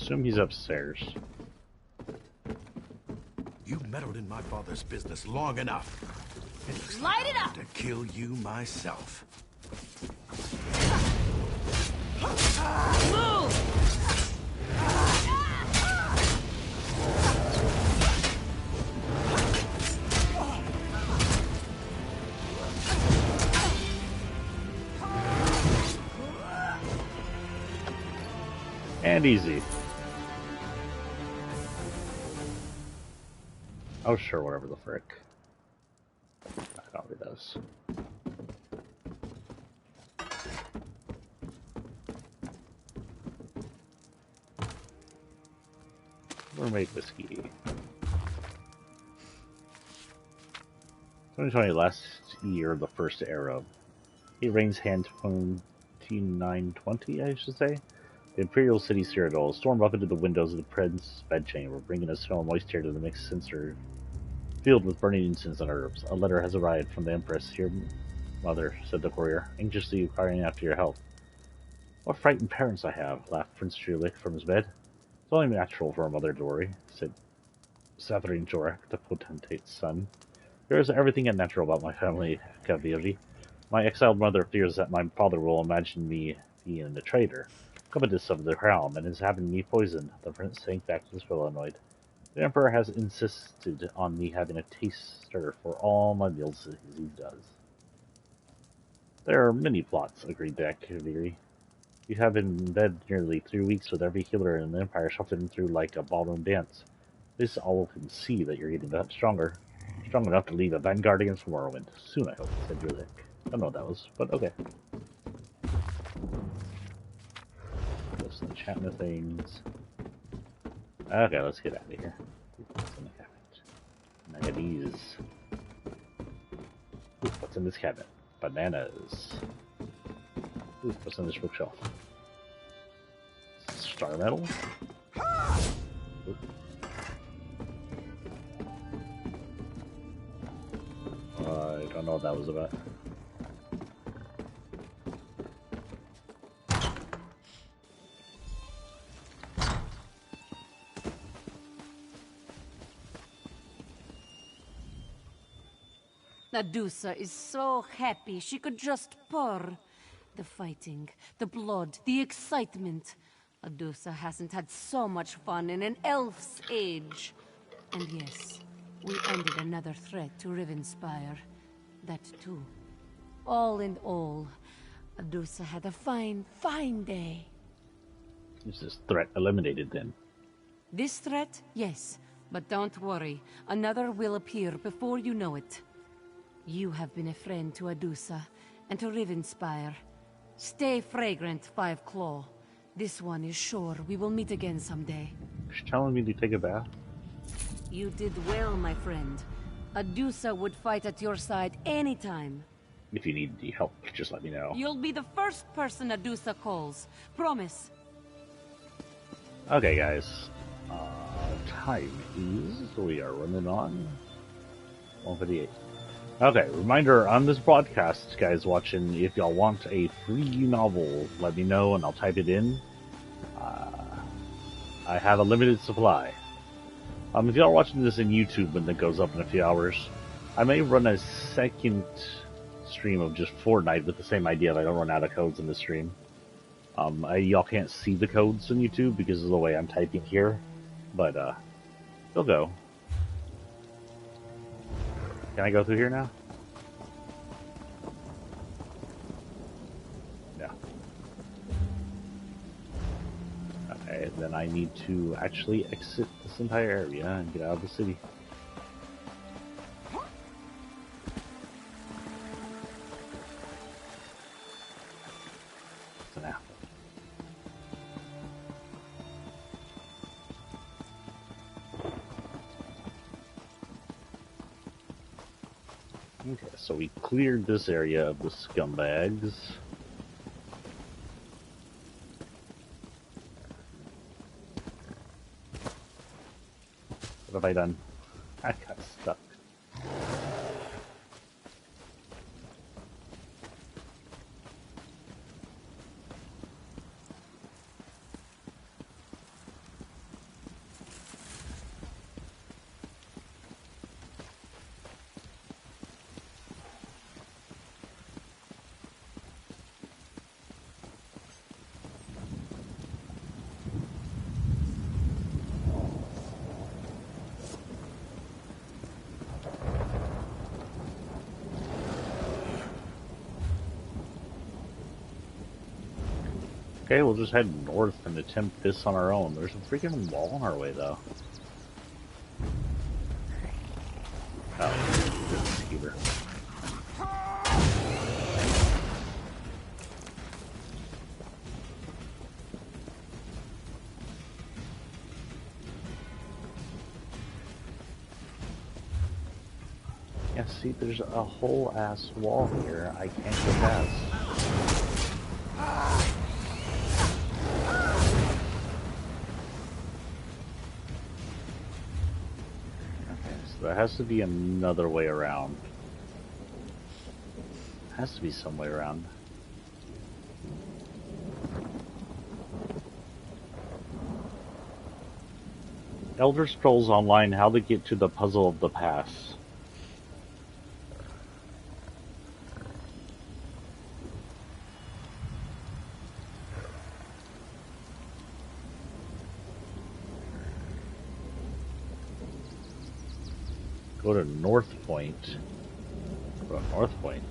Assume he's upstairs. You meddled in my father's business long enough. It looks Light like it I up! want to kill you myself. Move! And easy. Oh sure, whatever the frick. I don't read those. Mermaid whiskey. 2020, last year, the first era. He reigns hand 2920, I should say. The Imperial City Cyrodiil stormed up into the windows of the Prince's bedchamber, bringing a smell of moisture to the mixed censer filled with burning incense and herbs. A letter has arrived from the Empress, your mother, said the courier, anxiously inquiring after your health. What frightened parents I have, laughed Prince Julik from his bed. It's only natural for a mother to worry, said Sathrin Jorak, the potentate's son. There is everything unnatural about my family, Kaviri. My exiled mother fears that my father will imagine me being a traitor, covetous of the crown, and is having me poisoned. The prince sank back to his pillow, annoyed. The emperor has insisted on me having a taster for all my meals as he does. There are many plots, agreed the Kaviri. You have been in bed nearly 3 weeks with every healer in the empire shuffling through like a ballroom dance. This all can see that you're getting that stronger. Strong enough to lead a vanguard against Morrowind. Soon, I hope, said Julik. I don't know what that was, but okay. Those enchantment things. Okay, let's get out of here. What's in the cabinet? And I got these. Ooh, what's in this cabinet? Bananas. Ooh, what's in this bookshelf? Star metal? Ooh. I don't know what that was about. Adusa is so happy she could just purr. The fighting, the blood, the excitement. Adusa hasn't had so much fun in an elf's age. And yes, we ended another threat to Rivenspire. That too. All in all, Adusa had a fine, fine day. Is this threat eliminated then? This threat? Yes. But don't worry. Another will appear before you know it. You have been a friend to Adusa and to Rivenspire. Stay fragrant, Five Claw. This one is sure we will meet again someday. She's telling me to take a bath? You did well, my friend. Adusa would fight at your side anytime. If you need any help, just let me know. You'll be the first person Adusa calls. Promise. Okay, guys. Time is... we are running on 1:58. Okay, reminder on this broadcast, guys watching, if y'all want a free novel, let me know and I'll type it in. I have a limited supply. If y'all are watching this in YouTube when it goes up in a few hours, I may run a second stream of just Fortnite with the same idea if I don't run out of codes in the stream. Y'all can't see the codes on YouTube because of the way I'm typing here, but they'll go. Can I go through here now? Yeah. Okay, then I need to actually exit this entire area and get out of the city. So now. Okay, so we cleared this area of the scumbags. What have I done? I got stuck. Okay, we'll just head north and attempt this on our own. There's a freaking wall on our way, though. Oh, this is Skeever. Yeah, see, there's a whole ass wall here I can't get past. There has to be another way around. Has to be some way around. Elder Scrolls Online, how to get to the puzzle of the pass. Go to North Point. Go to North Point.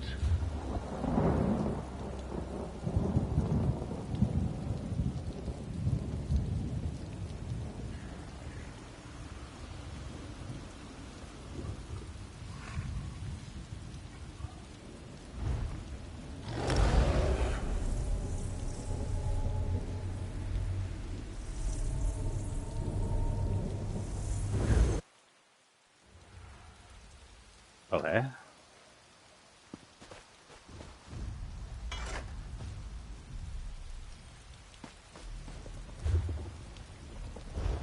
Okay.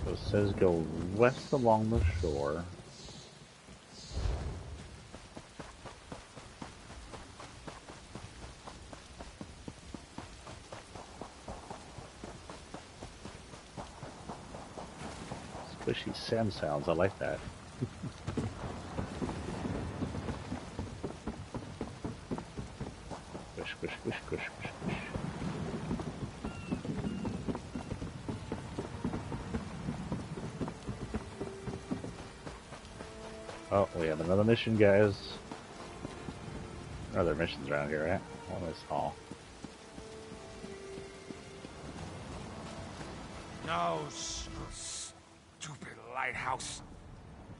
So it says go west along the shore. Squishy sand sounds, I like that. squish, squish, squish, squish, squish. Oh, we have another mission, guys. Other missions around here, right? One is small. No, stupid lighthouse.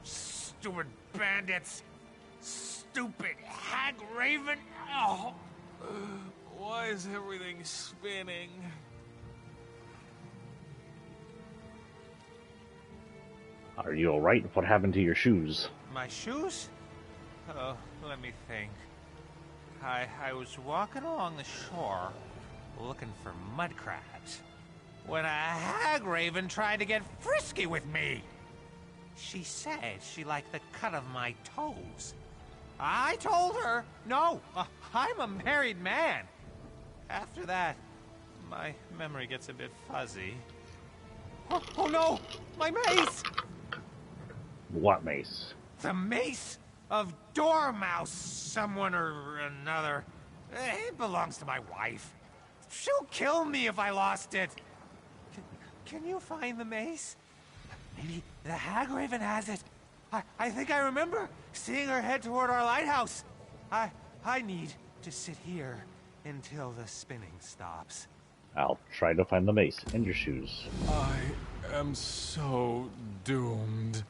Stupid bandits. Stupid hag raven. Oh. Why is everything spinning? Are you alright? What happened to your shoes? My shoes? Oh, let me think. I was walking along the shore looking for mud crabs when a hag raven tried to get frisky with me. She said she liked the cut of my toes. I told her, no, I'm a married man. After that, my memory gets a bit fuzzy. Oh no, my mace! What mace? The mace of Dormouse, someone or another. It belongs to my wife. She'll kill me if I lost it. Can you find the mace? Maybe the hag raven has it. I think I remember seeing her head toward our lighthouse. I need to sit here until the spinning stops. I'll try to find the mace in your shoes. I am so doomed.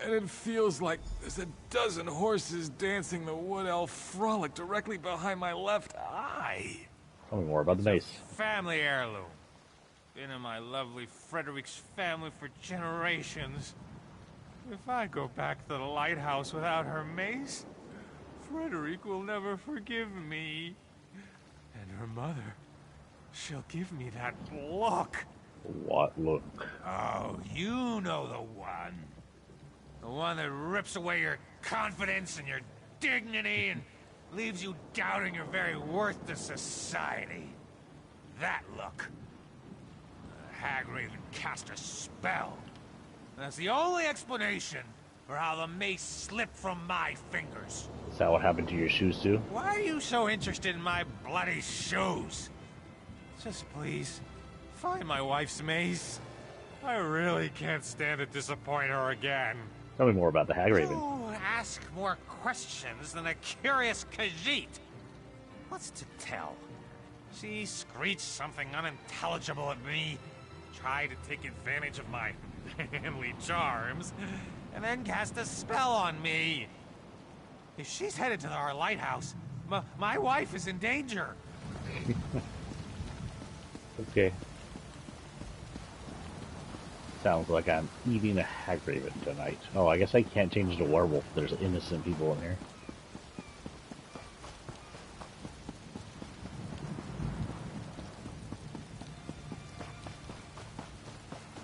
And it feels like there's a dozen horses dancing the wood elf frolic directly behind my left eye. Tell me more about the mace. Family heirloom. Been in my lovely Frederick's family for generations. If I go back to the lighthouse without her mace, Frederick will never forgive me. And her mother, she'll give me that look. What look? Oh, you know the one. The one that rips away your confidence and your dignity and leaves you doubting your very worth to society. That look. The hag raven cast a spell. That's the only explanation for how the mace slipped from my fingers. Is that what happened to your shoes too? Why are you so interested in my bloody shoes? Just please, find my wife's mace. I really can't stand to disappoint her again. Tell me more about the hag raven. You ask more questions than a curious Khajiit. What's to tell? She screeched something unintelligible at me, tried to take advantage of my manly charms, and then cast a spell on me. If she's headed to our lighthouse, my wife is in danger. Okay. Sounds like I'm eating a hag raven tonight. Oh, I guess I can't change to werewolf. There's innocent people in here.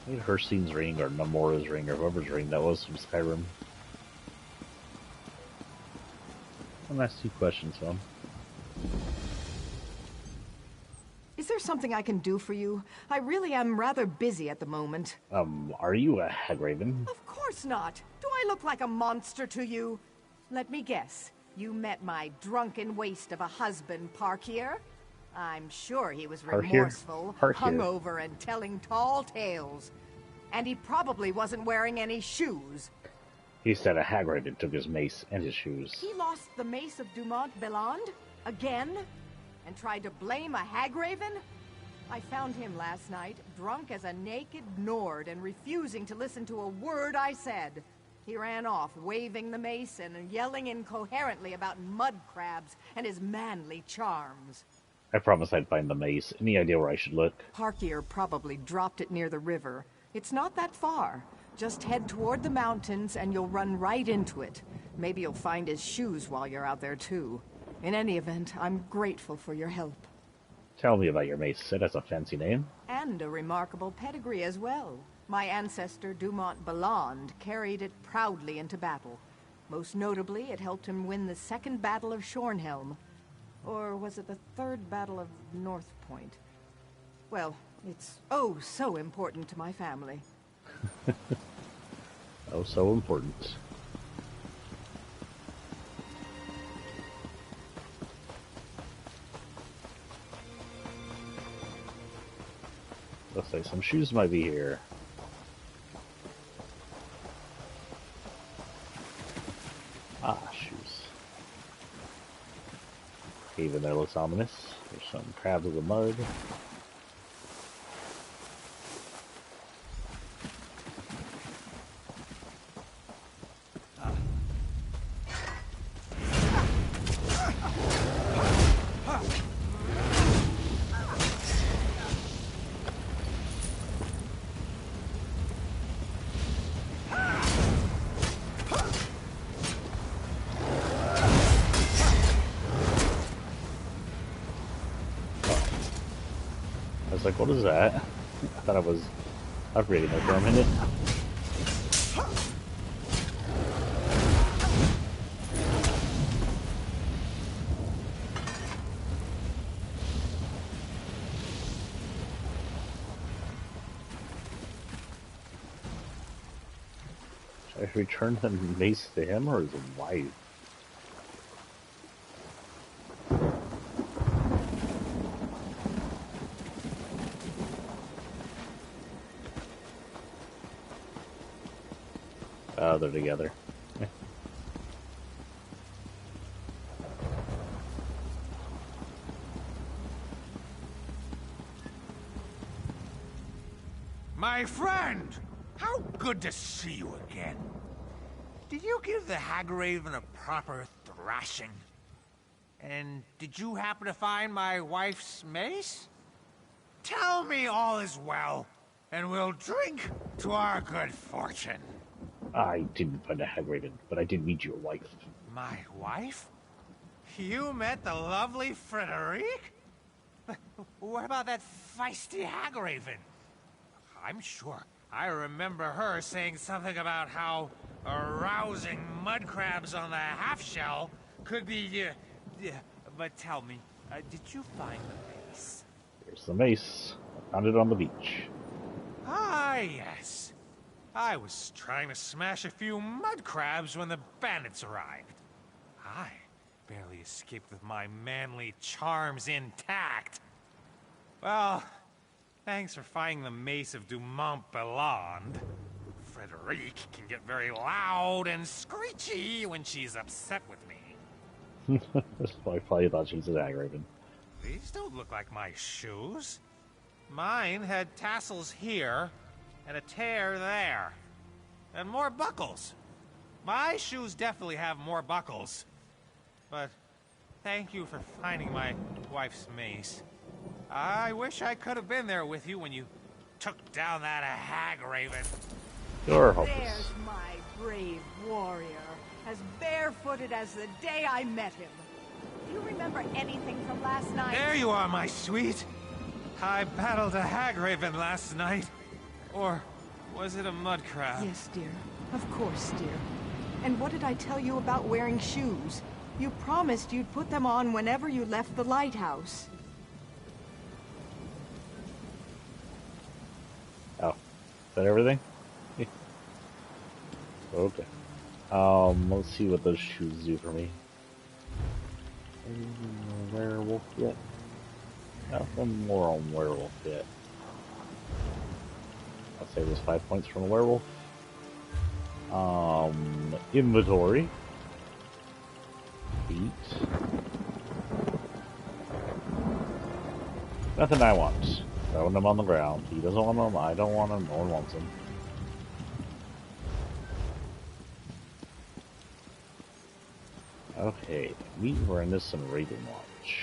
Maybe Hercine's ring or Namora's ring or whoever's ring that was from Skyrim. I'll ask 2 questions, son. Is there something I can do for you? I really am rather busy at the moment. Are you a hag raven? Of course not. Do I look like a monster to you? Let me guess. You met my drunken waste of a husband, Parkier? I'm sure he was remorseful, hungover, and telling tall tales. And he probably wasn't wearing any shoes. He said a hag raven took his mace and his shoes. He lost the mace of Dumont Belland? Again? And tried to blame a hag raven? I found him last night, drunk as a naked Nord and refusing to listen to a word I said. He ran off, waving the mace and yelling incoherently about mud crabs and his manly charms. I promised I'd find the mace. Any idea where I should look? Parkier probably dropped it near the river. It's not that far. Just head toward the mountains and you'll run right into it. Maybe you'll find his shoes while you're out there too. In any event, I'm grateful for your help. Tell me about your mace. It has a fancy name. And a remarkable pedigree as well. My ancestor, Dumont Belland, carried it proudly into battle. Most notably, it helped him win the Second Battle of Shornhelm. Or was it the Third Battle of North Point? Well, it's oh so important to my family. Oh, so important. Let's say some shoes might be here. Ah, shoes. Even there looks ominous. There's some crabs in the mud. Like, what is that? I thought I was upgrading there for a minute. Should I return the mace to him or his wife? Oh, they're together. My friend! How good to see you again. Did you give the Hagraven a proper thrashing? And did you happen to find my wife's mace? Tell me all is well, and we'll drink to our good fortune. I didn't find a Hagraven, but I did meet your wife. My wife? You met the lovely Frederique? What about that feisty Hagraven? I'm sure I remember her saying something about how arousing mud crabs on the half-shell could be, but tell me, did you find the mace? Here's the mace. I found it on the beach. Ah, yes. I was trying to smash a few mud crabs when the bandits arrived. I barely escaped with my manly charms intact. Well, thanks for finding the mace of Dumont Belland. Frederique can get very loud and screechy when she's upset with me. I probably thought she was an Hagraven. These don't look like my shoes. Mine had tassels here, and a tear there. And more buckles. My shoes definitely have more buckles. But thank you for finding my wife's mace. I wish I could have been there with you when you took down that Hagraven. You're hopeless. There's my brave warrior, as barefooted as the day I met him. Do you remember anything from last night? There you are, my sweet. I battled a Hagraven last night. Or was it a mud crab? Yes, dear. Of course, dear. And what did I tell you about wearing shoes? You promised you'd put them on whenever you left the lighthouse. Oh. Is that everything? Okay. Let's see what those shoes do for me. Werewolf yet? Nothing more on werewolf yet. I'll say there's 5 points from a werewolf. Inventory. Feet. Nothing I want. Throwing them on the ground. He doesn't want them. I don't want them. No one wants them. Okay, we were in this and Raven Watch.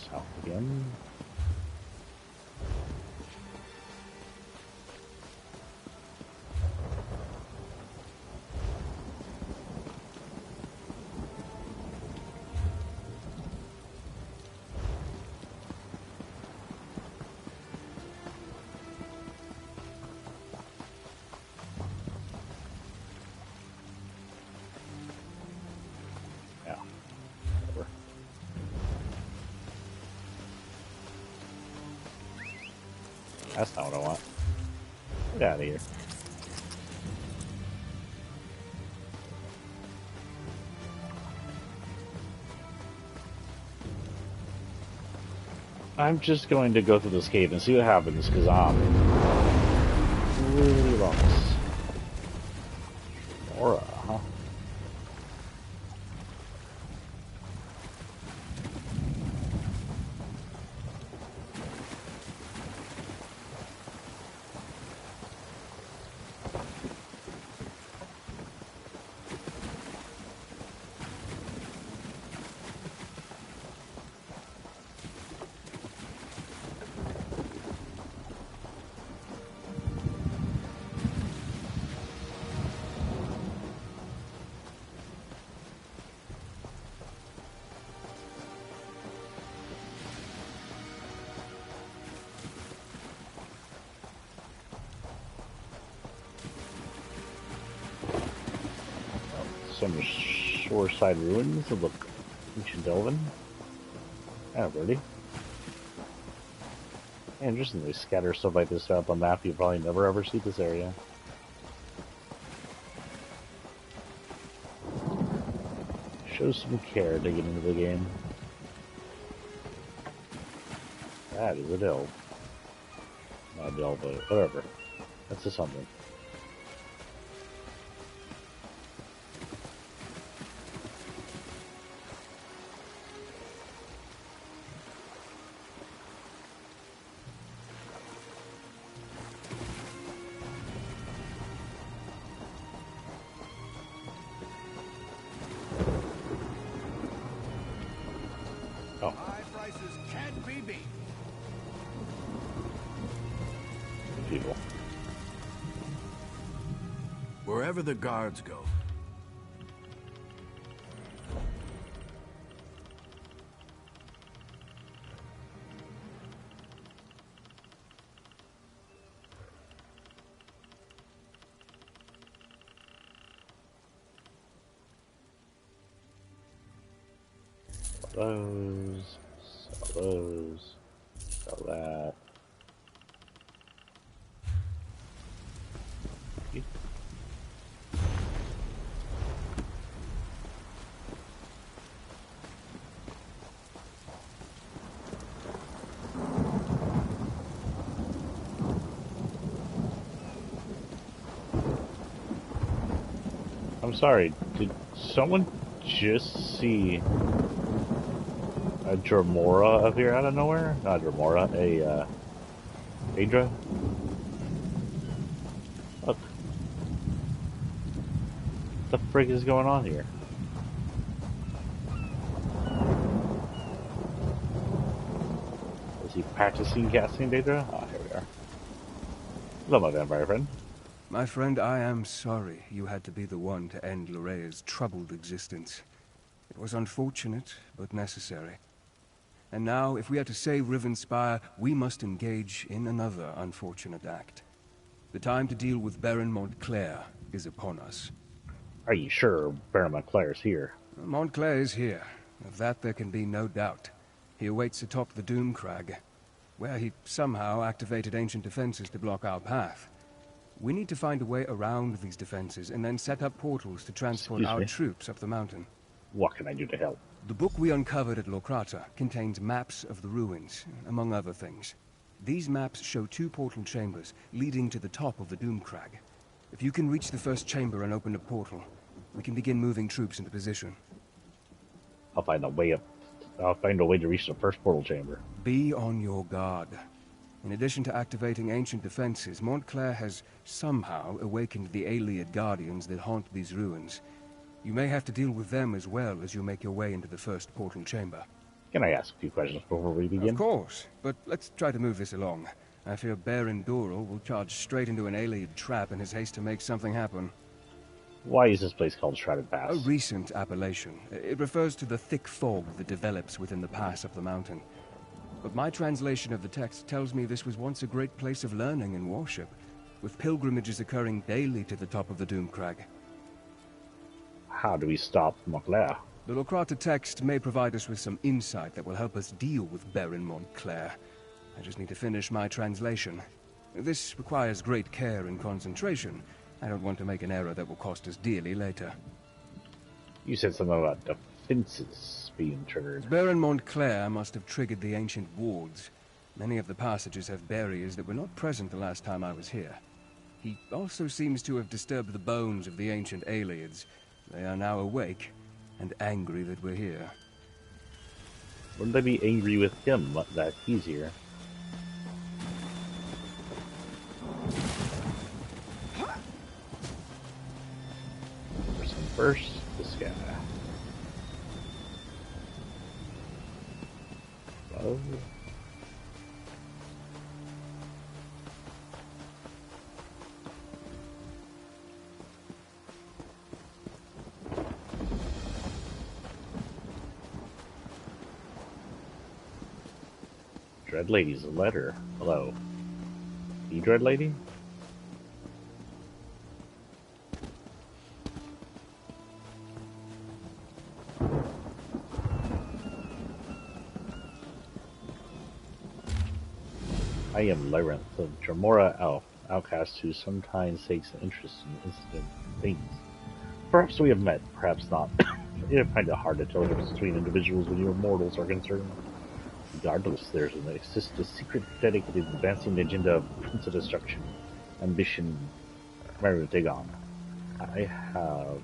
South again. That's not what I want. Get out of here. I'm just going to go through this cave and see what happens, because I'm really lost. Aura, huh? Some shoreside ruins that look ancient Elven. Already. Interesting, they scatter stuff like this out on the map. You probably never ever see this area. Shows some care to get into the game. That is a delve. Not a delve, but whatever. That's just something. Wherever the guards go. Those, sell that. I'm sorry, did someone just see a Dremora up here out of nowhere? Not Dremora, a Adra? Look. What the frick is going on here? Is he practicing casting Daedra? Ah, here we are. Hello, my vampire friend. My friend, I am sorry you had to be the one to end Lorea's troubled existence. It was unfortunate, but necessary. And now, if we are to save Rivenspire, we must engage in another unfortunate act. The time to deal with Baron Montclair is upon us. Are you sure Baron Montclair is here? Montclair is here. Of that there can be no doubt. He awaits atop the Doomcrag, where he somehow activated ancient defenses to block our path. We need to find a way around these defenses and then set up portals to transport our troops up the mountain. What can I do to help? The book we uncovered at Locrata contains maps of the ruins, among other things. These maps show 2 portal chambers leading to the top of the Doomcrag. If you can reach the first chamber and open a portal, we can begin moving troops into position. I'll find a way up. I'll find a way to reach the first portal chamber. Be on your guard. In addition to activating ancient defenses, Montclair has somehow awakened the Ayleid guardians that haunt these ruins. You may have to deal with them as well as you make your way into the first portal chamber. Can I ask a few questions before we begin? Of course, but let's try to move this along. I fear Baron Doral will charge straight into an Ayleid trap in his haste to make something happen. Why is this place called Shrouded Pass? A recent appellation. It refers to the thick fog that develops within the pass of the mountain. But my translation of the text tells me this was once a great place of learning and worship, with pilgrimages occurring daily to the top of the Doomcrag. How do we stop Montclair? The Locrata text may provide us with some insight that will help us deal with Baron Montclair. I just need to finish my translation. This requires great care and concentration. I don't want to make an error that will cost us dearly later. You said something about defenses being triggered. Baron Montclair must have triggered the ancient wards. Many of the passages have barriers that were not present the last time I was here. He also seems to have disturbed the bones of the ancient Aliads. They are now awake and angry that we're here. Wouldn't they be angry with him that he's here? First, this guy. Oh. Dread Lady's a letter. Hello. You Dread Lady? I am Labyrinth, the Dremora elf, outcast who sometimes takes an interest in incident things. Perhaps we have met, perhaps not. I find it hard to tell the difference between individuals when you mortals are concerned. Regardless, there's a secret dedicated to advancing the agenda of Prince of Destruction, ambition, Mary Dagon. I have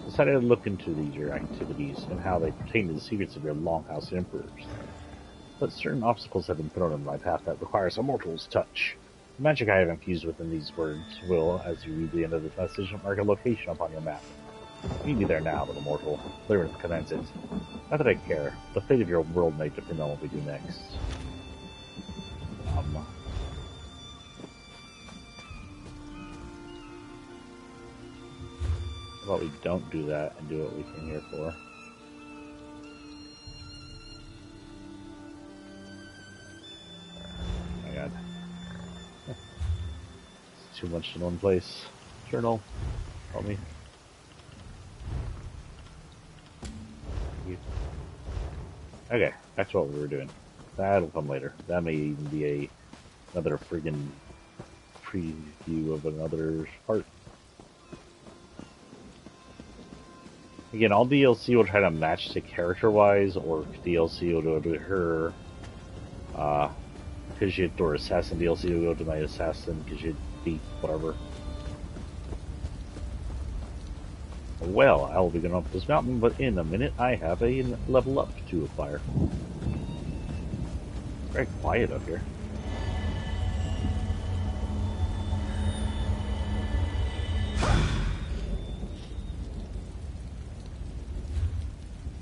decided to look into your activities and how they pertain to the secrets of your Longhouse Emperors. But certain obstacles have been thrown in my path that requires a mortal's touch. The magic I have infused within these words will, as you read the end of this message, mark a location upon your map. You may be there now, little mortal. Labyrinth commands it. Not that I care. The fate of your world may depend on what we do next. How about we don't do that and do what we came here for? God. It's too much in one place. Journal. Help me. Okay, back to what we were doing. That'll come later. That may even be another friggin' preview of another part. Again, all DLC will try to match to character-wise, or DLC will go to her, Pidgeot, or Assassin DLC will go to my Assassin, Pidgeot, Thief, whatever. Well, I will be going up this mountain, but in a minute I have a level up to acquire. It's very quiet up here.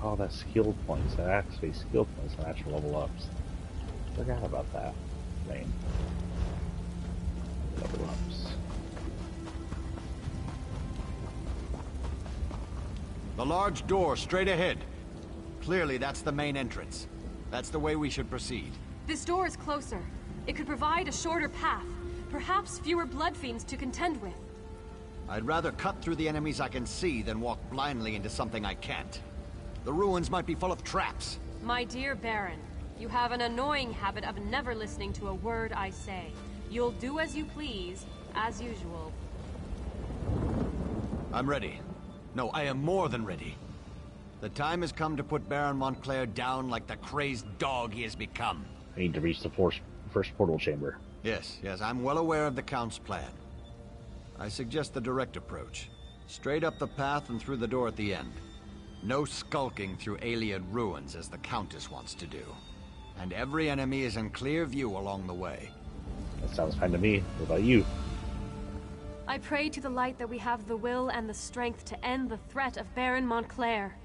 Oh, that's skill points. That actually skill points on actual level ups. Forgot about that. Lame. Level ups. The large door straight ahead. Clearly, that's the main entrance. That's the way we should proceed. This door is closer. It could provide a shorter path. Perhaps fewer blood fiends to contend with. I'd rather cut through the enemies I can see than walk blindly into something I can't. The ruins might be full of traps. My dear Baron, you have an annoying habit of never listening to a word I say. You'll do as you please, as usual. I'm ready. No, I am more than ready. The time has come to put Baron Montclair down like the crazed dog he has become. I need to reach the first portal chamber. Yes, I'm well aware of the Count's plan. I suggest the direct approach. Straight up the path and through the door at the end. No skulking through Aliad ruins as the Countess wants to do. And every enemy is in clear view along the way. That sounds fine to me. What about you? I pray to the light that we have the will and the strength to end the threat of Baron Montclair.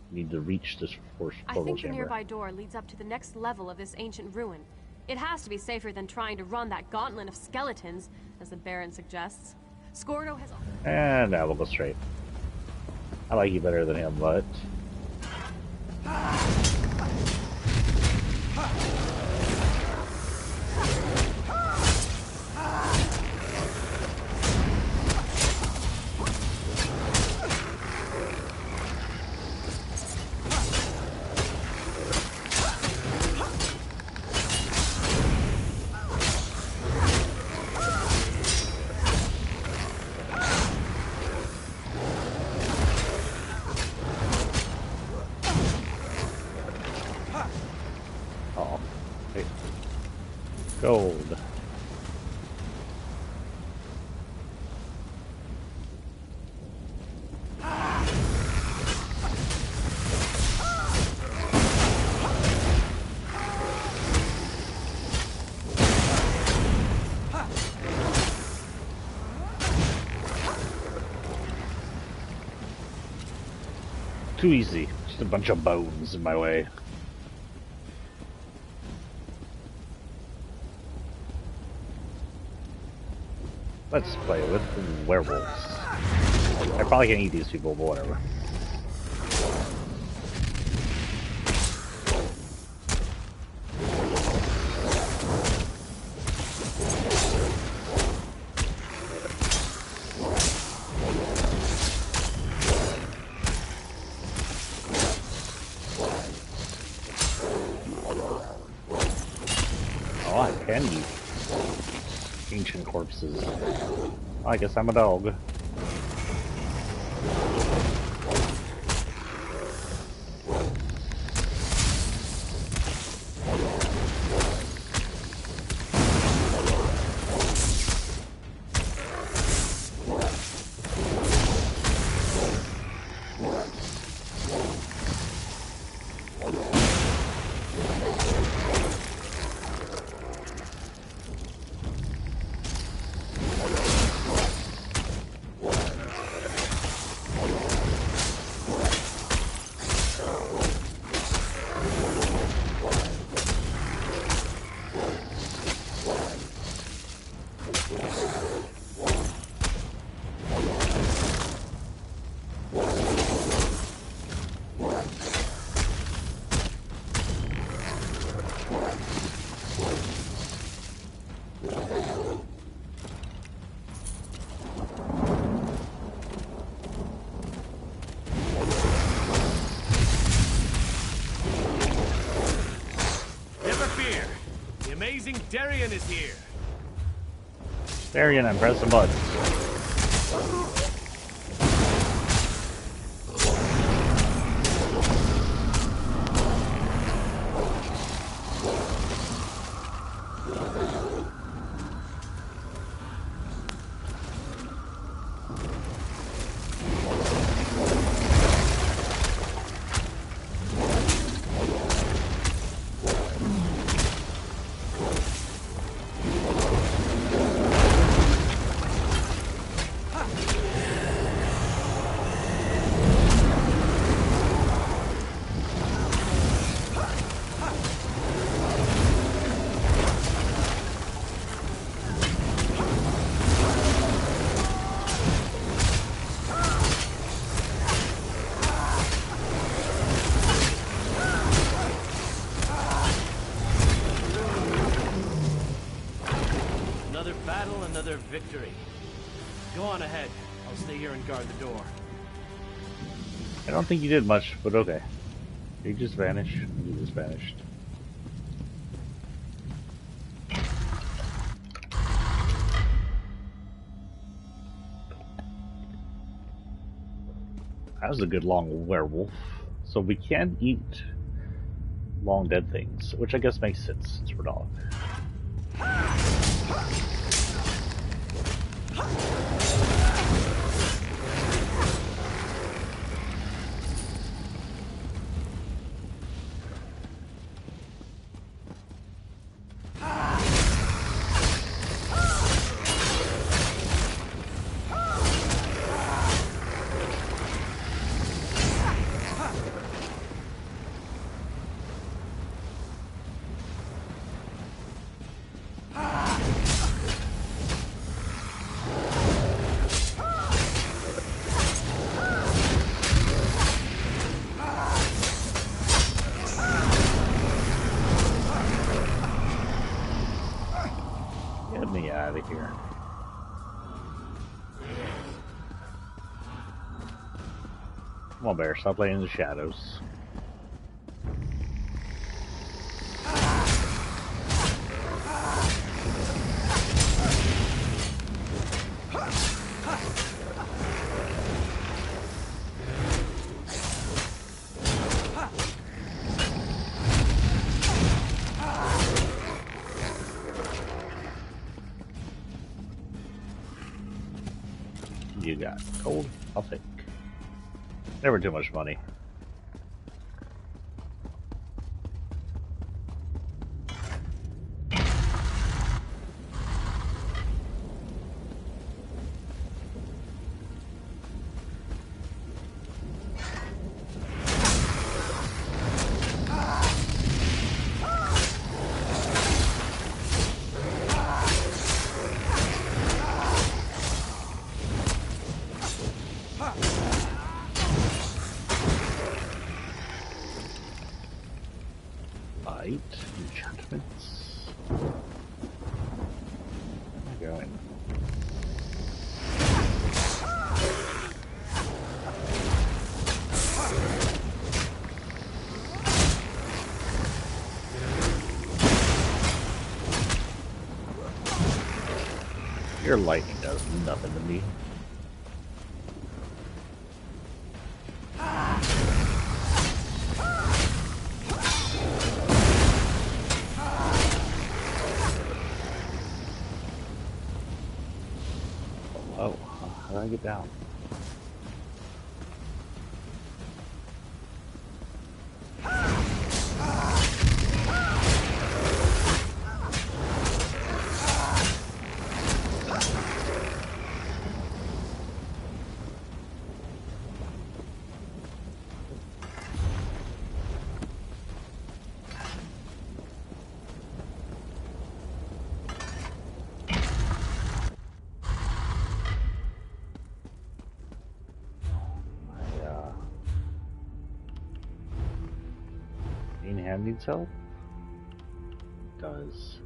Need to reach this first I portal think chamber. the nearby door leads up to the next level of this ancient ruin. It has to be safer than trying to run that gauntlet of skeletons, as the Baron suggests. Scordo has... And now we'll go straight. I like you better than him, but... Hey. Gold. Too easy. Just a bunch of bones in my way. Let's play with werewolves. I probably can't eat these people, but whatever. Oh, I can eat ancient corpses. I guess I'm a dog. Amazing Darien is here. Darien, I'm pressing buttons. Another battle, another victory. Go on ahead. I'll stay here and guard the door. I don't think you did much, but okay. He just vanished. He just vanished. That was a good long werewolf. So we can eat long dead things, which I guess makes sense since we're dog. Get me out of here. Come on, bear, stop playing in the shadows. you got? Gold? I'll take. Never too much money. Enchantments. Where am I going? Your lightning does nothing to me. Oh, how do I get down? Main hand needs help? Does.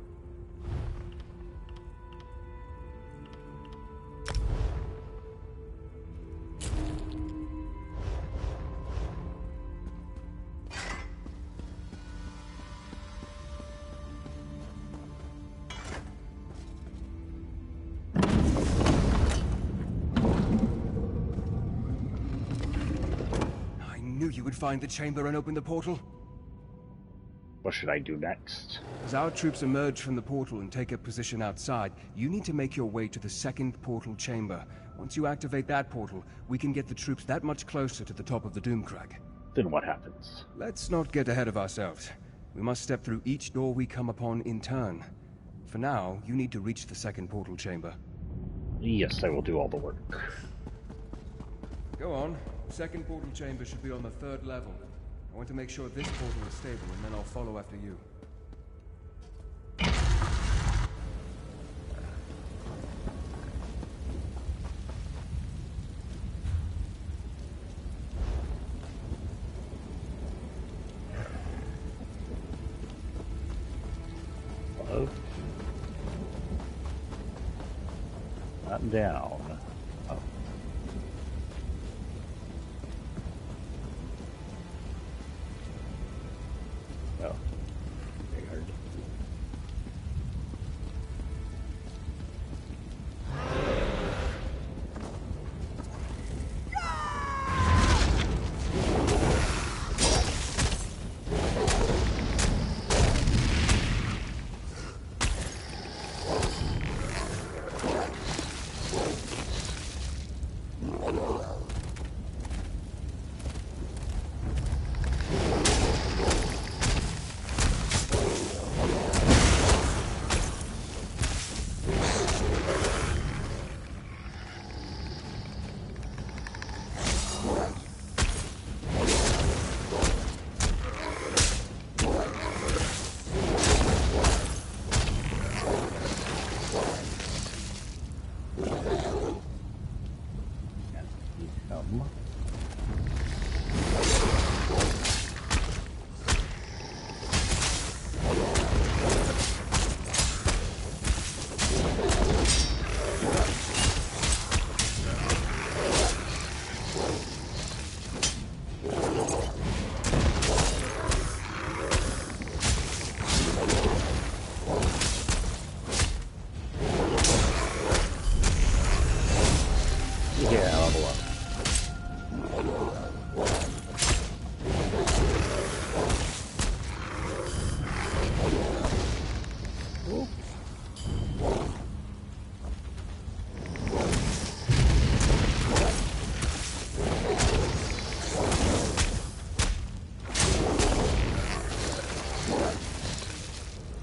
I knew you would find the chamber and open the portal. What should I do next? As our troops emerge from the portal and take a position outside, you need to make your way to the second portal chamber. Once you activate that portal, we can get the troops that much closer to the top of the Doomcrag. Then what happens? Let's not get ahead of ourselves. We must step through each door we come upon in turn. For now, you need to reach the second portal chamber. Yes, I will do all the work. Go on. Second portal chamber should be on the 3rd level. I want to make sure this portal is stable, and then I'll follow after you. Up. Not down. Up. Oh. Very hard.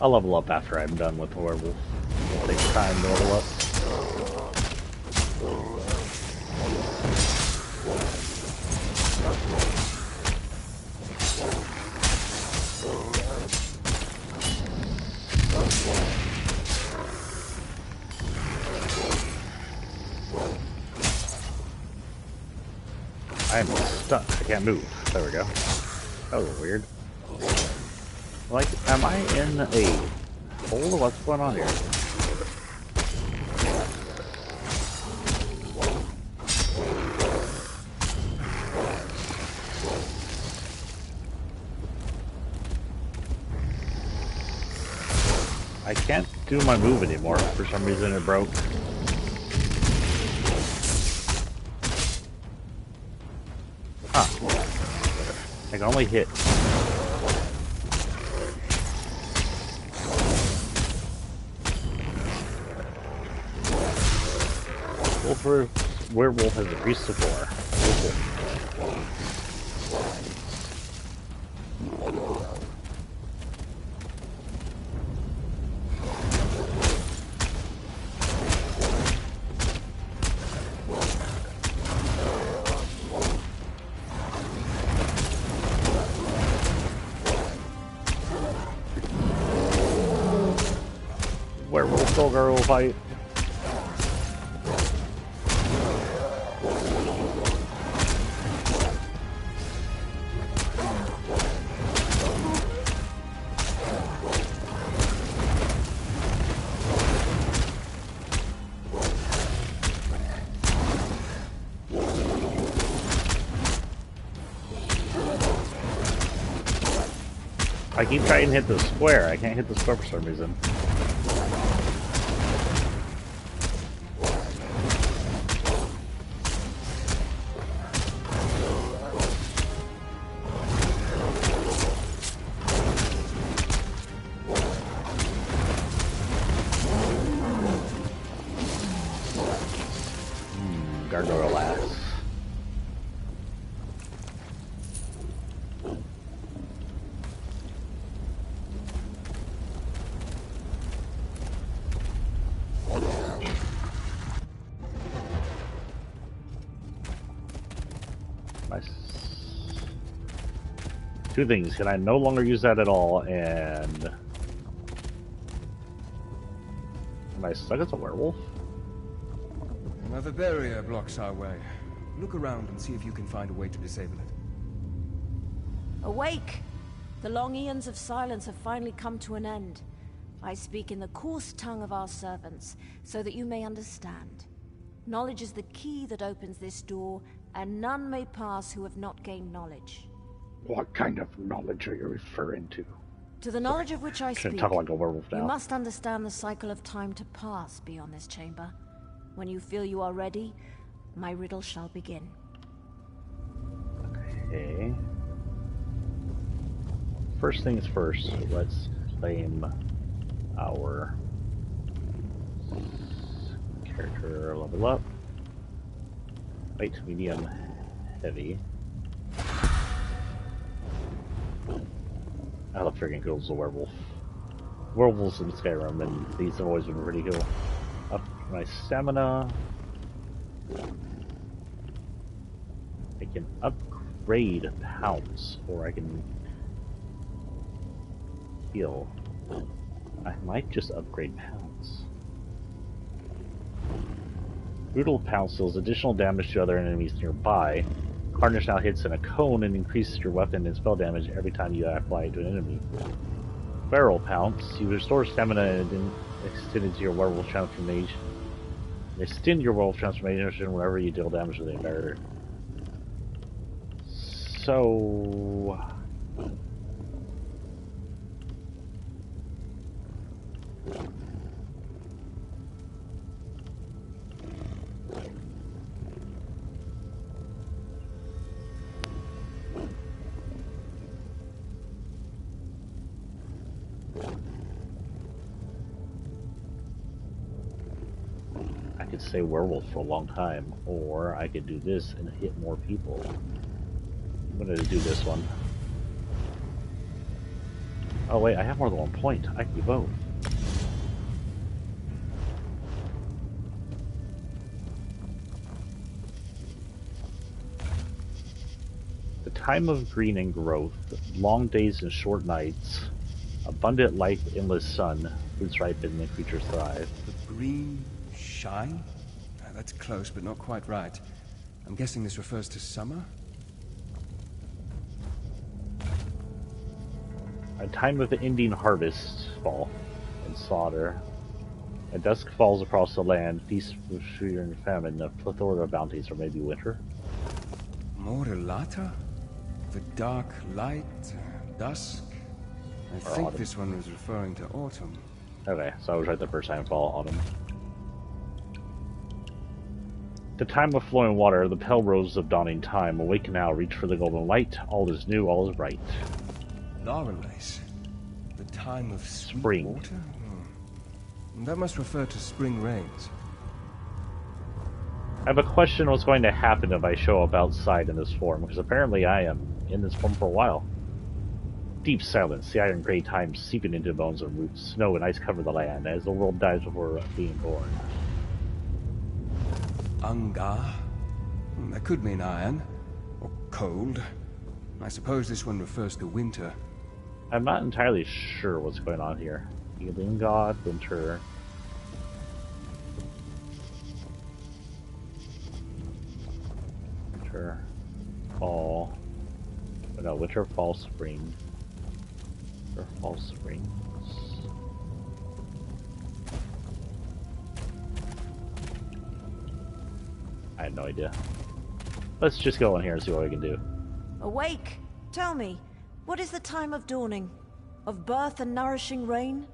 I'll level up after I'm done with the werewolf. Take time to level up. I'm stuck. I can't move. There we go. That was a little weird. Like, am I in a hole? What's going on here? I can't do my move anymore. For some reason it broke. Huh. I can only hit. Werewolf has a priest of war. Werewolf dog girl fight. I keep trying to hit the square. I can't hit the square for some reason. Gargoyle ass. Two things. Can I no longer use that at all? And am I stuck as a werewolf? Another barrier blocks our way. Look around and see if you can find a way to disable it. Awake! The long eons of silence have finally come to an end. I speak in the coarse tongue of our servants, so that you may understand. Knowledge is the key that opens this door, and none may pass who have not gained knowledge. What kind of knowledge are you referring to? To the knowledge of which I speak, talk like a werewolf now. You must understand the cycle of time to pass beyond this chamber. When you feel you are ready, my riddle shall begin. Okay. First things first, let's claim our character level up. Light, medium, heavy. I love freaking cool as a werewolf. Werewolves in Skyrim, and these have always been pretty cool. Up my stamina. I can upgrade pounce, or I can heal. I might just upgrade pounce. Brutal pounce deals additional damage to other enemies nearby. Carnage now hits in a cone and increases your weapon and spell damage every time you apply it to an enemy. Feral pounce, you restore stamina and extend into your werewolf transformation. Extend your werewolf transformation whenever you deal damage with a bear. So I could say werewolf for a long time, or I could do this and hit more people. I'm gonna do this one. Oh wait, I have more than 1 point. I can do both. The time of green and growth, long days and short nights, abundant life, endless sun, fruits ripen and creatures thrive. The green shine? That's close, but not quite right. I'm guessing this refers to summer? A time of ending harvest, fall, and slaughter. At dusk falls across the land, feast of fear and famine, a plethora of bounties, or maybe winter. Morelata? The dark light, dusk? I think autumn. this one was referring to autumn. Okay, so I was right the first time, fall, autumn. The time of flowing water, the pale rose of dawning time. Awake now, reach for the golden light. All is new, all is bright. Laurelace? The time of sweet spring. Water? That must refer to spring rains. I have a question what's going to happen if I show up outside in this form, because apparently I am in this form for a while. Deep silence, the iron gray time seeping into bones and roots. Snow and ice cover the land as the world dies before being born. Ungar? That could mean iron. Or cold. I suppose this one refers to winter. I'm not entirely sure what's going on here. Healing God, winter. Winter, fall. Oh, no, winter, fall, spring. Winter, fall, spring. I had no idea. Let's just go in here and see what we can do. Awake! Tell me, what is the time of dawning? Of birth and nourishing rain?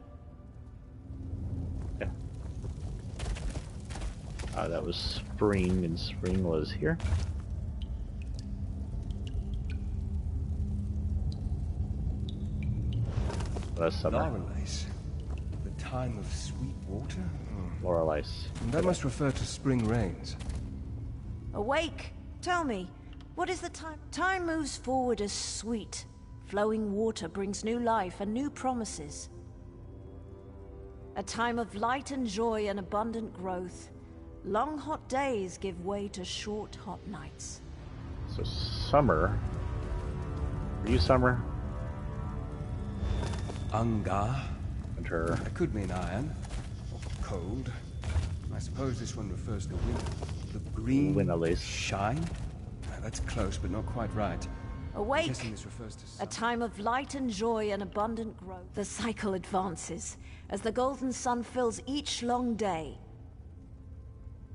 Yeah. That was spring, and spring was here. That's summer. Laurelace. The time of sweet water? Laurelace. That must refer to spring rains. Awake! Tell me, what is the time? Time moves forward as sweet. Flowing water brings new life and new promises. A time of light and joy and abundant growth. Long hot days give way to short hot nights. So summer. Are you summer? Ungar? Winter. That could mean iron. Or cold. I suppose this one refers to winter. The green Winterlace. shine? That's close, but not quite right. Awake! Guessing this refers to A time of light and joy and abundant growth. The cycle advances as the golden sun fills each long day.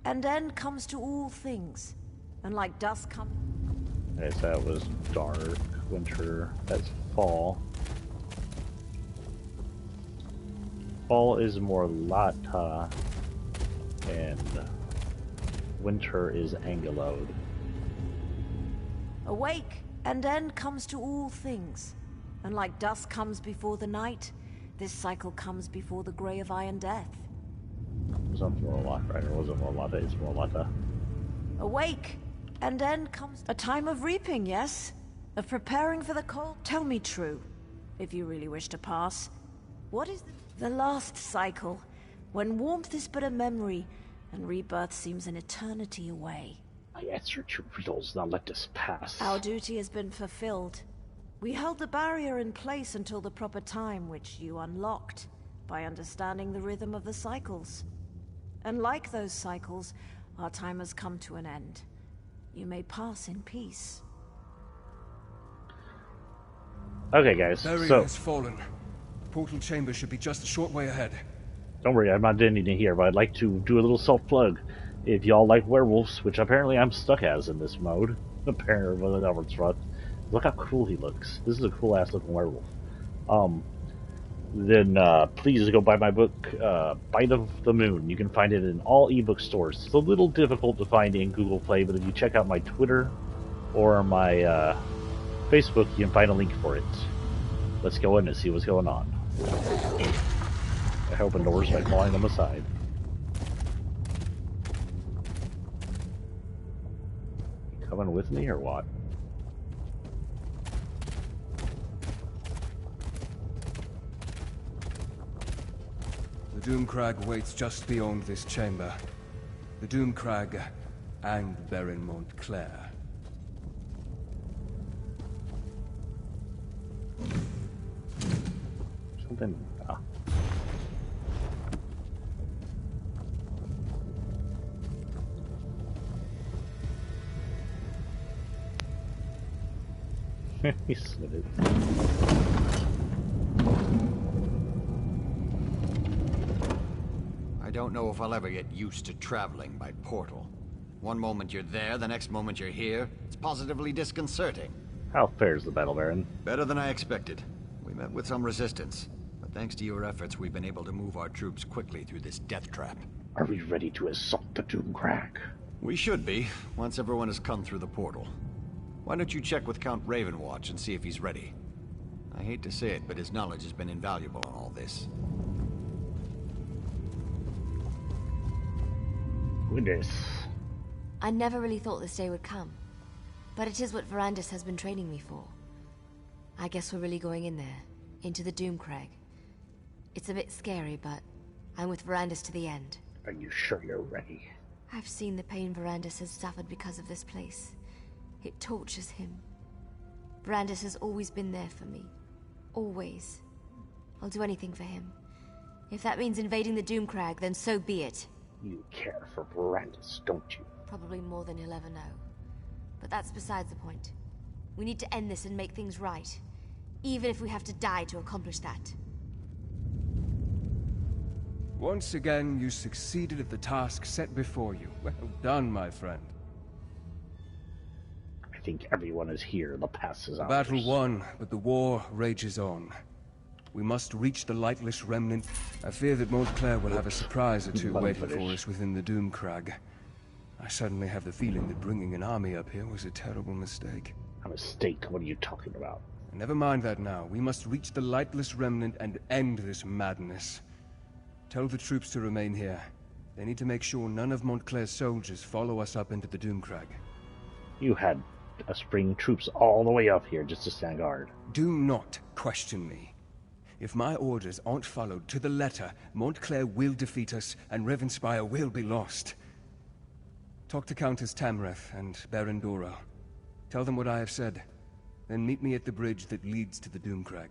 And end comes to all things, and like dusk comes. Okay, so that was dark. Winter. That's fall. Fall is more Lata, and winter is Angelode. Awake, and end comes to all things. And like dusk comes before the night, this cycle comes before the grey of iron death. It was not more Lata, right? Or was it more Lata? It's more Lata. Awake, and end comes a time of reaping, yes? Of preparing for the cold. Tell me true, if you really wish to pass. What is the last cycle, when warmth is but a memory, and rebirth seems an eternity away? I answered your riddles, now let us pass. Our duty has been fulfilled. We held the barrier in place until the proper time, which you unlocked, by understanding the rhythm of the cycles. And like those cycles, our time has come to an end. You may pass in peace. Okay, guys, Barrier so has fallen. Portal chamber should be just a short way ahead. don't worry, I'm not ending it here, but I'd like to do a little self-plug. If y'all like werewolves, which apparently I'm stuck as in this mode, apparently with Albert's front, look how cool he looks. This is a cool-ass looking werewolf. Then please go buy my book, Bite of the Moon. You can find it in all ebook stores. It's a little difficult to find in Google Play, but if you check out my Twitter or my Facebook, you can find a link for it. Let's go in and see what's going on. I open doors by clawing them aside. Coming with me or what? The Doomcrag waits just beyond this chamber. The Doomcrag and Baron Montclair. Something. He slid it. I don't know if I'll ever get used to traveling by portal. One moment you're there, the next moment you're here. It's positively disconcerting. How fares the battle, Baron? Better than I expected. We met with some resistance, but thanks to your efforts, we've been able to move our troops quickly through this death trap. Are we ready to assault the Doomcrag? We should be, once everyone has come through the portal. Why don't you check with Count Ravenwatch and see if he's ready? I hate to say it, but his knowledge has been invaluable in all this. Goodness. I never really thought this day would come. But it is what Verandis has been training me for. I guess we're really going in there, into the Doomcrag. It's a bit scary, but I'm with Verandis to the end. Are you sure you're ready? I've seen the pain Verandis has suffered because of this place. It tortures him. Verandis has always been there for me. Always. I'll do anything for him. If that means invading the Doomcrag, then so be it. You care for Verandis, don't you? Probably more than he'll ever know. But that's besides the point. We need to end this and make things right. Even if we have to die to accomplish that. Once again, you succeeded at the task set before you. Well done, my friend. I think everyone is here. The pass is ours. Battle won, but the war rages on. We must reach the lightless remnant. I fear that Montclair will have a surprise or two waiting for us within the Doomcrag. I suddenly have the feeling that bringing an army up here was a terrible mistake. A mistake? What are you talking about? Never mind that now. We must reach the lightless remnant and end this madness. Tell the troops to remain here. They need to make sure none of Montclair's soldiers follow us up into the Doomcrag. You had us bring troops all the way up here just to stand guard. Do not question me. If my orders aren't followed to the letter, Montclair will defeat us, and Ravenspire will be lost. Talk to Countess Tamreth and Baron Dora. Tell them what I have said. Then meet me at the bridge that leads to the Doomcrag.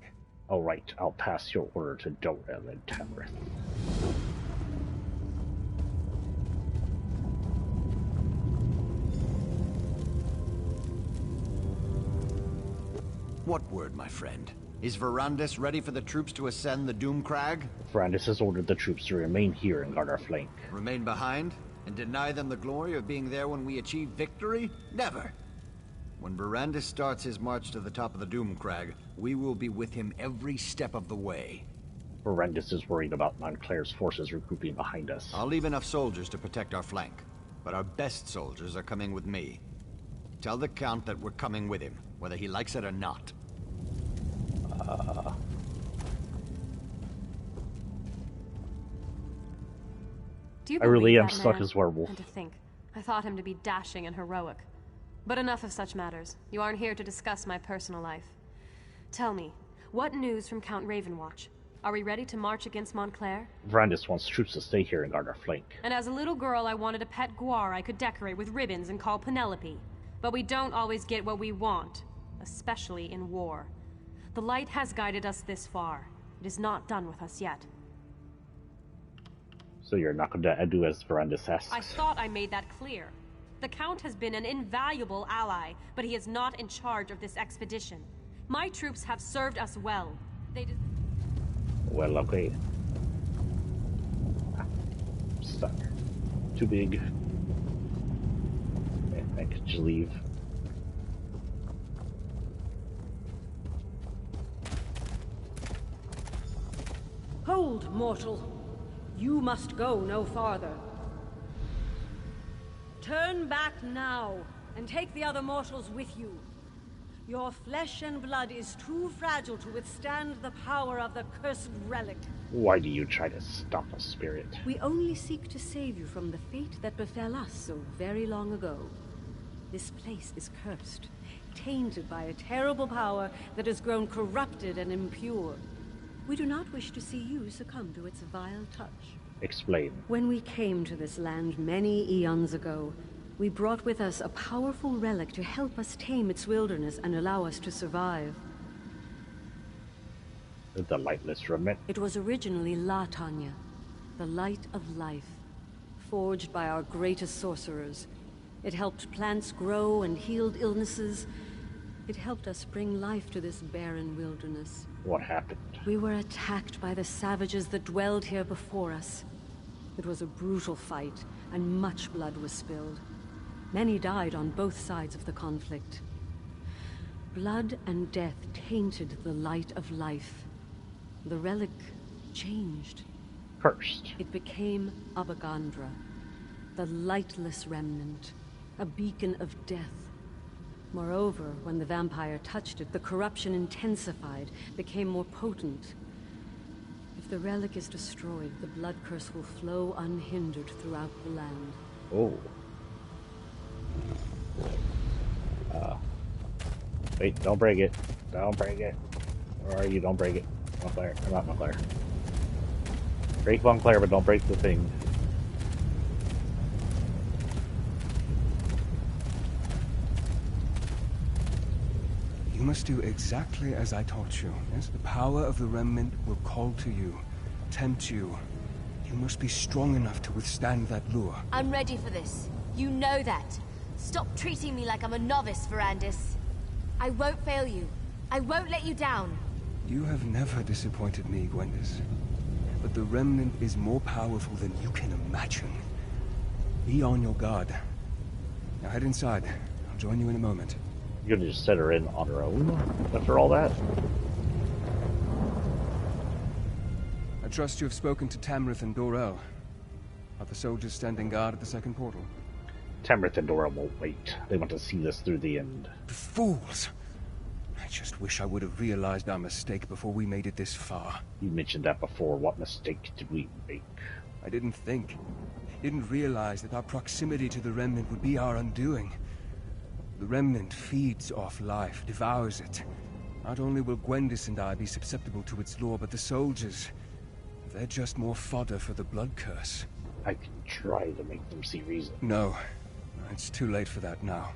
All right, I'll pass your order to Dora and Tamreth. What word, my friend? Is Verandis ready for the troops to ascend the Doomcrag? Verandis has ordered the troops to remain here and guard our flank. Remain behind? And deny them the glory of being there when we achieve victory? Never! When Verandis starts his march to the top of the Doomcrag, we will be with him every step of the way. Verandis is worried about Montclair's forces regrouping behind us. I'll leave enough soldiers to protect our flank, but our best soldiers are coming with me. Tell the Count that we're coming with him, whether he likes it or not. I really am stuck as Werewolf. And to think, I thought him to be dashing and heroic. But enough of such matters. You aren't here to discuss my personal life. Tell me, what news from Count Ravenwatch? Are we ready to march against Montclair? Verandis wants troops to stay here and guard our flank. And as a little girl, I wanted a pet guar I could decorate with ribbons and call Penelope. But we don't always get what we want, especially in war. The light has guided us this far. It is not done with us yet. So you're not going to do as Verandis asks? I thought I made that clear. The Count has been an invaluable ally, but he is not in charge of this expedition. My troops have served us well. Well, okay. I'm stuck. Too big. I could just leave. Hold, mortal. You must go no farther. Turn back now, and take the other mortals with you. Your flesh and blood is too fragile to withstand the power of the cursed relic. Why do you try to stop us, Spirit? We only seek to save you from the fate that befell us so very long ago. This place is cursed, tainted by a terrible power that has grown corrupted and impure. We do not wish to see you succumb to its vile touch. Explain. When we came to this land many eons ago, we brought with us a powerful relic to help us tame its wilderness and allow us to survive. The lightless remnant. It was originally La Tanya, the light of life, forged by our greatest sorcerers. It helped plants grow and healed illnesses. It helped us bring life to this barren wilderness. What happened? We were attacked by the savages that dwelled here before us. It was a brutal fight, and much blood was spilled. Many died on both sides of the conflict. Blood and death tainted the light of life. The relic changed. Cursed. It became Abagandra, the lightless remnant, a beacon of death. Moreover, when the vampire touched it, the corruption intensified, became more potent. If the relic is destroyed, the blood curse will flow unhindered throughout the land. Oh. Wait, don't break it. Don't break it. Where are you? Don't break it. Montclair. Or not Montclair. Break Montclair, but don't break the thing. You must do exactly as I taught you. Yes, the power of the remnant will call to you, tempt you. You must be strong enough to withstand that lure. I'm ready for this. You know that. Stop treating me like I'm a novice, Verandis. I won't fail you. I won't let you down. You have never disappointed me, Gwendis. But the remnant is more powerful than you can imagine. Be on your guard. Now head inside. I'll join you in a moment. You're gonna just set her in on her own after all that? I trust you have spoken to Tamrith and Dorel. Are the soldiers standing guard at the second portal? Tamrith and Dorel won't wait. They want to see this through the end. The fools! I just wish I would have realized our mistake before we made it this far. You mentioned that before. What mistake did we make? I didn't think. Didn't realize that our proximity to the remnant would be our undoing. The remnant feeds off life, devours it. Not only will Gwendis and I be susceptible to its lure, but the soldiers. They're just more fodder for the blood curse. I can try to make them see reason. No. It's too late for that now.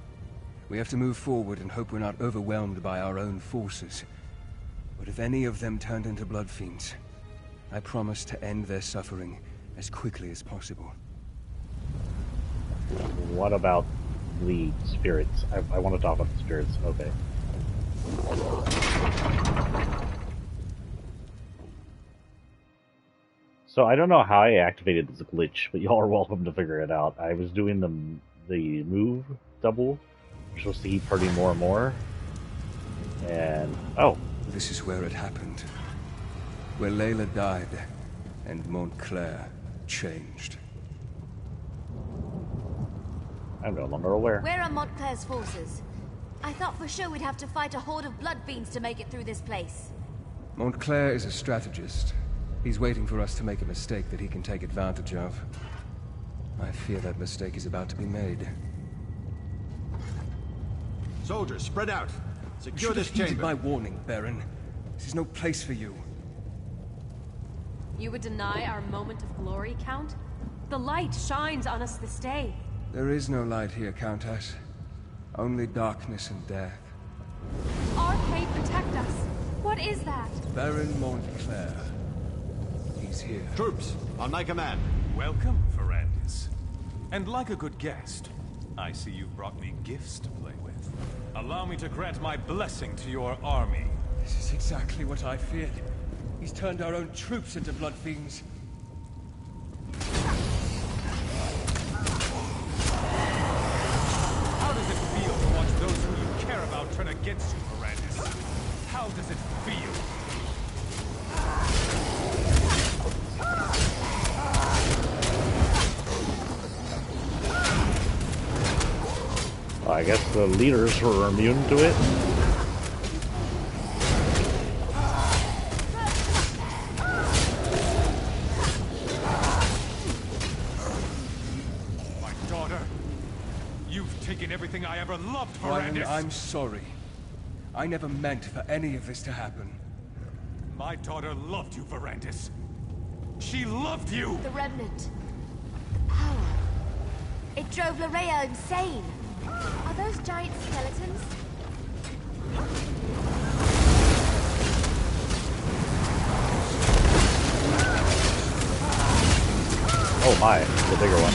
We have to move forward and hope we're not overwhelmed by our own forces. But if any of them turned into blood fiends, I promise to end their suffering as quickly as possible. What about the spirits? I want to talk about the spirits. Okay. So I don't know how I activated this glitch, but y'all are welcome to figure it out. I was doing the move double. You're supposed to keep hurting more and more. And oh. This is where it happened. Where Layla died and Montclair changed. I'm no longer aware. Where are Montclair's forces? I thought for sure we'd have to fight a horde of blood fiends to make it through this place. Montclair is a strategist. He's waiting for us to make a mistake that he can take advantage of. I fear that mistake is about to be made. Soldiers, spread out. Secure this chamber. You should have chamber. heeded my warning, Baron. This is no place for you. You would deny our moment of glory, Count? The light shines on us this day. There is no light here, Countess. Only darkness and death. Arcade, protect us. What is that? Baron Montclair. He's here. Troops, on my command. Welcome, Verandis. And like a good guest, I see you've brought me gifts to play with. Allow me to grant my blessing to your army. This is exactly what I feared. He's turned our own troops into blood fiends. How does it feel to watch those who you care about turn against you, Verandis? How does it feel? I guess the leaders were immune to it. My daughter, you've taken everything I ever loved, Ryan, Verandis. I'm sorry. I never meant for any of this to happen. My daughter loved you, Verandis. She loved you! The Remnant. The power. It drove Larea insane. Are those giant skeletons? Oh my, the bigger one.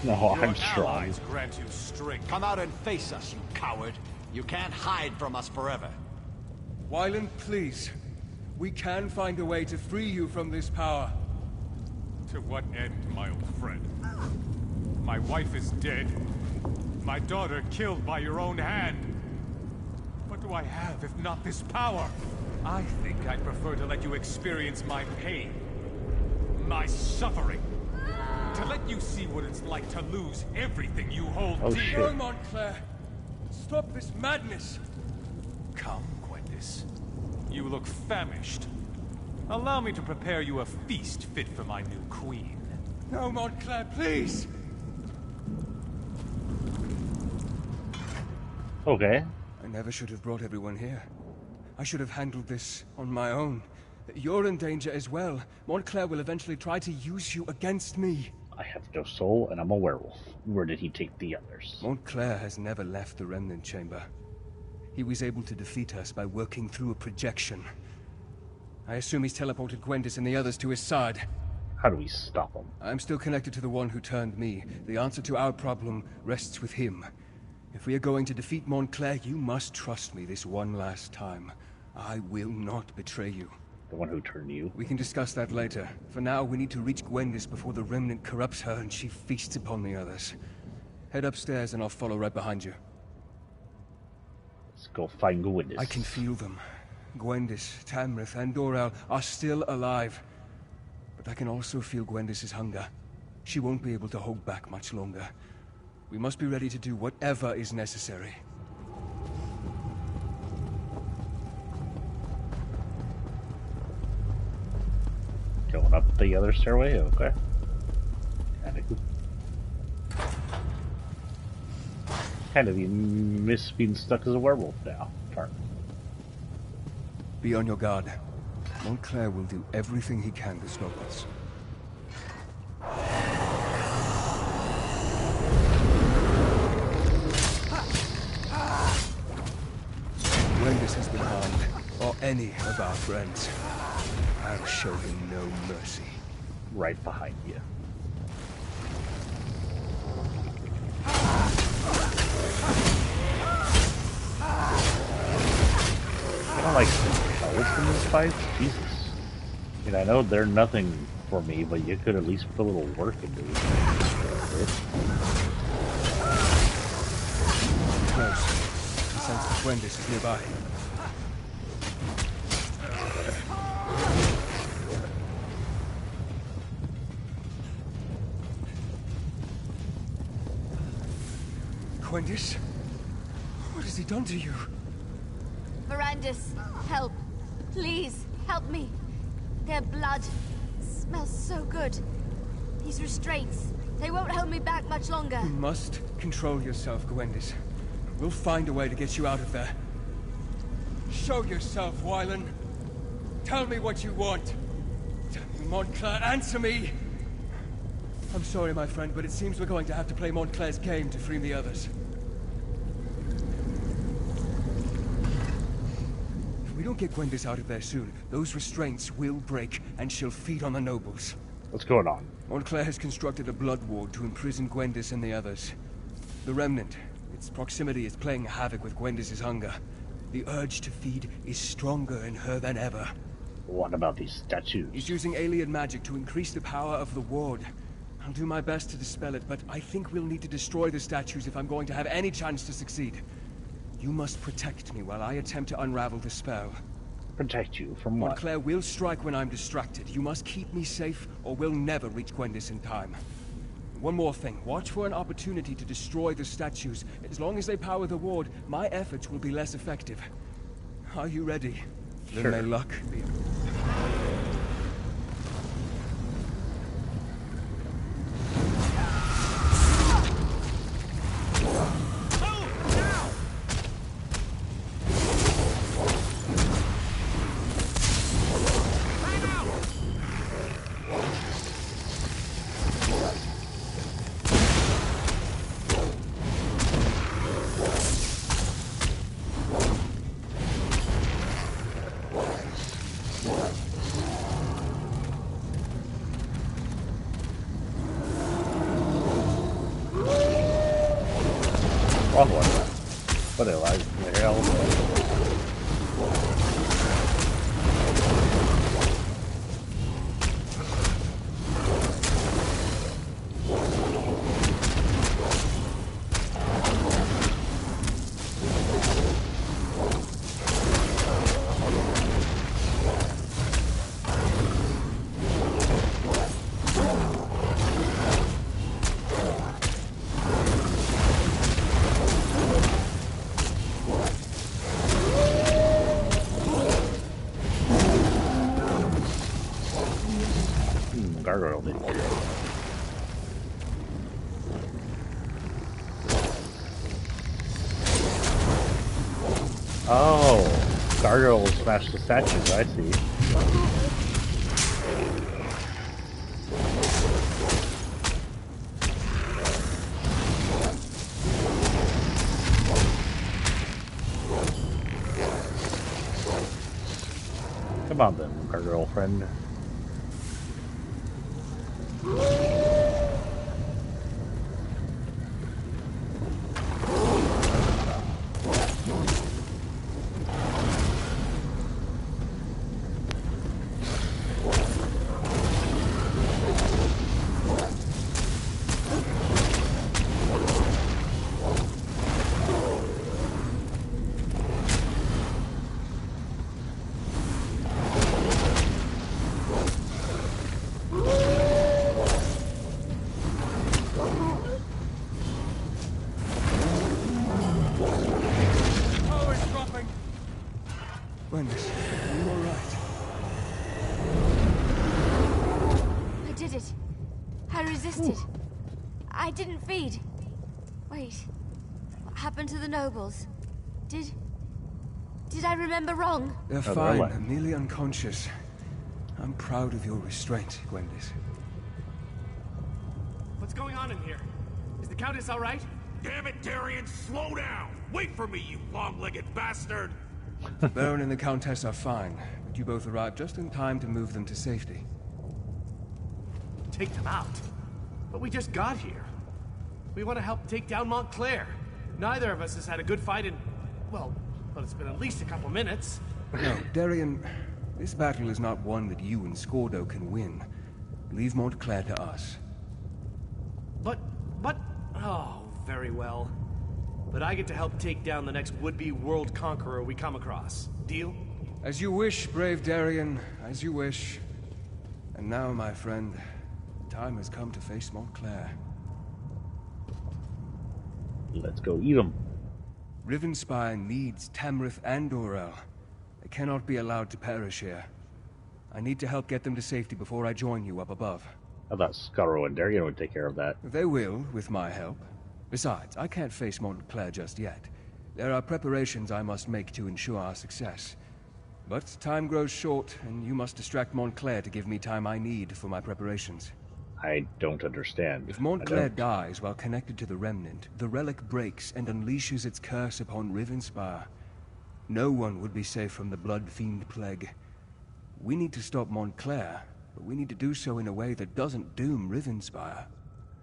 No, I'm strong. Grant you strength. Come out and face us, you coward. You can't hide from us forever. Wyland, please. We can find a way to free you from this power. To what end, my old friend? My wife is dead. My daughter killed by your own hand. What do I have if not this power? I think I'd prefer to let you experience my pain. My suffering. To let you see what it's like to lose everything you hold dear. No, Montclair. Stop this madness. Come, Gwendis. You look famished. Allow me to prepare you a feast fit for my new queen. No, Montclair, please. Okay. I never should have brought everyone here. I should have handled this on my own. You're in danger as well. Montclair will eventually try to use you against me. I have no soul, and I'm a werewolf. Where did he take the others? Montclair has never left the Remnant Chamber. He was able to defeat us by working through a projection. I assume he's teleported Gwendis and the others to his side. How do we stop him? I'm still connected to the one who turned me. The answer to our problem rests with him. If we are going to defeat Montclair, you must trust me this one last time. I will not betray you. The one who turned you? We can discuss that later. For now, we need to reach Gwendis before the Remnant corrupts her and she feasts upon the others. Head upstairs and I'll follow right behind you. Let's go find Gwendis. I can feel them. Gwendis, Tamrith, and Doral are still alive. But I can also feel Gwendis' hunger. She won't be able to hold back much longer. We must be ready to do whatever is necessary. Going up the other stairway? Okay. Kind of miss being stuck as a werewolf now. Darn. Be on your guard. Montclair will do everything he can to stop us. Gwendis has been harmed, or any of our friends. I'll show him no mercy. Right behind you. I don't like cowards in this fight. Jesus. I mean, I know they're nothing for me, but you could at least put a little work into it. Close. The sense that Gwendis is nearby. Gwendis? What has he done to you? Verandis, help. Please, help me. Their blood smells so good. These restraints, they won't hold me back much longer. You must control yourself, Gwendis. We'll find a way to get you out of there. Show yourself, Wyland. Tell me what you want. Tell me, Montclair, answer me! I'm sorry, my friend, but it seems we're going to have to play Montclair's game to free the others. If we don't get Gwendis out of there soon, those restraints will break, and she'll feed on the nobles. What's going on? Montclair has constructed a blood ward to imprison Gwendis and the others. The Remnant, its proximity is playing havoc with Gwendis' hunger. The urge to feed is stronger in her than ever. What about these statues? He's using alien magic to increase the power of the ward. I'll do my best to dispel it, but I think we'll need to destroy the statues if I'm going to have any chance to succeed. You must protect me while I attempt to unravel the spell. Protect you from what? Montclair will strike when I'm distracted. You must keep me safe, or we'll never reach Gwendis in time. One more thing. Watch for an opportunity to destroy the statues. As long as they power the ward, my efforts will be less effective. Are you ready? Sure. Then may luck be... Wrong one. What the hell? Gargoyle did. Oh, Gargoyle will smash the statues, I see. Come on then, Gargoyle friend. Gwendis, are you alright? I did it. I resisted. I didn't feed. Wait. What happened to the nobles? Did I remember wrong? They're fine, merely unconscious. I'm proud of your restraint, Gwendis. What's going on in here? Is the Countess all right? Damn it, Darian, slow down! Wait for me, you long-legged bastard! The Baron and the Countess are fine, but you both arrived just in time to move them to safety. Take them out? But we just got here. We want to help take down Montclair. Neither of us has had a good fight in... well, it's been at least a couple minutes. No, Darian, this battle is not one that you and Scordo can win. Leave Montclair to us. But... oh, very well. But I get to help take down the next would-be world conqueror we come across. Deal? As you wish, brave Darian, as you wish. And now, my friend, the time has come to face Montclair. Let's go eat them. Rivenspire needs Tamrith and Dorel. They cannot be allowed to perish here. I need to help get them to safety before I join you up above. I thought Scarrow and Darian would take care of that. They will, with my help. Besides, I can't face Montclair just yet. There are preparations I must make to ensure our success. But time grows short, and you must distract Montclair to give me time I need for my preparations. I don't understand. If Montclair dies while connected to the Remnant, the relic breaks and unleashes its curse upon Rivenspire. No one would be safe from the Blood Fiend Plague. We need to stop Montclair, but we need to do so in a way that doesn't doom Rivenspire.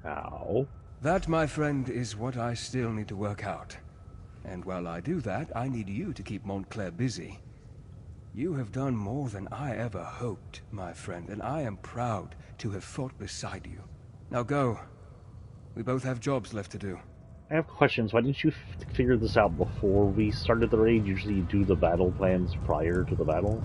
How? That, my friend, is what I still need to work out. And while I do that, I need you to keep Montclair busy. You have done more than I ever hoped, my friend, and I am proud to have fought beside you. Now go. We both have jobs left to do. I have questions. Why didn't you figure this out before we started the raid? Usually you do the battle plans prior to the battle.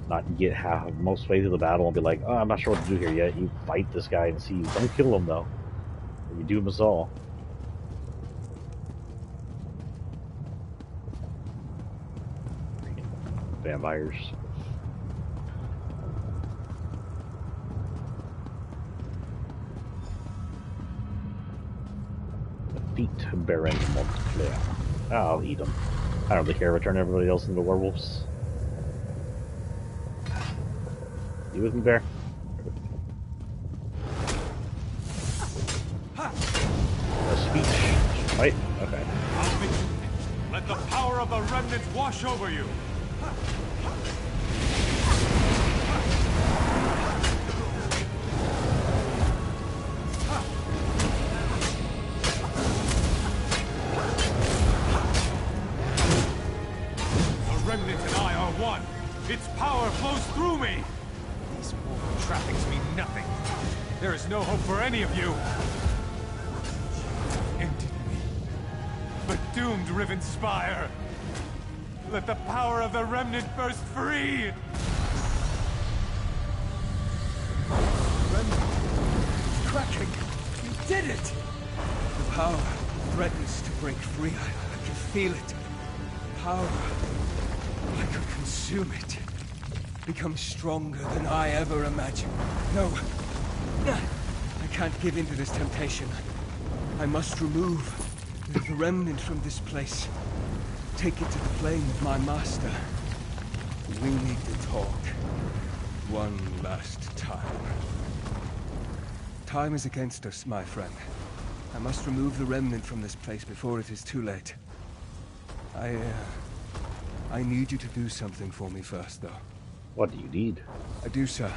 Not get most way through the battle and be like, oh, I'm not sure what to do here yet. You fight this guy and see. Don't kill him, though. Or you doom us all. Vampires. Defeat Baron Montclair. I'll eat them. I don't really care. Return everybody else into werewolves. You with me, Bear? A speech. Fight? Okay. Let the power of the remnants wash over you. The remnant and I are one. Its power flows through me. These mortal trappings mean nothing. There is no hope for any of you. Emptied me, but doomed Riven Spire. Let the power of the remnant burst free! Remnant! Cracking! You did it! The power threatens to break free. I can feel it. Power. I could consume it. Become stronger than I ever imagined. No. I can't give in to this temptation. I must remove the remnant from this place. Take it to the plane of my master. We need to talk. One last time. Time is against us, my friend. I must remove the remnant from this place before it is too late. I need you to do something for me first, though. What do you need? I do, sir.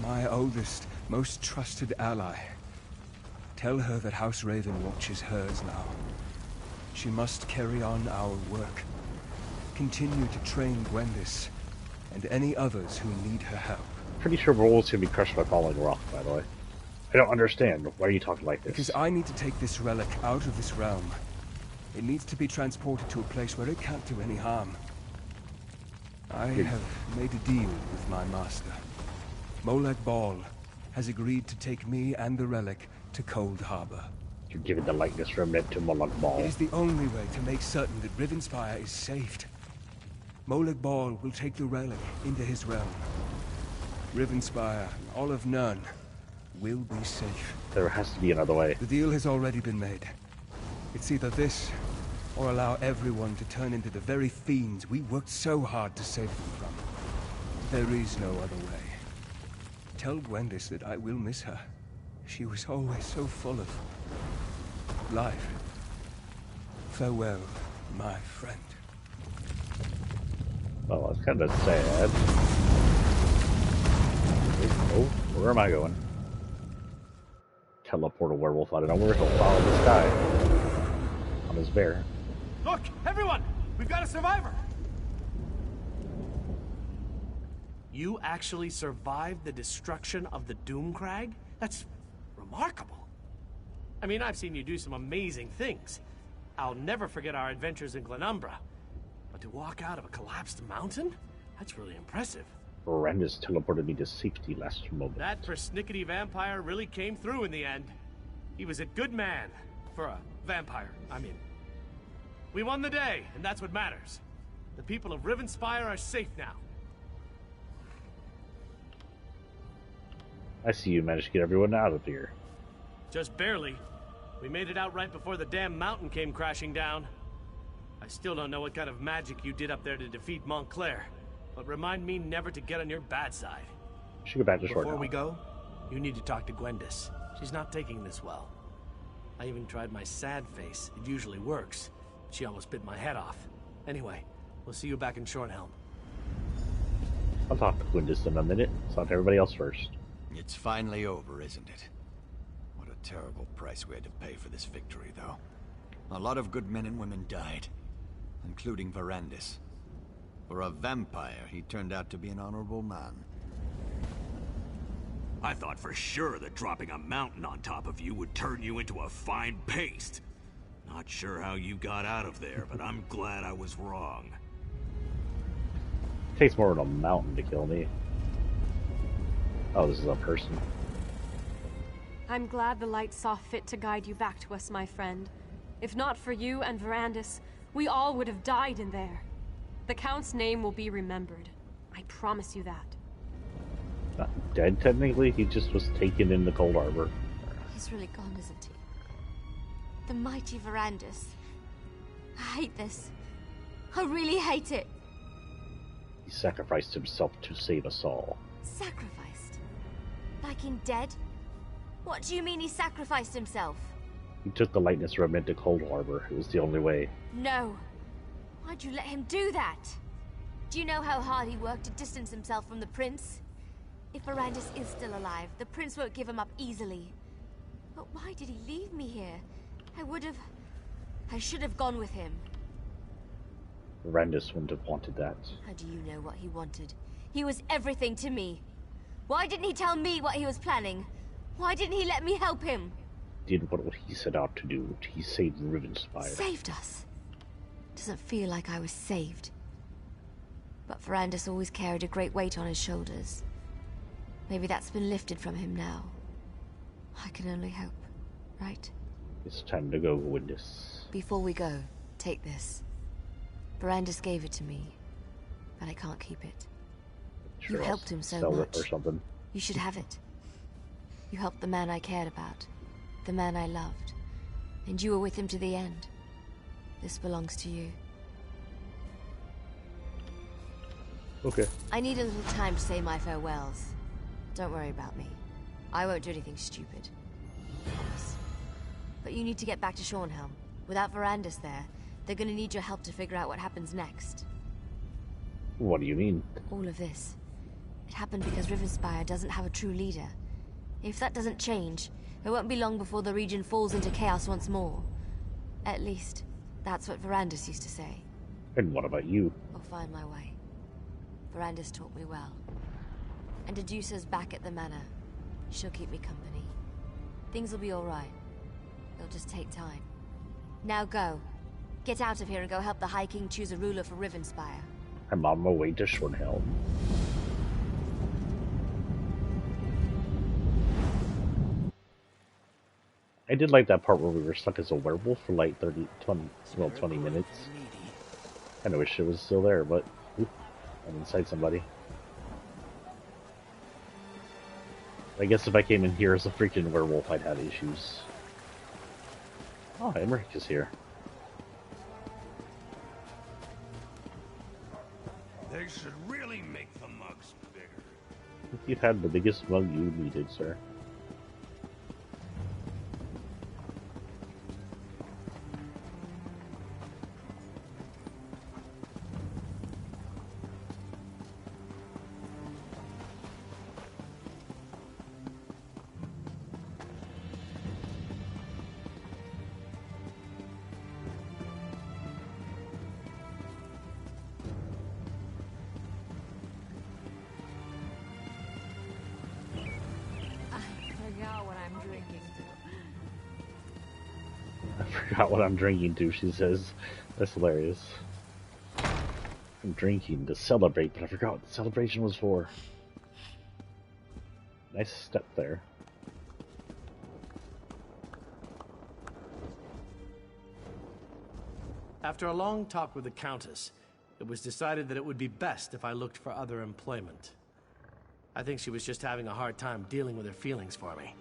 My oldest, most trusted ally. Tell her that House Raven watches hers now. She must carry on our work. Continue to train Gwendis, and any others who need her help. Pretty sure wolves can be crushed by falling rock, by the way. I don't understand. Why are you talking like this? Because I need to take this relic out of this realm. It needs to be transported to a place where it can't do any harm. I have made a deal with my master. Molag Bal has agreed to take me and the relic to Cold Harbor. You're giving the likeness remnant to Molag Bal. It is the only way to make certain that Riven Spire is saved. Molag Bal will take the relic into his realm. Riven Spire, all of Nern, will be safe. There has to be another way. The deal has already been made. It's either this, or allow everyone to turn into the very fiends we worked so hard to save them from. There is no other way. Tell Gwendis that I will miss her. She was always so full of life. Farewell, my friend. Well, that's kind of sad. Oh, where am I going? Teleport a werewolf out of nowhere. He'll follow this guy on his bear. Look, everyone! We've got a survivor! You actually survived the destruction of the Doomcrag? That's remarkable. I mean, I've seen you do some amazing things. I'll never forget our adventures in Glenumbra. But to walk out of a collapsed mountain? That's really impressive. Brandis teleported me to safety last moment. That persnickety vampire really came through in the end. He was a good man. For a vampire, I mean. We won the day, and that's what matters. The people of Riven Spire are safe now. I see you managed to get everyone out of here. Just barely. We made it out right before the damn mountain came crashing down. I still don't know what kind of magic you did up there to defeat Montclair, but remind me never to get on your bad side. Should go back to short. Before we go, you need to talk to Gwendis. She's not taking this well. I even tried my sad face. It usually works. She almost bit my head off. Anyway, we'll see you back in Shornhelm. I'll talk to Gwendis in a minute. Let's talk to everybody else first. It's finally over, isn't it? What a terrible price we had to pay for this victory, though. A lot of good men and women died, including Verandis. For a vampire, he turned out to be an honorable man. I thought for sure that dropping a mountain on top of you would turn you into a fine paste. Not sure how you got out of there, but I'm glad I was wrong. Takes more than a mountain to kill me. Oh, this is a person. I'm glad the light saw fit to guide you back to us, my friend. If not for you and Verandis, we all would have died in there. The Count's name will be remembered. I promise you that. Not dead, technically. He just was taken in the Cold Harbor. He's really gone, isn't he? The mighty Verandis. I hate this. I really hate it. He sacrificed himself to save us all. Sacrificed? Like in dead? What do you mean he sacrificed himself? He took the lightness remnant to Cold Harbor. It was the only way. No. Why'd you let him do that? Do you know how hard he worked to distance himself from the prince? If Verandis is still alive, the prince won't give him up easily. But why did he leave me here? I should have gone with him. Verandis wouldn't have wanted that. How do you know what he wanted? He was everything to me. Why didn't he tell me what he was planning? Why didn't he let me help him? Did what he set out to do. He saved Rivenspire. Saved us? Doesn't feel like I was saved. But Verandis always carried a great weight on his shoulders. Maybe that's been lifted from him now. I can only hope, right? It's time to go, Witness. Before we go, take this. Verandis gave it to me, but I can't keep it. Sure, you helped him so sell much. It or something. You should have it. You helped the man I cared about, the man I loved, and you were with him to the end. This belongs to you. Okay. I need a little time to say my farewells. Don't worry about me. I won't do anything stupid. Promise. But you need to get back to Shornhelm. Without Verandis there, they're gonna need your help to figure out what happens next. What do you mean? All of this. It happened because Rivenspire doesn't have a true leader. If that doesn't change, it won't be long before the region falls into chaos once more. At least, that's what Verandis used to say. And what about you? I'll find my way. Verandis taught me well. And Dedusa's back at the manor. She'll keep me company. Things will be alright. It'll just take time. Now go. Get out of here and go help the High King choose a ruler for Rivenspire. I'm on my way to Shornhelm. I did like that part where we were stuck as a werewolf for like 20 minutes. I kinda wish it was still there, but oop, I'm inside somebody. I guess if I came in here as a freaking werewolf, I'd have issues. Oh, Emmerich is here. They should really make the mugs bigger. You've had the biggest mug you needed, sir. Forgot what I'm drinking to, she says. That's hilarious. I'm drinking to celebrate, but I forgot what the celebration was for. Nice step there. After a long talk with the Countess, it was decided that it would be best if I looked for other employment. I think she was just having a hard time dealing with her feelings for me.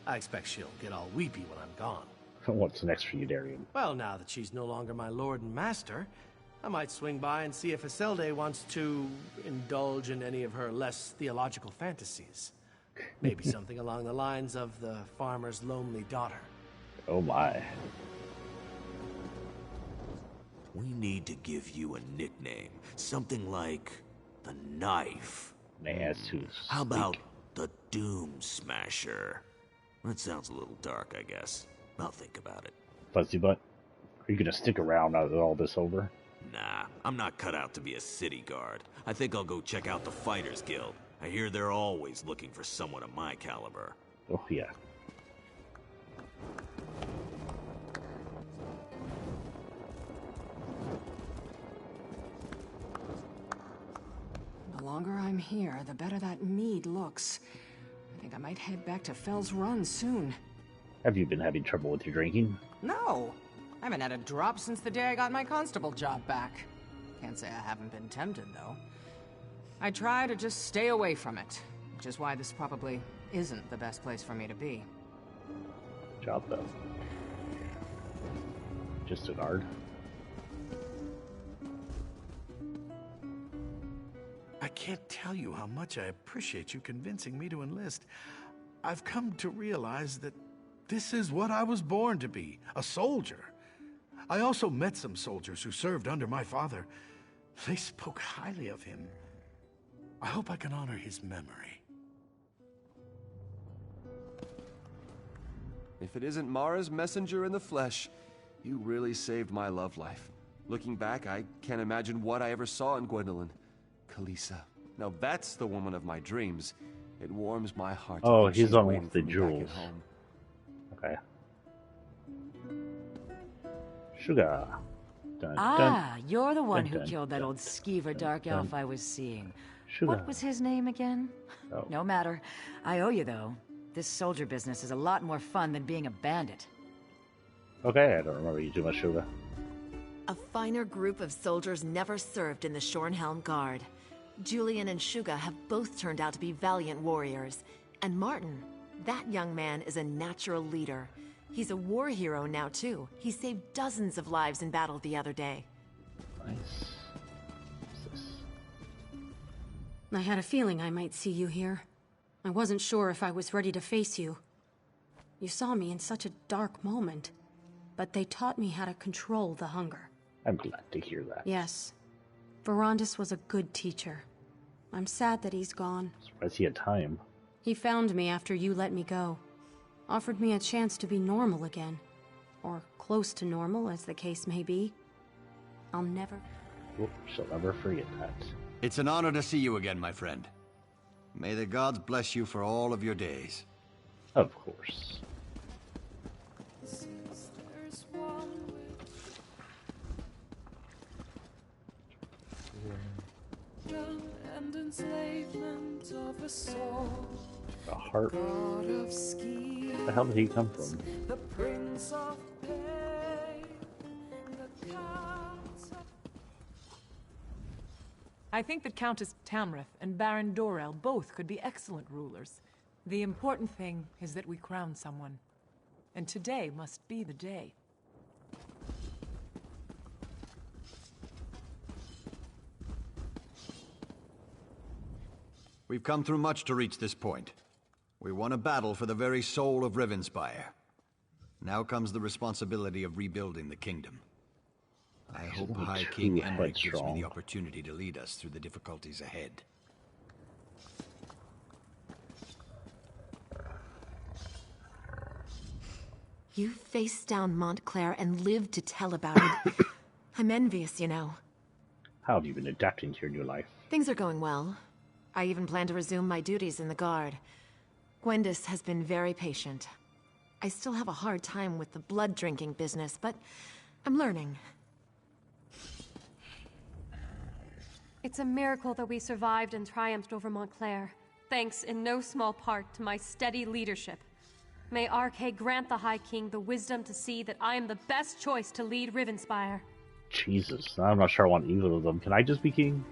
I expect she'll get all weepy when I'm gone. What's next for you, Darian? Well, now that she's no longer my lord and master, I might swing by and see if Iselde wants to indulge in any of her less theological fantasies. Maybe something along the lines of the farmer's lonely daughter. Oh my. We need to give you a nickname. Something like the Knife. How about the Doom Smasher? That sounds a little dark, I guess. I'll think about it. Fuzzy Butt, are you gonna stick around now that all this over? Nah, I'm not cut out to be a city guard. I think I'll go check out the Fighters Guild. I hear they're always looking for someone of my caliber. Oh, yeah. The longer I'm here, the better that mead looks. I think I might head back to Fell's Run soon. Have you been having trouble with your drinking? No! I haven't had a drop since the day I got my constable job back. Can't say I haven't been tempted, though. I try to just stay away from it, which is why this probably isn't the best place for me to be. Job, though. Just a guard. I can't tell you how much I appreciate you convincing me to enlist. I've come to realize that this is what I was born to be, a soldier. I also met some soldiers who served under my father. They spoke highly of him. I hope I can honor his memory. If it isn't Mara's messenger in the flesh, you really saved my love life. Looking back, I can't imagine what I ever saw in Gwendolyn. Kalisa. Now that's the woman of my dreams. It warms my heart. Oh, he's on with the jewels. Okay. Sugar. Dun, you're the one dun, who dun, killed that dun, old skeever dark elf I was seeing. Sugar. What was his name again? Oh. No matter. I owe you, though. This soldier business is a lot more fun than being a bandit. Okay, I don't remember you too much, Sugar. A finer group of soldiers never served in the Shornhelm Guard. Julian and Shuga have both turned out to be valiant warriors. And Martin, that young man is a natural leader. He's a war hero now, too. He saved dozens of lives in battle the other day. Nice. I had a feeling I might see you here. I wasn't sure if I was ready to face you. You saw me in such a dark moment, but they taught me how to control the hunger. I'm glad to hear that. Yes. Verandis was a good teacher. I'm sad that he's gone. Surprised he had time. He found me after you let me go. Offered me a chance to be normal again. Or close to normal, as the case may be. I'll never... Shall never forget that. It's an honor to see you again, my friend. May the gods bless you for all of your days. Of course. And enslavement of a soul. A heart. Where the hell did he come from? The prince of pain, the count of... I think that Countess Tamrith and Baron Dorel both could be excellent rulers. The important thing is that we crown someone. And today must be the day. We've come through much to reach this point. We won a battle for the very soul of Rivenspire. Now comes the responsibility of rebuilding the kingdom. I hope High King Enric gives me the opportunity to lead us through the difficulties ahead. You faced down Montclair and lived to tell about it. I'm envious, you know. How have you been adapting to your new life? Things are going well. I even plan to resume my duties in the Guard. Gwendis has been very patient. I still have a hard time with the blood-drinking business, but I'm learning. It's a miracle that we survived and triumphed over Montclair, thanks in no small part to my steady leadership. May Arkay grant the High King the wisdom to see that I am the best choice to lead Rivenspire. Jesus, I'm not sure I want either of them. Can I just be king?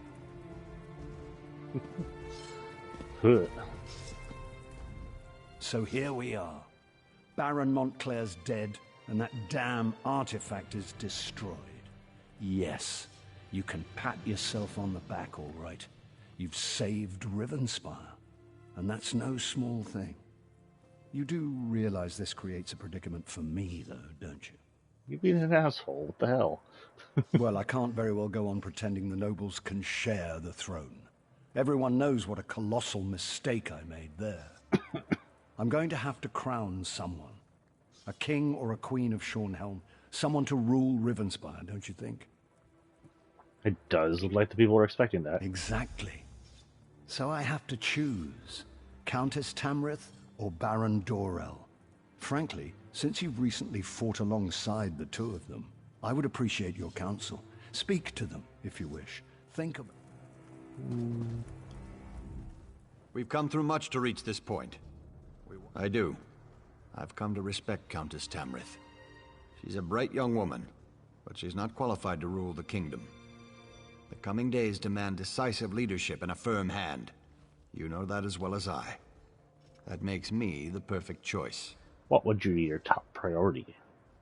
So here we are. Baron Montclair's dead, and that damn artifact is destroyed. Yes, you can pat yourself on the back, all right. You've saved Rivenspire, and that's no small thing. You do realize this creates a predicament for me, though, don't you? You're being an asshole. What the hell? Well, I can't very well go on pretending the nobles can share the throne. Everyone knows what a colossal mistake I made there. I'm going to have to crown someone. A king or a queen of Shornhelm. Someone to rule Rivenspire, don't you think? It does look like the people are expecting that. Exactly. So I have to choose Countess Tamrith or Baron Dorell. Frankly, since you've recently fought alongside the two of them, I would appreciate your counsel. Speak to them, if you wish. Think of... We've come through much to reach this point. I do. I've come to respect Countess Tamrith. She's a bright young woman, but she's not qualified to rule the kingdom. The coming days demand decisive leadership and a firm hand. You know that as well as I. That makes me the perfect choice. What would be your top priority?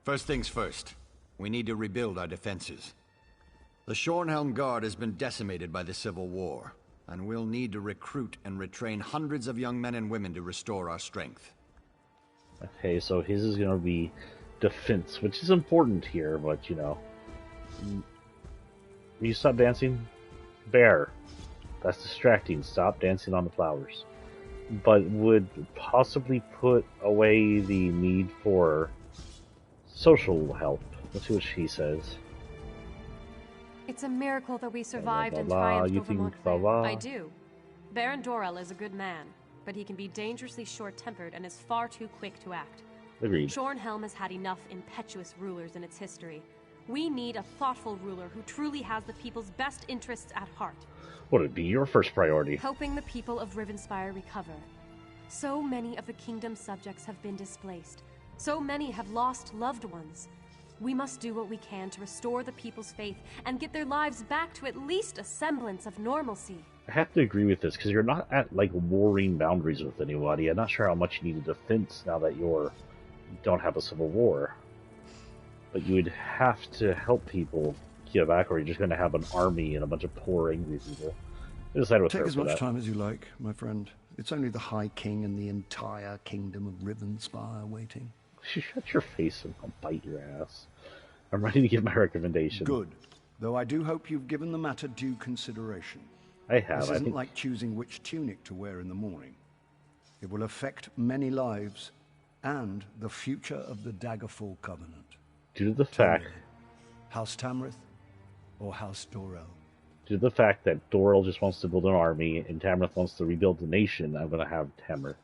First things first. We need to rebuild our defenses. The Shornhelm Guard has been decimated by the Civil War, and we'll need to recruit and retrain hundreds of young men and women to restore our strength. Okay, so his is going to be defense, which is important here, but you know. Will you stop dancing? Bear. That's distracting. Stop dancing on the flowers. But would possibly put away the need for social help. Let's see what she says. It's a miracle that we survived and Blah, blah, blah. triumphed You over think Montclair. blah, blah. I do. Baron Dorell is a good man, but he can be dangerously short-tempered and is far too quick to act. Agreed. Shornhelm has had enough impetuous rulers in its history. We need a thoughtful ruler who truly has the people's best interests at heart. What would be your first priority? Helping the people of Rivenspire recover. So many of the kingdom's subjects have been displaced. So many have lost loved ones. We must do what we can to restore the people's faith and get their lives back to at least a semblance of normalcy. I have to agree with this, because you're not at, like, warring boundaries with anybody. I'm not sure how much you need a defense now that you don't have a civil war. But you would have to help people get back, or you're just going to have an army and a bunch of poor, angry people. Take as much time as you like, my friend. It's only the High King and the entire kingdom of Rivenspire waiting. Shut your face and I'll bite your ass. I'm ready to give my recommendation. Good. Though I do hope you've given the matter due consideration. I have. This isn't like choosing which tunic to wear in the morning. It will affect many lives and the future of the Daggerfall Covenant. Due to the fact... House Tamrith or House Dorell? Due to the fact that Dorell just wants to build an army and Tamrith wants to rebuild the nation, I'm going to have Tamrith.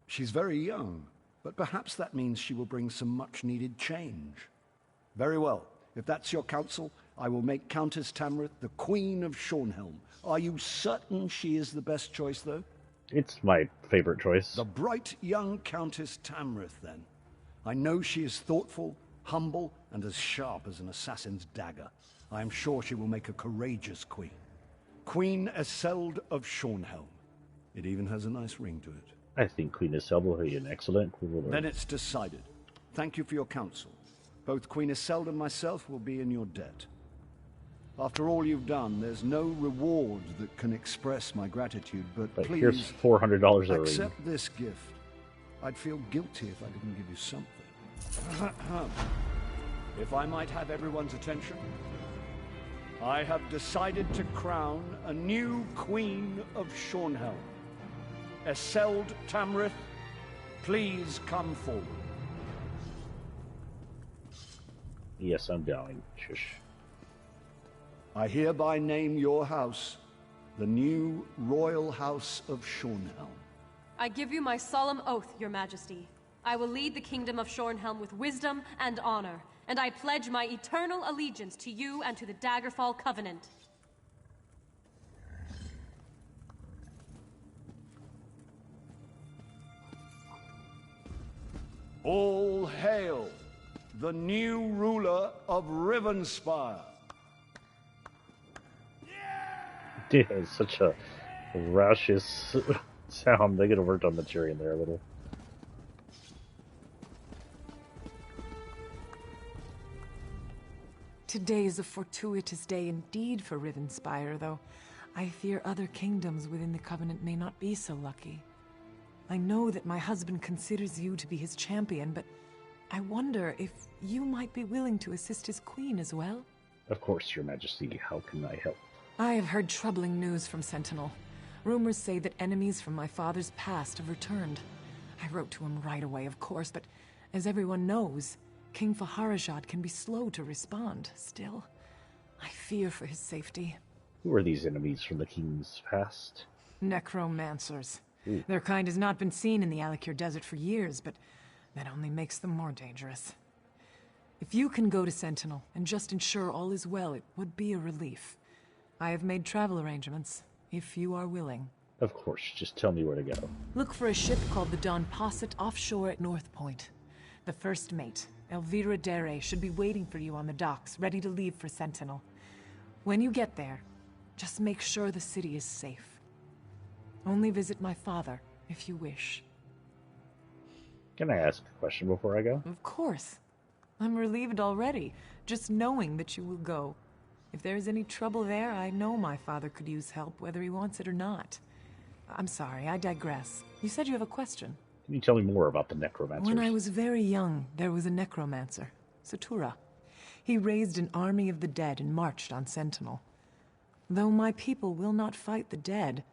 She's very young, but perhaps that means she will bring some much-needed change. Very well. If that's your counsel, I will make Countess Tamrith the Queen of Shornhelm. Are you certain she is the best choice, though? It's my favorite choice. The bright young Countess Tamrith, then. I know she is thoughtful, humble, and as sharp as an assassin's dagger. I am sure she will make a courageous queen. Queen Eseld of Shornhelm. It even has a nice ring to it. I think Queen Eseld will be an excellent ruler. Then it's decided. Thank you for your counsel. Both Queen Eseld and myself will be in your debt. After all you've done, there's no reward that can express my gratitude, but please... here's $400 a accept this gift. I'd feel guilty if I didn't give you something. If I might have everyone's attention, I have decided to crown a new Queen of Shornhelm. Eseld Tamrith, please come forward. Yes, I'm going. Shush. I hereby name your house the new Royal House of Shornhelm. I give you my solemn oath, Your Majesty. I will lead the kingdom of Shornhelm with wisdom and honor, and I pledge my eternal allegiance to you and to the Daggerfall Covenant. All hail the new ruler of Rivenspire. Yeah, it's such a raucous sound. They could have worked on the cherry in there a little. Today is a fortuitous day indeed for Rivenspire, though I fear other kingdoms within the Covenant may not be so lucky. I know that my husband considers you to be his champion, but I wonder if you might be willing to assist his queen as well? Of course, Your Majesty. How can I help? I have heard troubling news from Sentinel. Rumors say that enemies from my father's past have returned. I wrote to him right away, of course, but as everyone knows, King Faharajad can be slow to respond. Still, I fear for his safety. Who are these enemies from the king's past? Necromancers. Ooh. Their kind has not been seen in the Alikir Desert for years, but that only makes them more dangerous. If you can go to Sentinel and just ensure all is well, it would be a relief. I have made travel arrangements, if you are willing. Of course, just tell me where to go. Look for a ship called the Don Posset offshore at North Point. The first mate, Elvira Dere, should be waiting for you on the docks, ready to leave for Sentinel. When you get there, just make sure the city is safe. Only visit my father, if you wish. Can I ask a question before I go? Of course. I'm relieved already, just knowing that you will go. If there is any trouble there, I know my father could use help, whether he wants it or not. I'm sorry, I digress. You said you have a question. Can you tell me more about the necromancers? When I was very young, there was a necromancer, Satura. He raised an army of the dead and marched on Sentinel. Though my people will not fight the dead,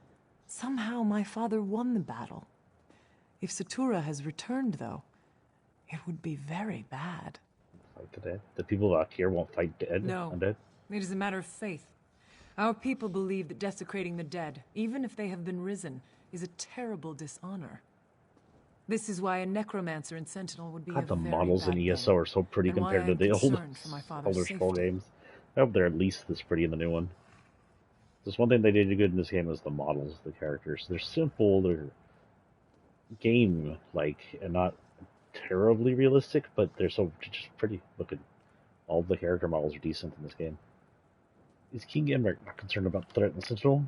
somehow my father won the battle. If Satura has returned, though, it would be very bad. Fight the dead? The people out here won't fight dead? No. Undead? It is a matter of faith. Our people believe that desecrating the dead, even if they have been risen, is a terrible dishonor. This is why a necromancer in Sentinel would be God, a the very models in bad ESO thing, are so pretty and why compared to I'm the concerned for my father's older Scroll safety. games. I hope they're at least this pretty in the new one. There's one thing they did good in this game is the models, the characters. They're simple, they're game-like, and not terribly realistic, but they're so just pretty looking. All the character models are decent in this game. Is King Emmerich not concerned about the threat in Sentinel?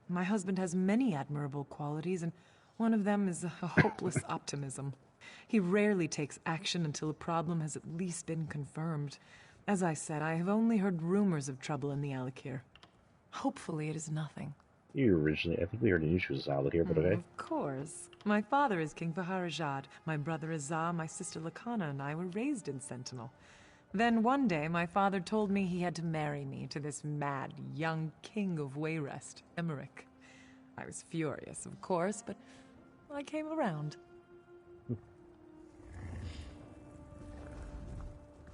My husband has many admirable qualities, and one of them is a hopeless optimism. He rarely takes action until a problem has at least been confirmed. As I said, I have only heard rumors of trouble in the Alikir. Hopefully it is nothing. I think we heard news she was out here, but okay. Of course. My father is King Vaharajad, my brother Azah, my sister Lakana, and I were raised in Sentinel. Then one day, my father told me he had to marry me to this mad, young king of Wayrest, Emmerich. I was furious, of course, but I came around.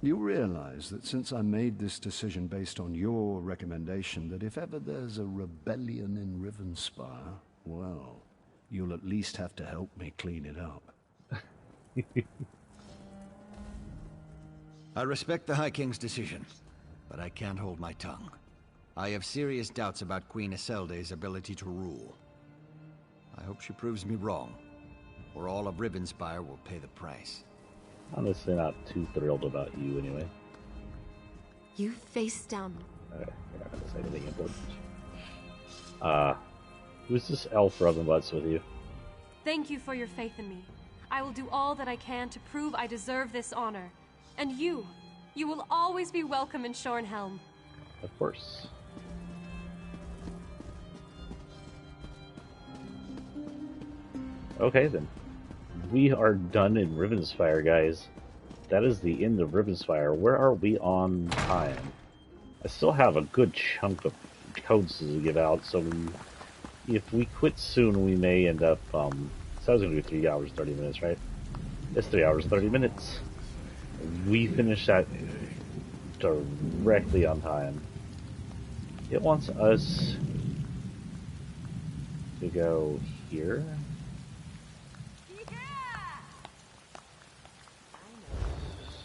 You realize that since I made this decision based on your recommendation, that if ever there's a rebellion in Rivenspire, well, you'll at least have to help me clean it up. I respect the High King's decision, but I can't hold my tongue. I have serious doubts about Queen Iselde's ability to rule. I hope she proves me wrong, or all of Rivenspire will pay the price. Honestly, not too thrilled about you anyway. You face down. Okay, you're not going to say anything important. Who's this elf rubbing butts with you? Thank you for your faith in me. I will do all that I can to prove I deserve this honor. And you will always be welcome in Shornhelm. Of course. Okay then. We are done in Rivenspire, guys. That is the end of Rivenspire. Where are we on time? I still have a good chunk of codes to give out, so if we quit soon, we may end up, so I was going to do 3 hours, 30 minutes, right? It's 3 hours, 30 minutes. We finished that directly on time. It wants us to go here.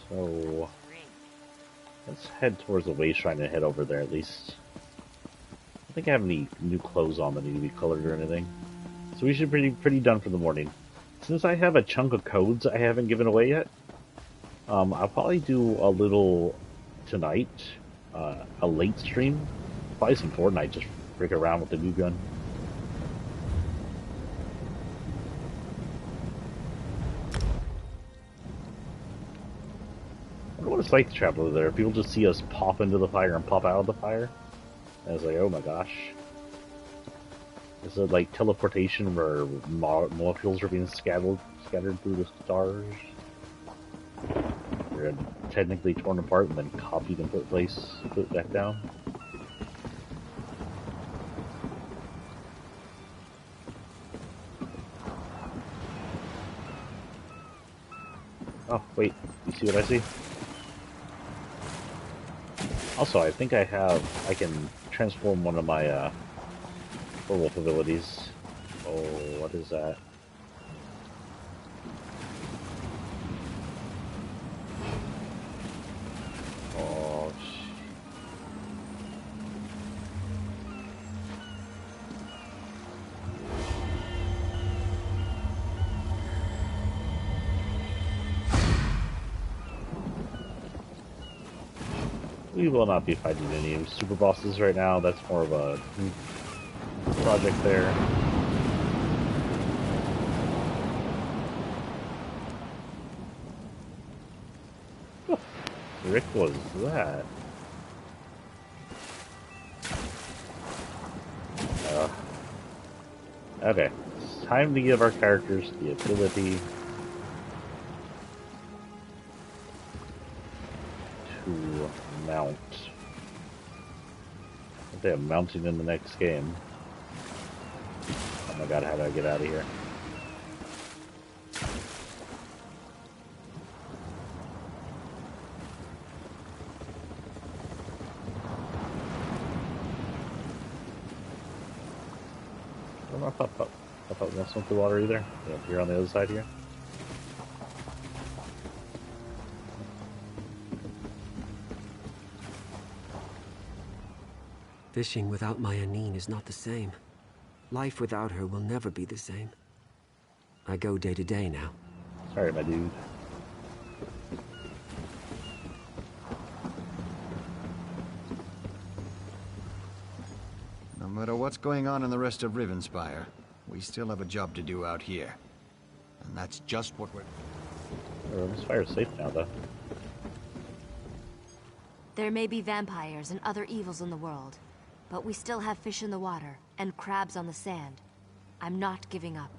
So let's head towards the way shrine and head over there at least. I don't think I have any new clothes on that need to be colored or anything. So we should be pretty done for the morning. Since I have a chunk of codes I haven't given away yet, I'll probably do a little tonight, a late stream, probably some Fortnite, just break around with the new gun. I wonder what it's like to travel over there. People just see us pop into the fire and pop out of the fire. And it's like, oh my gosh. Is it like teleportation where molecules are being scattered through the stars? They're technically torn apart and then copied and put back down. Oh, wait. You see what I see? Also, I think I can transform one of my Werewolf abilities. Oh, what is that? Oh, we will not be fighting any super bosses right now. That's more of a project there. What the frick was that? Okay, it's time to give our characters the ability to mount. They have mounting in the next game. Oh my god, how do I get out of here? I thought we were going to swim through water either. Yeah, you're on the other side here. Fishing without my Anine is not the same. Life without her will never be the same. I go day to day now. Sorry, my dude. No matter what's going on in the rest of Rivenspire, we still have a job to do out here. And that's just what we're... Rivenspire's safe now, though. There may be vampires and other evils in the world, but we still have fish in the water and crabs on the sand. I'm not giving up.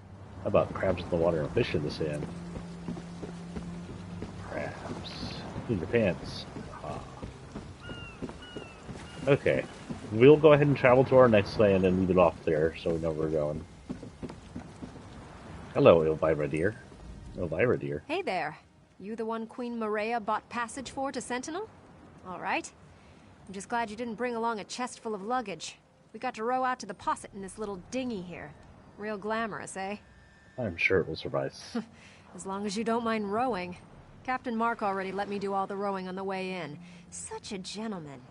How about crabs in the water and fish in the sand? Crabs. In your pants. Ah. Okay. We'll go ahead and travel to our next land and leave it off there so we know where we're going. Hello, Elvira dear. Elvira dear. Hey there. You the one Queen Maria bought passage for to Sentinel? All right. I'm just glad you didn't bring along a chest full of luggage. We got to row out to the posset in this little dinghy here. Real glamorous, eh? I'm sure it will suffice. As long as you don't mind rowing. Captain Mark already let me do all the rowing on the way in. Such a gentleman.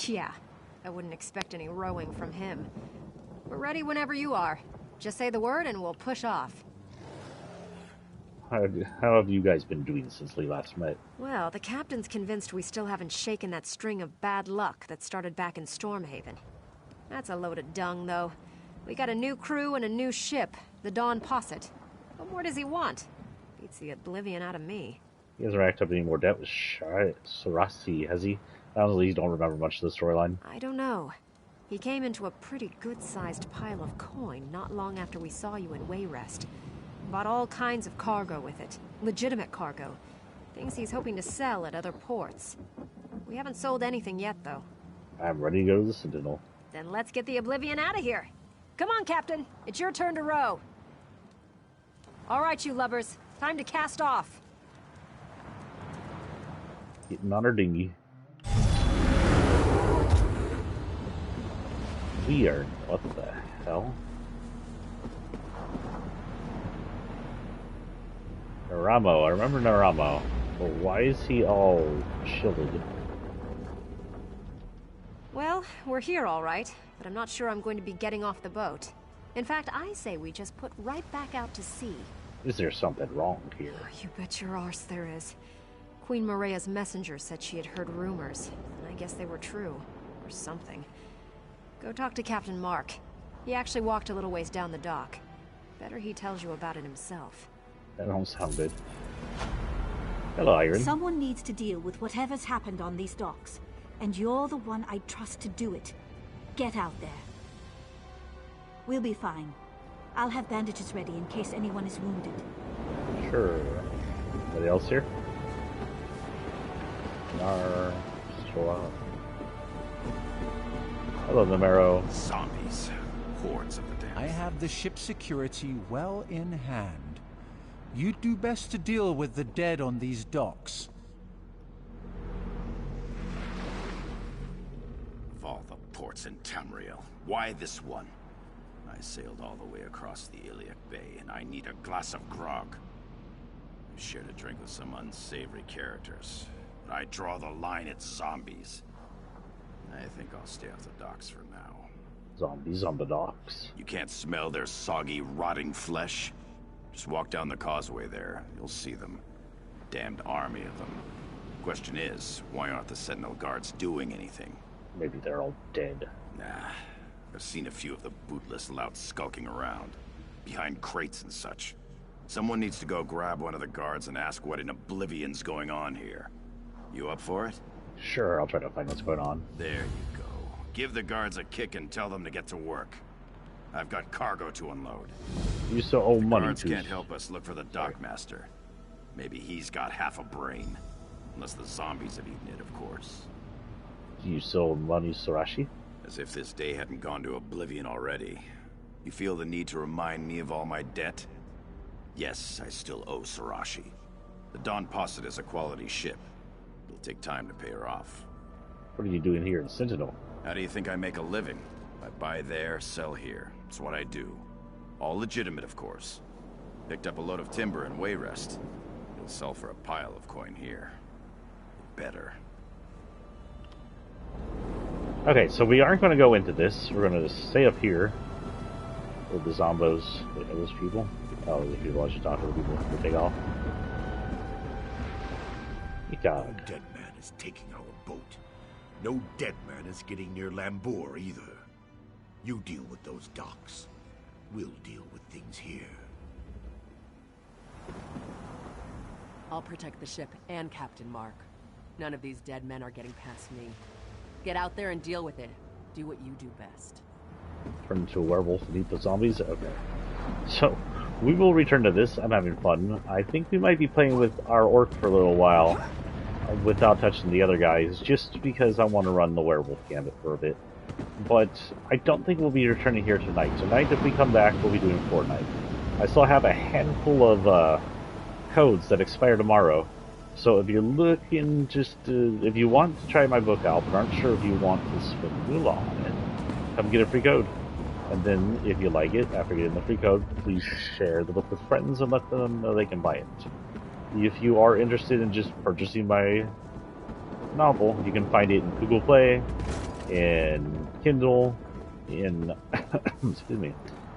Yeah, I wouldn't expect any rowing from him. We're ready whenever you are. Just say the word and we'll push off. How have you guys been doing since we last met? Well, the captain's convinced we still haven't shaken that string of bad luck that started back in Stormhaven. That's a load of dung, though. We got a new crew and a new ship, the Dawn Posset. What more does he want? Beats the oblivion out of me. He hasn't racked up any more debt with Sarasi, has he? Honestly, you don't remember much of the storyline. I don't know. He came into a pretty good-sized pile of coin not long after we saw you in Wayrest. Bought all kinds of cargo with it. Legitimate cargo. Things he's hoping to sell at other ports. We haven't sold anything yet, though. I'm ready to go to the Sentinel. Then let's get the Oblivion out of here. Come on, Captain. It's your turn to row. All right, you lubbers. Time to cast off. Getting on our dinghy. We are... What the hell? Naramo. I remember Naramo. But why is he all shielded? Well, we're here all right, but I'm not sure I'm going to be getting off the boat. In fact, I say we just put right back out to sea. Is there something wrong here? You bet your arse there is. Queen Maria's messenger said she had heard rumors, and I guess they were true. Or something. Go talk to Captain Mark. He actually walked a little ways down the dock. Better he tells you about it himself. That don't sound good. Hello, Iron. Someone needs to deal with whatever's happened on these docks, and you're the one I'd trust to do it. Get out there. We'll be fine. I'll have bandages ready in case anyone is wounded. Sure. Anybody else here? Hello, Namero. Zombies. Hordes of the damned. I have the ship's security well in hand. You'd do best to deal with the dead on these docks. Of all the ports in Tamriel, why this one? I sailed all the way across the Iliac Bay, and I need a glass of grog. I shared a drink with some unsavory characters, but I draw the line at zombies. I think I'll stay off the docks for now. Zombies on the docks. You can't smell their soggy, rotting flesh? Just walk down the causeway there. You'll see them. Damned army of them. Question is, why aren't the Sentinel guards doing anything? Maybe they're all dead. Nah. I've seen a few of the bootless louts skulking around. Behind crates and such. Someone needs to go grab one of the guards and ask what in oblivion's going on here. You up for it? Sure, I'll try to find what's going on. There you go. Give the guards a kick and tell them to get to work. I've got cargo to unload. You still owe money. Guards can't help us look for the dockmaster. Maybe he's got half a brain. Unless the zombies have eaten it, of course. You still owe money, Sarashi? As if this day hadn't gone to oblivion already. You feel the need to remind me of all my debt? Yes, I still owe Sarashi. The Dawn Posset is a quality ship. It'll take time to pay her off. What are you doing here in Sentinel? How do you think I make a living? I buy there, sell here. It's what I do. All legitimate, of course. Picked up a load of timber in Wayrest. It'll sell for a pile of coin here. Better. Okay, so we aren't going to go into this. We're going to stay up here with the zombos. Wait, are those people? Oh, the people I should talk to the people who take off. No dead man is taking our boat. No dead man is getting near Lambour either. You deal with those docks. We'll deal with things here. I'll protect the ship and Captain Mark. None of these dead men are getting past me. Get out there and deal with it. Do what you do best. Turn into a werewolf and eat the zombies? Okay. So, we will return to this. I'm having fun. I think we might be playing with our orc for a little while without touching the other guys, just because I want to run the werewolf gambit for a bit. But I don't think we'll be returning here tonight. Tonight, if we come back, we'll be doing Fortnite. I still have a handful of codes that expire tomorrow. So if you're looking if you want to try my book out, but aren't sure if you want to spend moolah on it, come get a free code. And then, if you like it, after getting the free code, please share the book with friends and let them know they can buy it. If you are interested in just purchasing my novel, you can find it in Google Play, in Kindle, in excuse me,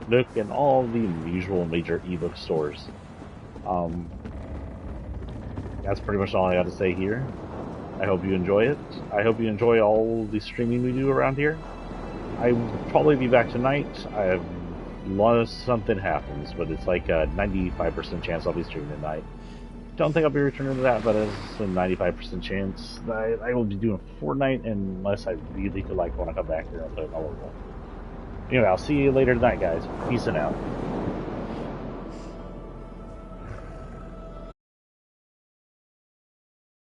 Nook, and all the usual major ebook stores. That's pretty much all I got to say here. I hope you enjoy it. I hope you enjoy all the streaming we do around here. I will probably be back tonight. Unless something happens, but it's like a 95% chance I'll be streaming tonight. Don't think I'll be returning to that, but it's a 95% chance that I will be doing Fortnite unless I really feel like when I come back here I'll play another one. Anyway, I'll see you later tonight, guys. Peace and out.